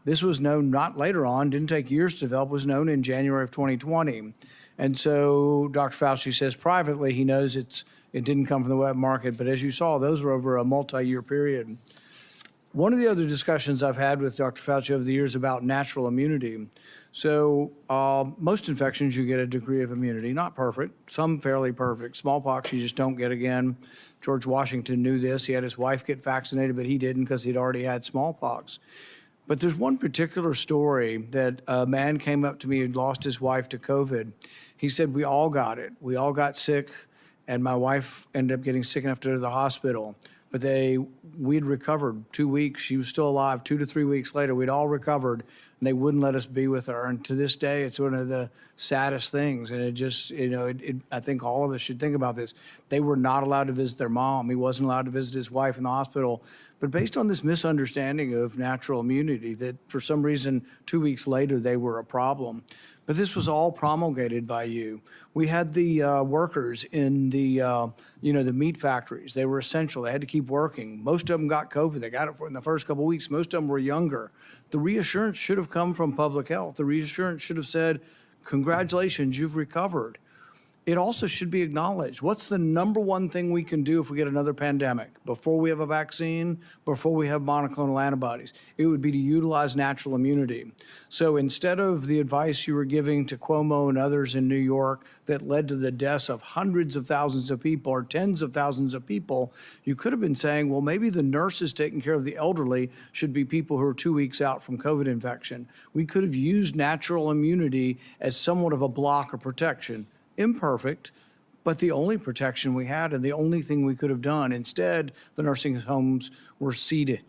This was known not later on, didn't take years to develop, was known in January of 2020. And so Dr. Fauci says privately he knows it didn't come from the wet market, but as you saw, those were over a multi-year period. One of the other discussions I've had with Dr. Fauci over the years about natural immunity. So most infections, you get a degree of immunity, not perfect, some fairly perfect. Smallpox, you just don't get again. George Washington knew this. He had his wife get vaccinated, but he didn't because he'd already had smallpox. But there's one particular story that a man came up to me who'd lost his wife to COVID. He said, we all got it. We all got sick, and my wife ended up getting sick enough to go to the hospital. But we'd recovered 2 weeks. She was still alive. 2 to 3 weeks later, we'd all recovered, and they wouldn't let us be with her. And to this day, it's one of the saddest things. And it just, I think all of us should think about this. They were not allowed to visit their mom. He wasn't allowed to visit his wife in the hospital. But based on this misunderstanding of natural immunity, that for some reason 2 weeks later they were a problem. But this was all promulgated by you. We had the workers in the, the meat factories. They were essential. They had to keep working. Most of them got COVID. They got it in the first couple of weeks. Most of them were younger. The reassurance should have come from public health. The reassurance should have said, congratulations, you've recovered. It also should be acknowledged. What's the number one thing we can do if we get another pandemic? Before we have a vaccine, before we have monoclonal antibodies, it would be to utilize natural immunity. So instead of the advice you were giving to Cuomo and others in New York that led to the deaths of hundreds of thousands of people or tens of thousands of people, you could have been saying, well, maybe the nurses taking care of the elderly should be people who are 2 weeks out from COVID infection. We could have used natural immunity as somewhat of a block of protection. Imperfect, but the only protection we had and the only thing we could have done. Instead, the nursing homes were seated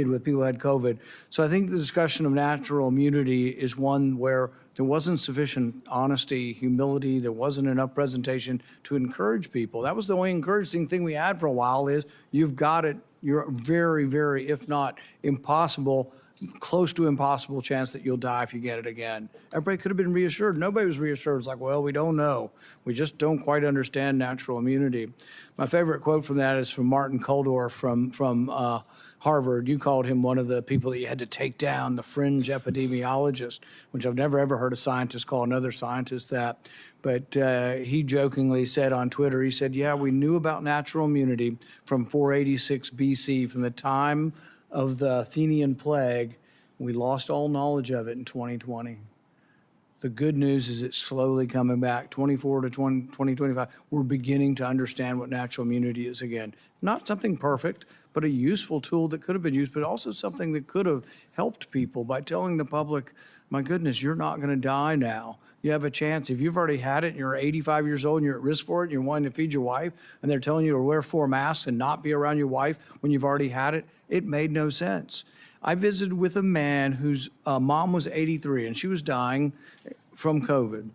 with people who had COVID. So I think the discussion of natural immunity is one where there wasn't sufficient honesty, humility, there wasn't enough presentation to encourage people. That was the only encouraging thing we had for a while is you've got it, you're very, very, if not impossible, close to impossible chance that you'll die if you get it again. Everybody could have been reassured. Nobody was reassured. It's like, well, we don't know. We just don't quite understand natural immunity. My favorite quote from that is from Martin Kulldorff from Harvard. You called him one of the people that you had to take down, the fringe epidemiologist, which I've never ever heard a scientist call another scientist that. But he jokingly said on Twitter, he said, yeah, we knew about natural immunity from 486 BC, from the time of the Athenian plague. We lost all knowledge of it in 2020. The good news is it's slowly coming back. 24 to 2025, we're beginning to understand what natural immunity is again. Not something perfect, but a useful tool that could have been used, but also something that could have helped people by telling the public, my goodness, you're not going to die now. You have a chance. If you've already had it and you're 85 years old and you're at risk for it and you're wanting to feed your wife and they're telling you to wear 4 masks and not be around your wife when you've already had it, it made no sense. I visited with a man whose mom was 83 and she was dying from COVID.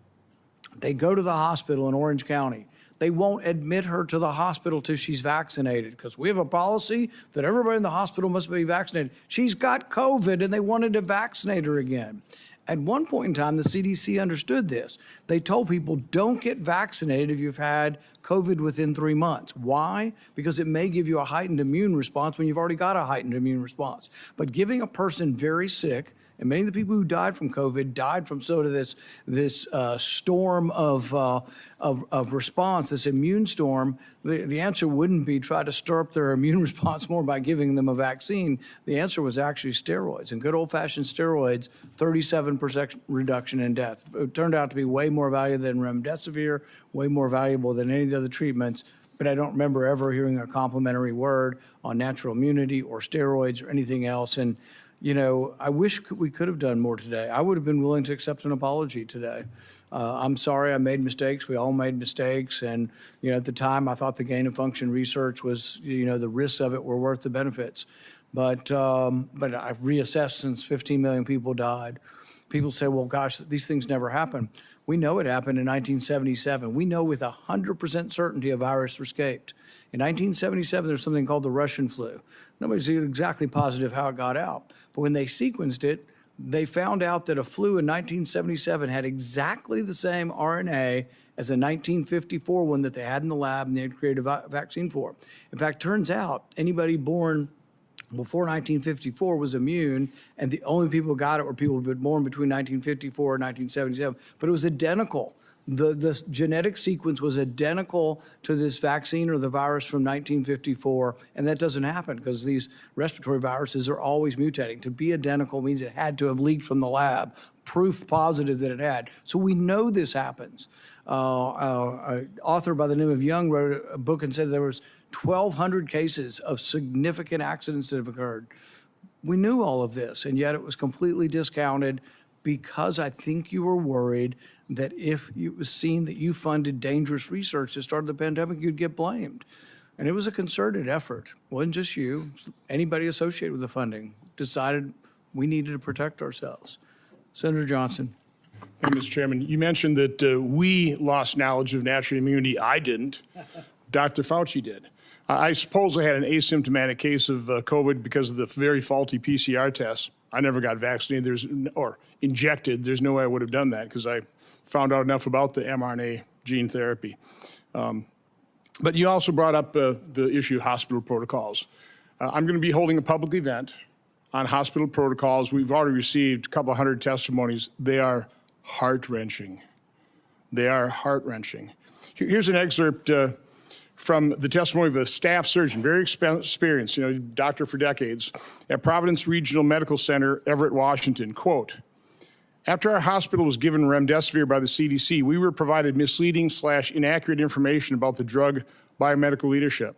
They go to the hospital in Orange County. They won't admit her to the hospital till she's vaccinated because we have a policy that everybody in the hospital must be vaccinated. She's got COVID and they wanted to vaccinate her again. At one point in time, the CDC understood this. They told people, don't get vaccinated if you've had COVID within 3 months. Why? Because it may give you a heightened immune response when you've already got a heightened immune response. But giving a person very sick, and many of the people who died from COVID died from sort of this storm of response, this immune storm. The answer wouldn't be try to stir up their immune response more by giving them a vaccine. The answer was actually steroids. And good old-fashioned steroids, 37% reduction in death. It turned out to be way more valuable than remdesivir, way more valuable than any of the other treatments. But I don't remember ever hearing a complimentary word on natural immunity or steroids or anything else. And you know, I wish we could have done more today. I would have been willing to accept an apology today. I'm sorry I made mistakes. We all made mistakes. And, you know, at the time, I thought the gain of function research was, you know, the risks of it were worth the benefits. But I've reassessed since 15 million people died. People say, well, gosh, these things never happen. We know it happened in 1977. We know with 100% certainty a virus escaped. In 1977, there's something called the Russian flu. Nobody's exactly positive how it got out. But when they sequenced it, they found out that a flu in 1977 had exactly the same RNA as a 1954 one that they had in the lab and they had created a vaccine for. In fact, turns out anybody born before 1954 was immune, and the only people who got it were people who were born between 1954 and 1977. But it was identical. The genetic sequence was identical to this vaccine or the virus from 1954, and that doesn't happen because these respiratory viruses are always mutating. To be identical means it had to have leaked from the lab, proof positive that it had. So we know this happens. An author by the name of Young wrote a book and said there was 1,200 cases of significant accidents that have occurred. We knew all of this, and yet it was completely discounted because I think you were worried that if it was seen that you funded dangerous research that started the pandemic, you'd get blamed. And it was a concerted effort. It wasn't just you. Anybody associated with the funding decided we needed to protect ourselves. Senator Johnson. Thank you, Mr. Chairman. You mentioned that we lost knowledge of natural immunity. I didn't. Dr. Fauci did. I suppose I had an asymptomatic case of COVID because of the very faulty PCR tests. I never got vaccinated or injected. There's no way I would have done that because I found out enough about the mRNA gene therapy. But you also brought up the issue of hospital protocols. I'm going to be holding a public event on hospital protocols. We've already received a couple hundred testimonies. They are heart-wrenching. They are heart-wrenching. Here's an excerpt from the testimony of a staff surgeon, very experienced, doctor for decades, at Providence Regional Medical Center, Everett, Washington. Quote, after our hospital was given remdesivir by the CDC, we were provided misleading/inaccurate information about the drug by our medical leadership.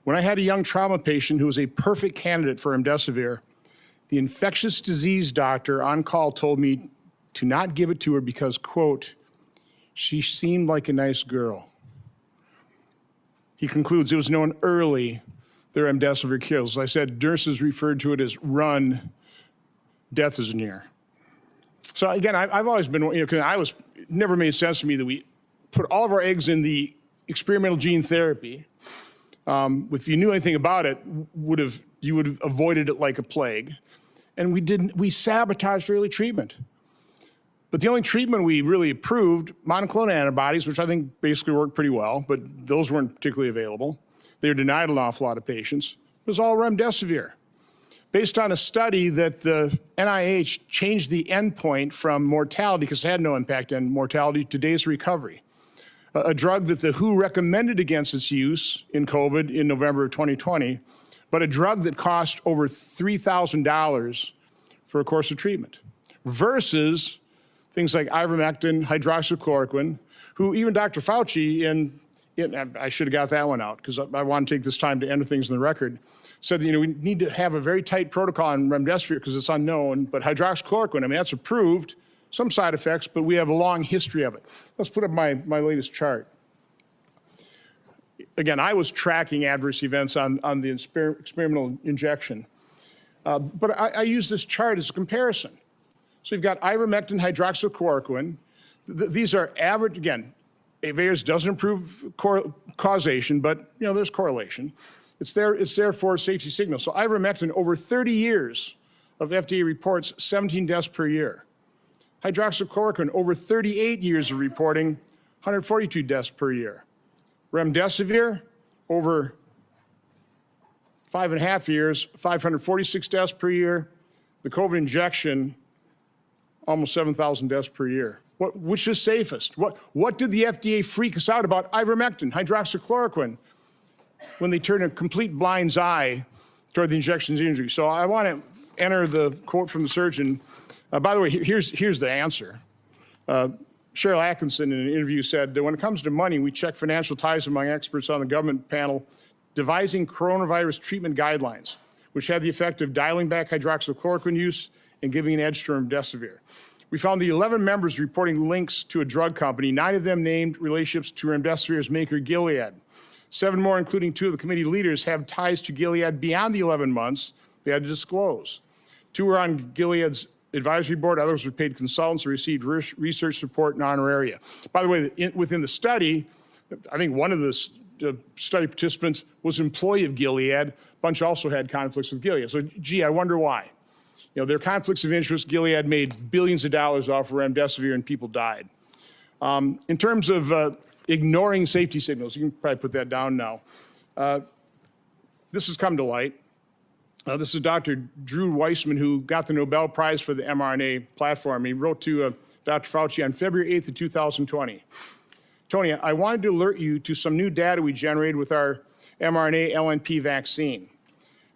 When I had a young trauma patient who was a perfect candidate for remdesivir, the infectious disease doctor on call told me to not give it to her because, quote, she seemed like a nice girl. He concludes it was known early the remdesivir kills. As I said, nurses referred to it as run, death is near. So again, I've always been, it never made sense to me that we put all of our eggs in the experimental gene therapy. If you knew anything about it, you would have avoided it like a plague. And we sabotaged early treatment. But the only treatment we really approved, monoclonal antibodies, which I think basically worked pretty well, but those weren't particularly available. They were denied an awful lot of patients. It was all remdesivir. Based on a study that the NIH changed the endpoint from mortality, because it had no impact on mortality, to days recovery. A drug that the WHO recommended against its use in COVID in November of 2020, but a drug that cost over $3,000 for a course of treatment, versus things like ivermectin, hydroxychloroquine, who even Dr. Fauci, I should have got that one out because I want to take this time to enter things in the record, said that, we need to have a very tight protocol on remdesivir because it's unknown, but hydroxychloroquine, that's approved, some side effects, but we have a long history of it. Let's put up my latest chart. Again, I was tracking adverse events on the experimental injection, but I use this chart as a comparison. So you've got ivermectin, hydroxychloroquine. These are average, again, VAERS doesn't improve causation, but there's correlation. It's there for safety signal. So ivermectin, over 30 years of FDA reports, 17 deaths per year. Hydroxychloroquine, over 38 years of reporting, 142 deaths per year. Remdesivir, over 5.5 years, 546 deaths per year. The COVID injection, almost 7,000 deaths per year. Which is safest? What did the FDA freak us out about ivermectin, hydroxychloroquine, when they turned a complete blind's eye toward the injection's injury? So I want to enter the quote from the surgeon. By the way, here's the answer. Cheryl Atkinson in an interview said that when it comes to money, we check financial ties among experts on the government panel devising coronavirus treatment guidelines, which had the effect of dialing back hydroxychloroquine use and giving an edge to remdesivir. We found the 11 members reporting links to a drug company, 9 of them named relationships to remdesivir's maker, Gilead. 7 more, including 2 of the committee leaders, have ties to Gilead beyond the 11 months they had to disclose. 2 were on Gilead's advisory board, others were paid consultants who received research support and honoraria. By the way, within the study, I think one of the study participants was an employee of Gilead. A bunch also had conflicts with Gilead. So, I wonder why. There are conflicts of interest. Gilead made billions of dollars off of remdesivir and people died. In terms of ignoring safety signals, you can probably put that down now. This has come to light. This is Dr. Drew Weissman, who got the Nobel Prize for the mRNA platform. He wrote to Dr. Fauci on February 8th of 2020. Tony, I wanted to alert you to some new data we generated with our mRNA LNP vaccine.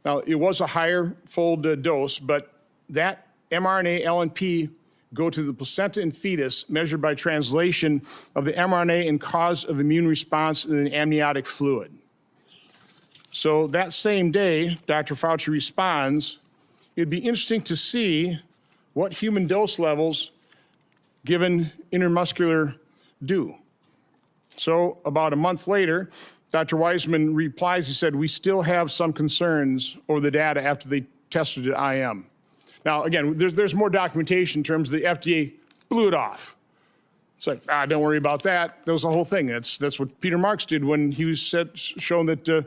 Now, it was a higher fold dose, but that mRNA LNP go to the placenta and fetus measured by translation of the mRNA and cause of immune response in the amniotic fluid. So that same day, Dr. Fauci responds, it'd be interesting to see what human dose levels given intermuscular do. So about a month later, Dr. Weissman replies, he said, we still have some concerns over the data after they tested at IM. Now, again, there's more documentation in terms of the FDA blew it off. It's like, don't worry about that. That was the whole thing. That's what Peter Marks did when he was shown that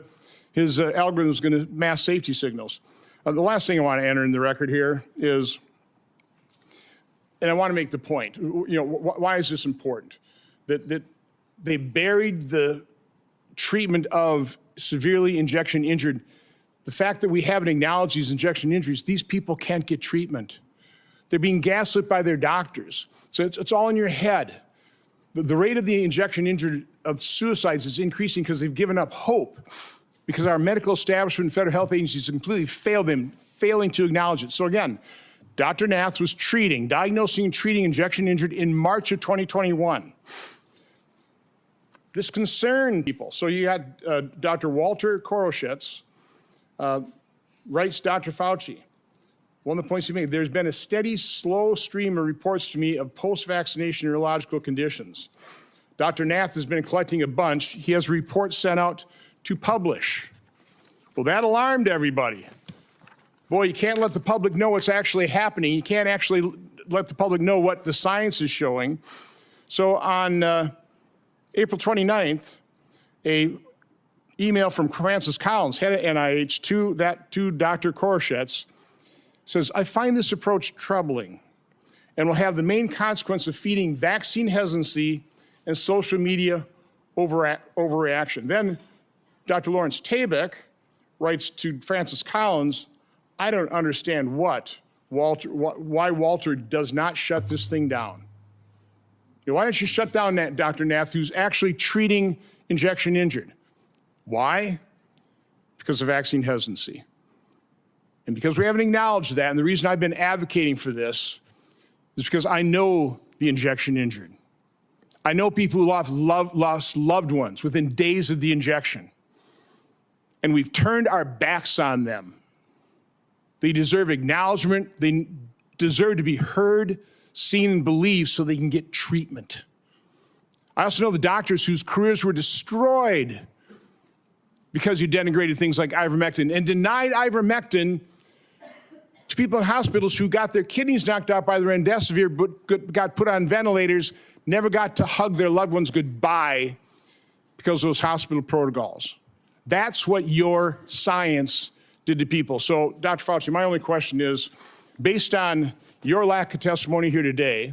his algorithm was going to mask safety signals. The last thing I want to enter in the record here is, and I want to make the point, why is this important? That they buried the treatment of severely injection injured. The fact that we haven't acknowledged these injection injuries, these people can't get treatment. They're being gaslit by their doctors. So it's all in your head. The rate of the injection injured of suicides is increasing because they've given up hope, because our medical establishment and federal health agencies completely failed them, failing to acknowledge it. So again, Dr. Nath was diagnosing and treating injection injured in March of 2021. This concerned people. So you had Dr. Walter Koroshitz writes Dr. Fauci. One of the points he made, there's been a steady, slow stream of reports to me of post-vaccination neurological conditions. Dr. Nath has been collecting a bunch. He has reports sent out to publish. Well, that alarmed everybody. Boy, you can't let the public know what's actually happening. You can't actually let the public know what the science is showing. So on April 29th, a email from Francis Collins, head of NIH, to Dr. Koroshitz, says, I find this approach troubling and will have the main consequence of feeding vaccine hesitancy and social media overreaction. Then Dr. Lawrence Tabak writes to Francis Collins, I don't understand why Walter does not shut this thing down. Why don't you shut down Dr. Nath, who's actually treating injection injured? Why? Because of vaccine hesitancy. And because we haven't acknowledged that, and the reason I've been advocating for this is because I know the injection injured. I know people who lost loved ones within days of the injection. And we've turned our backs on them. They deserve acknowledgement. They deserve to be heard, seen, and believed so they can get treatment. I also know the doctors whose careers were destroyed because you denigrated things like ivermectin and denied ivermectin to people in hospitals who got their kidneys knocked out by the remdesivir but got put on ventilators, never got to hug their loved ones goodbye because of those hospital protocols. That's what your science did to people. So, Dr. Fauci, my only question is, based on your lack of testimony here today,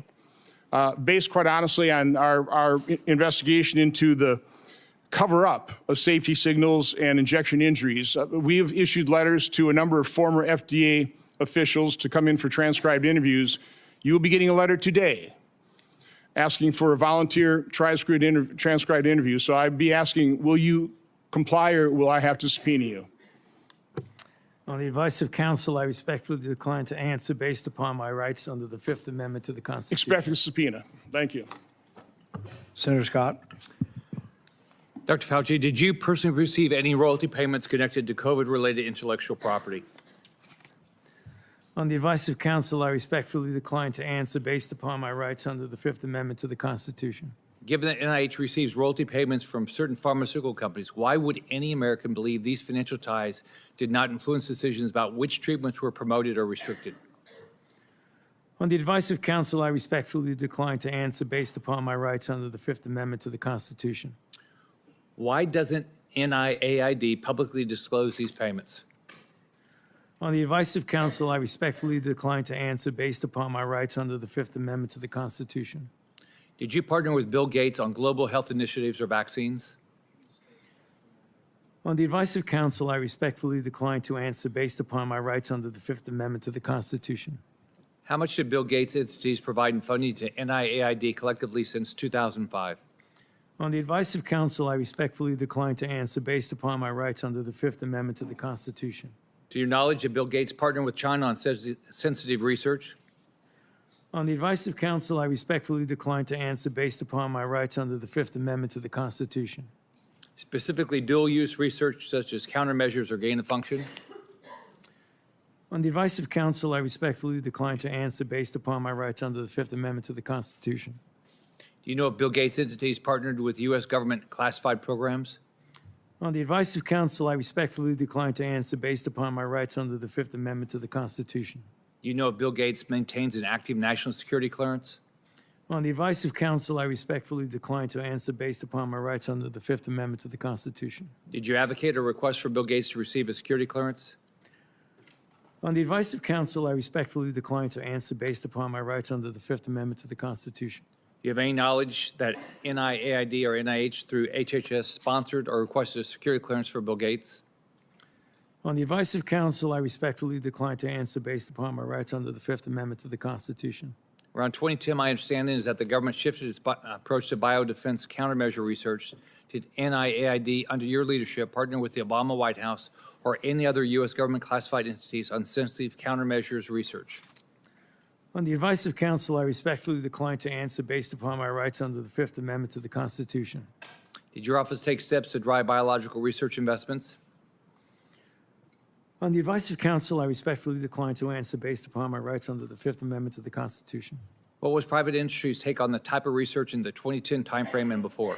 based quite honestly on our investigation into the cover-up of safety signals and injection injuries, we have issued letters to a number of former FDA officials to come in for transcribed interviews. You will be getting a letter today asking for a volunteer transcribed interview. So I'd be asking, will you comply or will I have to subpoena you? On the advice of counsel, I respectfully decline to answer based upon my rights under the Fifth Amendment to the Constitution. Expect a subpoena. Thank you. Senator Scott. Dr. Fauci, did you personally receive any royalty payments connected to COVID-related intellectual property? On the advice of counsel, I respectfully decline to answer based upon my rights under the Fifth Amendment to the Constitution. Given that NIH receives royalty payments from certain pharmaceutical companies, why would any American believe these financial ties did not influence decisions about which treatments were promoted or restricted? On the advice of counsel, I respectfully decline to answer based upon my rights under the Fifth Amendment to the Constitution. Why doesn't NIAID publicly disclose these payments? On the advice of counsel, I respectfully decline to answer based upon my rights under the Fifth Amendment to the Constitution. Did you partner with Bill Gates on global health initiatives or vaccines? On the advice of counsel, I respectfully decline to answer based upon my rights under the Fifth Amendment to the Constitution. How much did Bill Gates entities provide in funding to NIAID collectively since 2005? On the advice of counsel, I respectfully decline to answer based upon my rights under the Fifth Amendment to the Constitution. To your knowledge, did Bill Gates partner with China on sensitive research? On the advice of counsel, I respectfully decline to answer based upon my rights under the Fifth Amendment to the Constitution. Specifically, dual-use research such as countermeasures or gain-of-function? On the advice of counsel, I respectfully decline to answer based upon my rights under the Fifth Amendment to the Constitution. Do you know if Bill Gates' entities partnered with U.S. government classified programs? On the advice of counsel, I respectfully decline to answer based upon my rights under the Fifth Amendment to the Constitution. Do you know if Bill Gates maintains an active national security clearance? On the advice of counsel, I respectfully decline to answer based upon my rights under the Fifth Amendment to the Constitution. Did you advocate or request for Bill Gates to receive a security clearance? On the advice of counsel, I respectfully decline to answer based upon my rights under the Fifth Amendment to the Constitution. Do you have any knowledge that NIAID or NIH through HHS sponsored or requested a security clearance for Bill Gates? On the advice of counsel, I respectfully decline to answer based upon my rights under the Fifth Amendment to the Constitution. Around 2010, my understanding is that the government shifted its approach to biodefense countermeasure research. Did NIAID, under your leadership, partner with the Obama White House or any other U.S. government classified entities on sensitive countermeasures research? On the advice of counsel, I respectfully decline to answer based upon my rights under the Fifth Amendment to the Constitution. Did your office take steps to drive biological research investments? On the advice of counsel, I respectfully decline to answer based upon my rights under the Fifth Amendment to the Constitution. What was private industry's take on the type of research in the 2010 timeframe and before?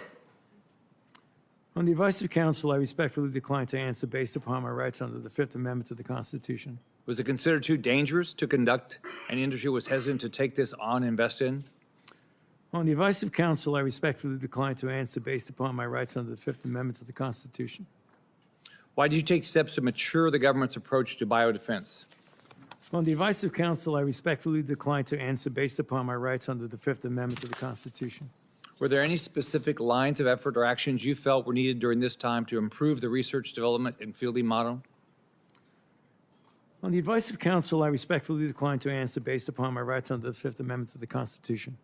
On the advice of counsel, I respectfully decline to answer based upon my rights under the Fifth Amendment to the Constitution. Was it considered too dangerous to conduct and industry was hesitant to take this on and invest in? On the advice of counsel, I respectfully decline to answer based upon my rights under the Fifth Amendment to the Constitution. Why did you take steps to mature the government's approach to biodefense? On the advice of counsel, I respectfully decline to answer based upon my rights under the Fifth Amendment to the Constitution. Were there any specific lines of effort or actions you felt were needed during this time to improve the research, development, and fielding model? On the advice of counsel, I respectfully decline to answer based upon my rights under the Fifth Amendment to the Constitution.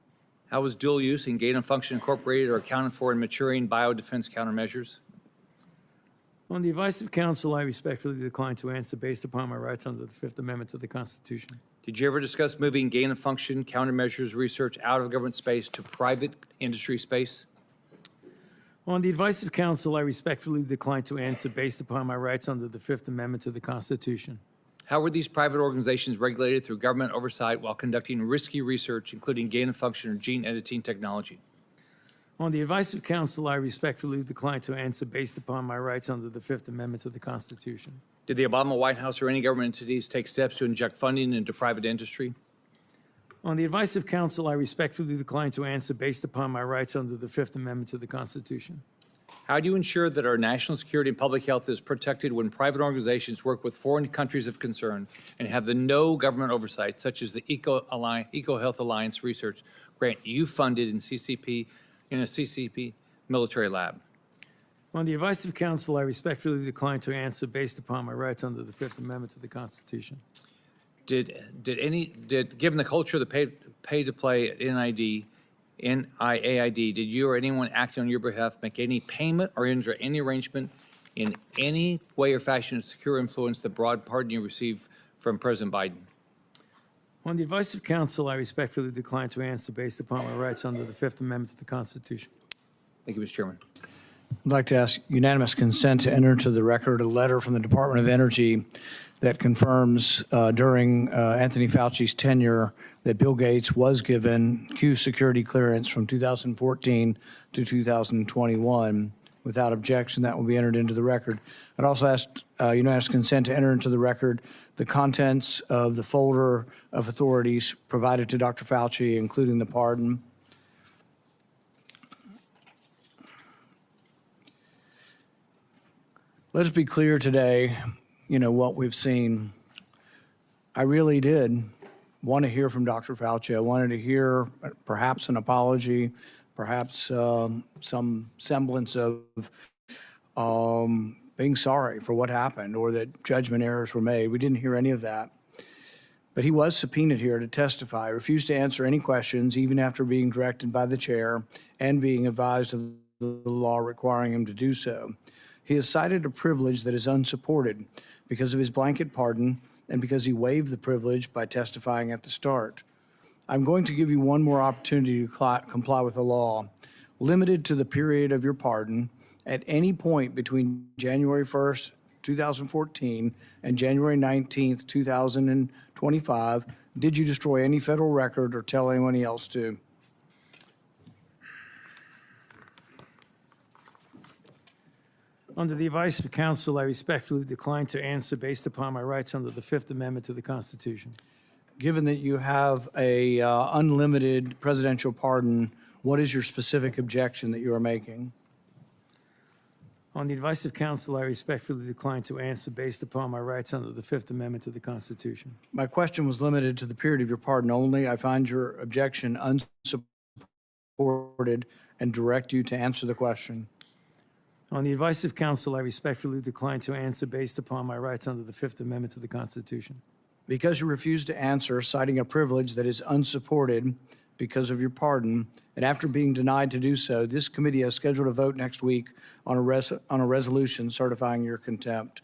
How was dual use and gain of function incorporated or accounted for in maturing biodefense countermeasures? On the advice of counsel, I respectfully decline to answer based upon my rights under the Fifth Amendment to the Constitution. Did you ever discuss moving gain of function countermeasures research out of government space to private industry space? On the advice of counsel, I respectfully decline to answer based upon my rights under the Fifth Amendment to the Constitution. How were these private organizations regulated through government oversight while conducting risky research, including gain of function or gene editing technology? On the advice of counsel, I respectfully decline to answer based upon my rights under the Fifth Amendment to the Constitution. Did the Obama White House or any government entities take steps to inject funding into private industry? On the advice of counsel, I respectfully decline to answer based upon my rights under the Fifth Amendment to the Constitution. How do you ensure that our national security and public health is protected when private organizations work with foreign countries of concern and have the no government oversight, such as the EcoHealth Alliance research grant you funded in a CCP military lab? On the advice of counsel, I respectfully decline to answer based upon my rights under the Fifth Amendment to the Constitution. Given the culture of the pay to play at NIAID, did you or anyone acting on your behalf make any payment or enter any arrangement in any way or fashion to secure influence the broad pardon you received from President Biden? On the advice of counsel, I respectfully decline to answer based upon my rights under the Fifth Amendment to the Constitution. Thank you, Mr. Chairman. I'd like to ask unanimous consent to enter into the record a letter from the Department of Energy that confirms during Anthony Fauci's tenure that Bill Gates was given Q security clearance from 2014 to 2021. Without objection, that will be entered into the record. I'd also ask unanimous consent to enter into the record the contents of the folder of authorities provided to Dr. Fauci, including the pardon. Let us be clear today, what we've seen. I really did want to hear from Dr. Fauci. I wanted to hear perhaps an apology, perhaps some semblance of being sorry for what happened or that judgment errors were made. We didn't hear any of that. But he was subpoenaed here to testify, refused to answer any questions, even after being directed by the chair and being advised of the law requiring him to do so. He has cited a privilege that is unsupported because of his blanket pardon and because he waived the privilege by testifying at the start. I'm going to give you one more opportunity to comply with the law, limited to the period of your pardon. At any point between January 1st, 2014 and January 19th, 2025, did you destroy any federal record or tell anyone else to? Under the advice of counsel, I respectfully decline to answer based upon my rights under the Fifth Amendment to the Constitution. Given that you have a unlimited presidential pardon, what is your specific objection that you are making? On the advice of counsel, I respectfully decline to answer based upon my rights under the Fifth Amendment to the Constitution. My question was limited to the period of your pardon only. I find your objection unsupported and direct you to answer the question. On the advice of counsel, I respectfully decline to answer based upon my rights under the Fifth Amendment to the Constitution. Because you refuse to answer, citing a privilege that is unsupported because of your pardon, and after being denied to do so, this committee has scheduled a vote next week on a resolution certifying your contempt.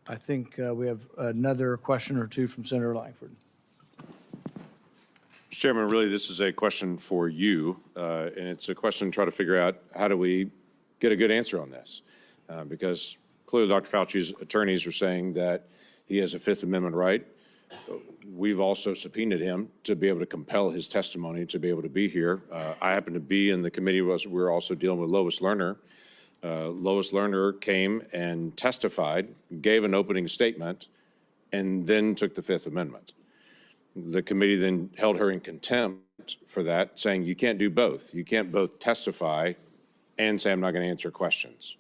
I think we have another question or two from Senator Langford. Mr. Chairman, really, this is a question for you, and it's a question to try to figure out how do we get a good answer on this, because clearly Dr. Fauci's attorneys are saying that he has a Fifth Amendment right. We've also subpoenaed him to be able to compel his testimony to be able to be here. I happen to be in the committee. We're also dealing with Lois Lerner. Lois Lerner came and testified, gave an opening statement, and then took the Fifth Amendment. The committee then held her in contempt for that, saying you can't do both. You can't both testify and say I'm not going to answer questions.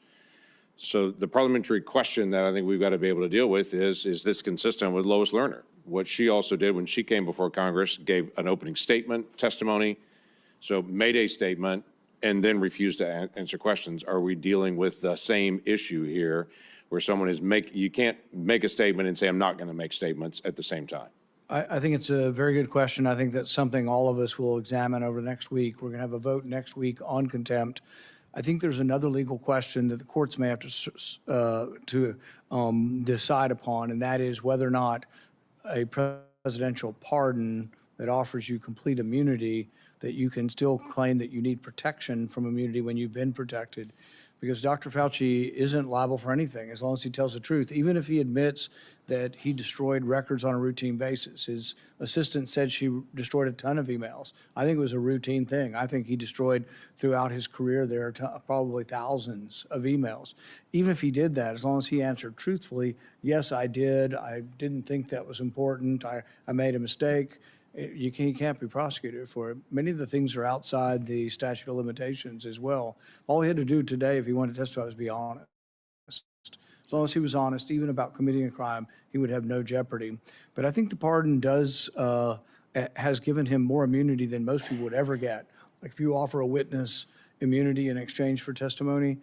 So the parliamentary question that I think we've got to be able to deal with is this consistent with Lois Lerner? What she also did when she came before Congress, gave an opening statement, testimony, so made a statement, and then refused to answer questions. Are we dealing with the same issue here where someone is you can't make a statement and say I'm not going to make statements at the same time? I think it's a very good question. I think that's something all of us will examine over the next week. We're going to have a vote next week on contempt. I think there's another legal question that the courts may have to decide upon, and that is whether or not a presidential pardon that offers you complete immunity, that you can still claim that you need protection from immunity when you've been protected. Because Dr. Fauci isn't liable for anything as long as he tells the truth, even if he admits that he destroyed records on a routine basis. His assistant said she destroyed a ton of emails. I think it was a routine thing. I think he destroyed throughout his career there are probably thousands of emails. Even if he did that, as long as he answered truthfully, yes, I did. I didn't think that was important. I made a mistake. He can't be prosecuted for it. Many of the things are outside the statute of limitations as well. All he had to do today, if he wanted to testify, was be honest. As long as he was honest, even about committing a crime, he would have no jeopardy. But I think the pardon has given him more immunity than most people would ever get. Like if you offer a witness immunity in exchange for testimony,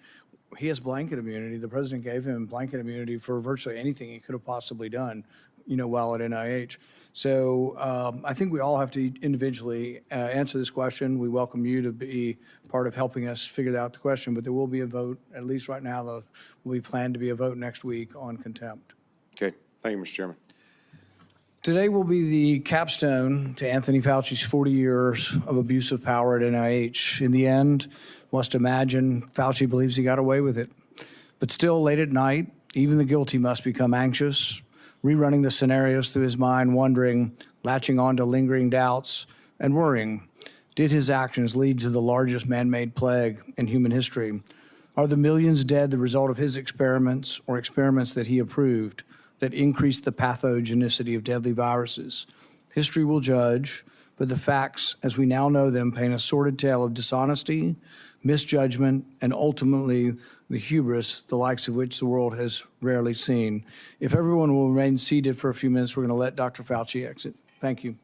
he has blanket immunity. The president gave him blanket immunity for virtually anything he could have possibly done, while at NIH. So I think we all have to individually answer this question. We welcome you to be part of helping us figure out the question, but there will be a vote, at least right now, there will be planned to be a vote next week on contempt. Okay, thank you, Mr. Chairman. Today will be the capstone to Anthony Fauci's 40 years of abuse of power at NIH. In the end, must imagine Fauci believes he got away with it. But still, late at night, even the guilty must become anxious, rerunning the scenarios through his mind, wondering, latching on to lingering doubts, and worrying. Did his actions lead to the largest man-made plague in human history? Are the millions dead the result of his experiments or experiments that he approved that increased the pathogenicity of deadly viruses? History will judge, but the facts, as we now know them, paint a sordid tale of dishonesty, misjudgment, and ultimately the hubris, the likes of which the world has rarely seen. If everyone will remain seated for a few minutes, we're going to let Dr. Fauci exit. Thank you.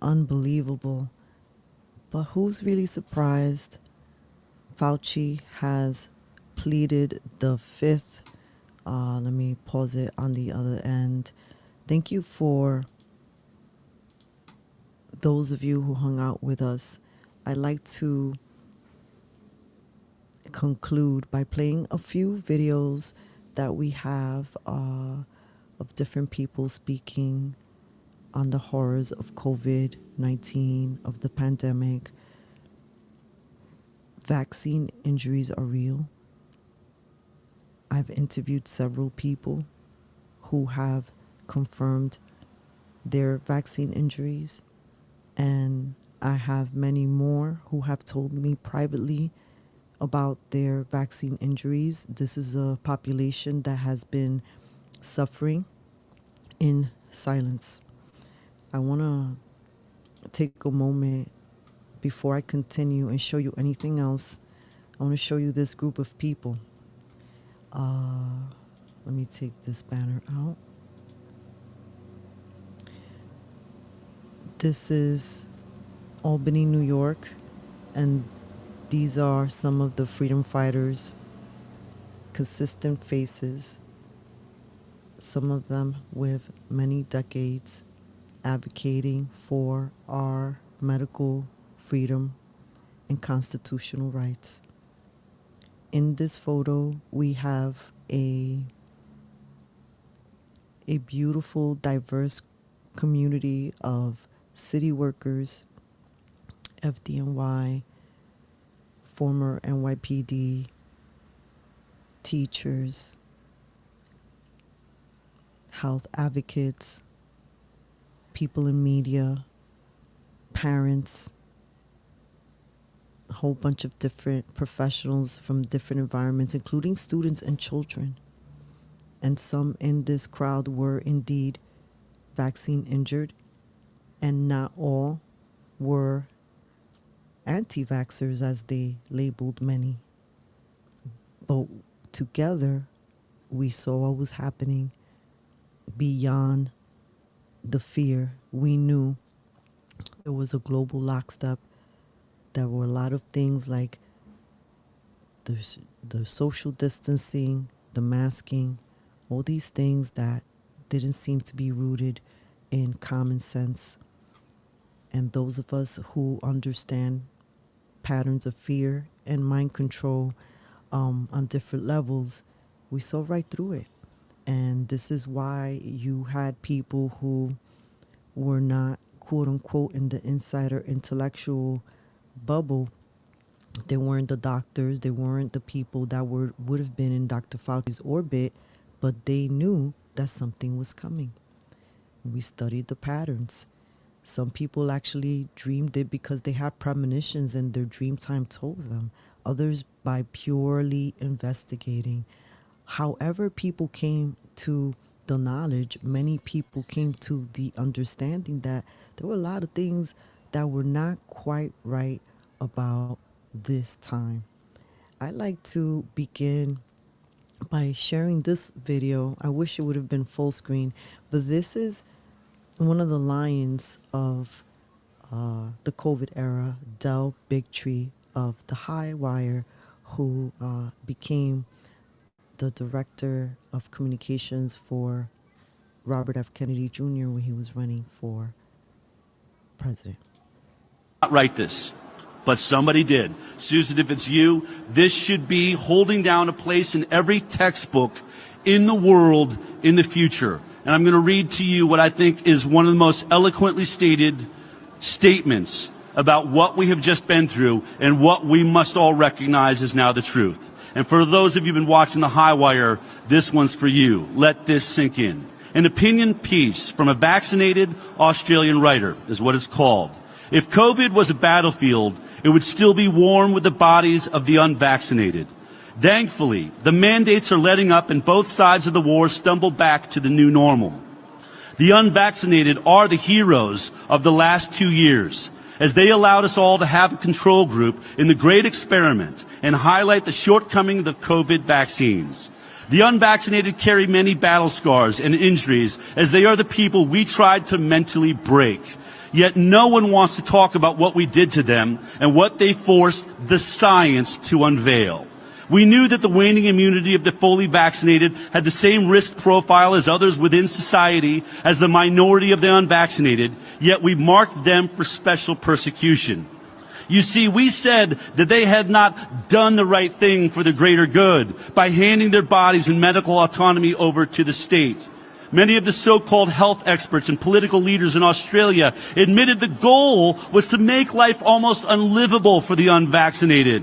Unbelievable. But who's really surprised? Fauci has pleaded the Fifth. Let me pause it on the other end. Thank you for those of you who hung out with us. I'd like to conclude by playing a few videos that we have of different people speaking on the horrors of COVID-19, of the pandemic. Vaccine injuries are real. I've interviewed several people who have confirmed their vaccine injuries, and I have many more who have told me privately about their vaccine injuries. This is a population that has been suffering in silence. I want to take a moment before I continue and show you anything else. I want to show you this group of people. Let me take this banner out. This is Albany, New York, and these are some of the freedom fighters, consistent faces, some of them with many decades advocating for our medical freedom and constitutional rights. In this photo, we have a beautiful, diverse community of city workers, FDNY, former NYPD, teachers, health advocates, people in media, parents, a whole bunch of different professionals from different environments, including students and children. And some in this crowd were indeed vaccine injured, and not all were anti-vaxxers, as they labeled many. But together, we saw what was happening beyond the fear. We knew there was a global lockstep. There were a lot of things like the social distancing, the masking, all these things that didn't seem to be rooted in common sense. And those of us who understand patterns of fear and mind control on different levels, we saw right through it. And this is why you had people who were not, quote unquote, in the insider intellectual bubble. They weren't the doctors. They weren't the people that would have been in Dr. Fauci's orbit, but they knew that something was coming. We studied the patterns. Some people actually dreamed it because they had premonitions and their dream time told them. Others by purely investigating. However people came to the knowledge, many people came to the understanding that there were a lot of things that were not quite right about this time. I'd like to begin by sharing this video. I wish it would have been full screen, but this is one of the lions of the COVID era, Del Bigtree of the High Wire, who became the director of communications for Robert F. Kennedy Jr. when he was running for president. Not write this, but somebody did. Susan, if it's you, this should be holding down a place in every textbook in the world in the future. And I'm going to read to you what I think is one of the most eloquently stated statements about what we have just been through and what we must all recognize is now the truth. And for those of you who've been watching the High Wire, this one's for you. Let this sink in. An opinion piece from a vaccinated Australian writer is what it's called. If COVID was a battlefield, it would still be warm with the bodies of the unvaccinated. Thankfully, the mandates are letting up and both sides of the war stumble back to the new normal. The unvaccinated are the heroes of the last 2 years, as they allowed us all to have a control group in the great experiment and highlight the shortcomings of COVID vaccines. The unvaccinated carry many battle scars and injuries, as they are the people we tried to mentally break. Yet no one wants to talk about what we did to them and what they forced the science to unveil. We knew that the waning immunity of the fully vaccinated had the same risk profile as others within society as the minority of the unvaccinated, yet we marked them for special persecution. You see, we said that they had not done the right thing for the greater good by handing their bodies and medical autonomy over to the state. Many of the so-called health experts and political leaders in Australia admitted the goal was to make life almost unlivable for the unvaccinated,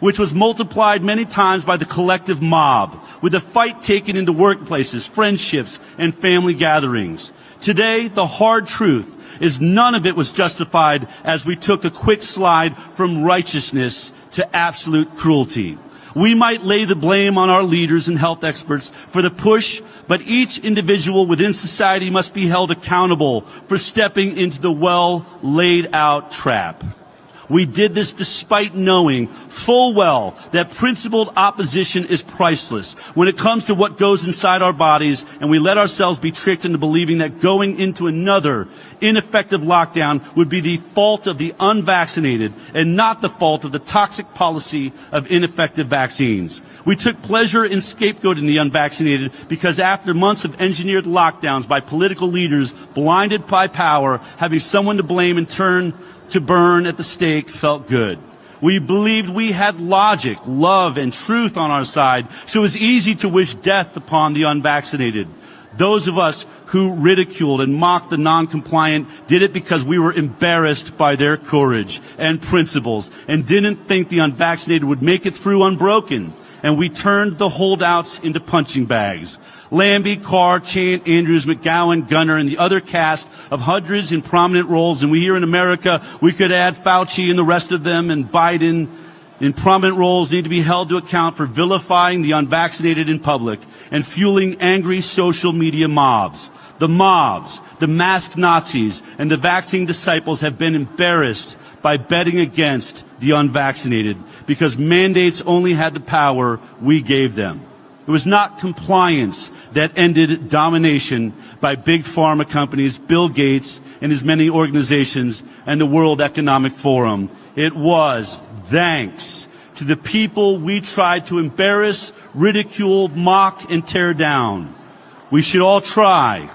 which was multiplied many times by the collective mob, with the fight taken into workplaces, friendships, and family gatherings. Today, the hard truth is none of it was justified as we took a quick slide from righteousness to absolute cruelty. We might lay the blame on our leaders and health experts for the push, but each individual within society must be held accountable for stepping into the well-laid-out trap. We did this despite knowing full well that principled opposition is priceless when it comes to what goes inside our bodies, and we let ourselves be tricked into believing that going into another ineffective lockdown would be the fault of the unvaccinated and not the fault of the toxic policy of ineffective vaccines. We took pleasure in scapegoating the unvaccinated because after months of engineered lockdowns by political leaders blinded by power, having someone to blame and turn to burn at the stake felt good. We believed we had logic, love, and truth on our side, so it was easy to wish death upon the unvaccinated. Those of us who ridiculed and mocked the non-compliant did it because we were embarrassed by their courage and principles and didn't think the unvaccinated would make it through unbroken. And we turned the holdouts into punching bags. Lambie, Carr, Chant, Andrews, McGowan, Gunner, and the other cast of hundreds in prominent roles, and we here in America, we could add Fauci and the rest of them, and Biden in prominent roles need to be held to account for vilifying the unvaccinated in public and fueling angry social media mobs. The mobs, the masked Nazis, and the vaccine disciples have been embarrassed by betting against the unvaccinated because mandates only had the power we gave them. It was not compliance that ended domination by big pharma companies, Bill Gates and his many organizations, and the World Economic Forum. It was thanks to the people we tried to embarrass, ridicule, mock, and tear down. We should all try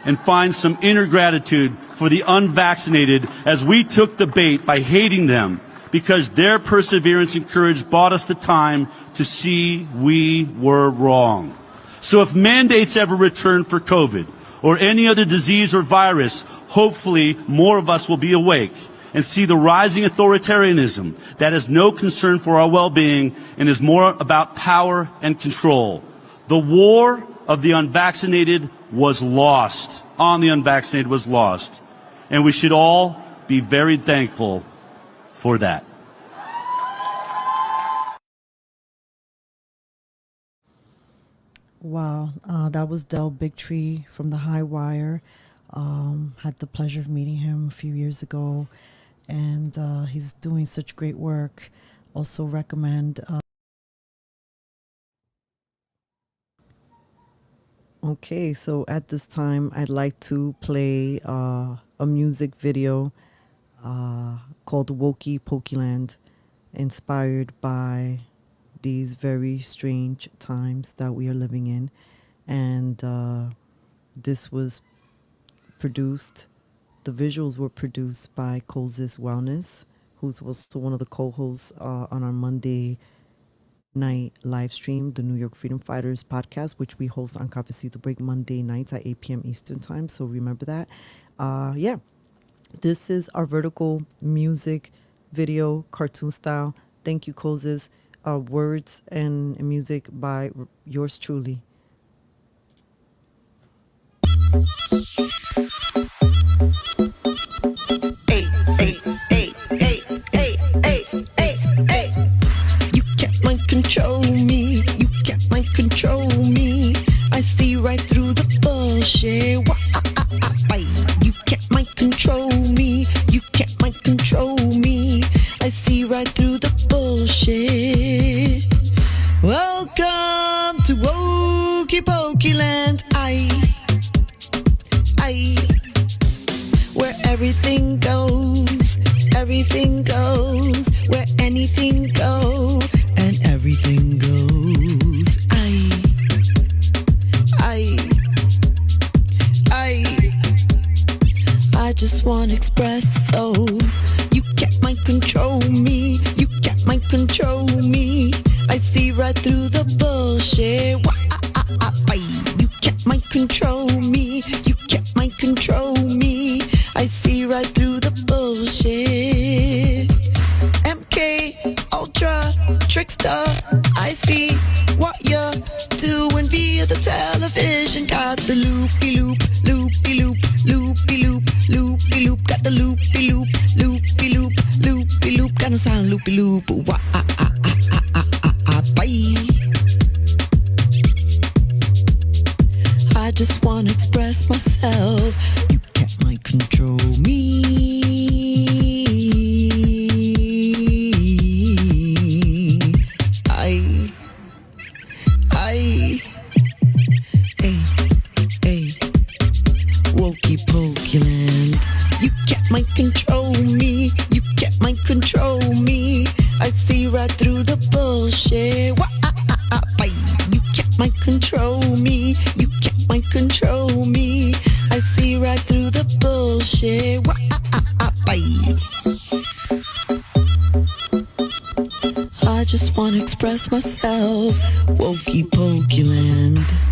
and find some inner gratitude for the unvaccinated as we took the bait by hating them, because their perseverance and courage bought us the time to see we were wrong. So if mandates ever return for COVID or any other disease or virus, hopefully more of us will be awake and see the rising authoritarianism that has no concern for our well-being and is more about power and control. The war of the unvaccinated was lost, on the unvaccinated was lost, and we should all be very thankful for that. Wow, that was Del Bigtree from the High Wire. Had the pleasure of meeting him a few years ago, and he's doing such great work. Also recommend. Okay, so at this time, I'd like to play a music video called Wokey Pokeland, inspired by these very strange times that we are living in. And this was produced, the visuals were produced by Colzis Wellness, who's also one of the co-hosts on our Monday night live stream, the New York Freedom Fighters podcast, which we host on Cafecito Break Monday nights at 8 p.m. Eastern time. So remember that. Yeah, this is our vertical music video, cartoon style. Thank you, Colzis. Words and music by yours truly. Hey, hey, hey, hey, hey, hey, hey, hey. You can't mind control me. You can't mind control me. I see right through the bullshit. You can't mind control me. You can't mind control me. I see right through the bullshit. Welcome to Wokey Pokey Land. Where everything goes, where anything goes, and everything goes. I just want espresso. You can't mind control me. You can't mind control me. I see right through the bullshit. You can't mind control me. You can't mind control me. I see right through the bullshit. MK Ultra Trickster, I see what you're doing via the television. Got the loopy loop, loopy loop, loopy loop, loopy loop. Got the loopy loop, loopy loop, loopy loop. Got the sound loopy loop. bye. I just wanna express myself. You can't mind control me. Wokey pokey land. You can't mind control me. You can't mind control me. I see right through the bullshit. Bye. You can't mind control me. You can't mind control me. I see right through the bullshit. Bye. I just wanna express myself. Wokey pokey land.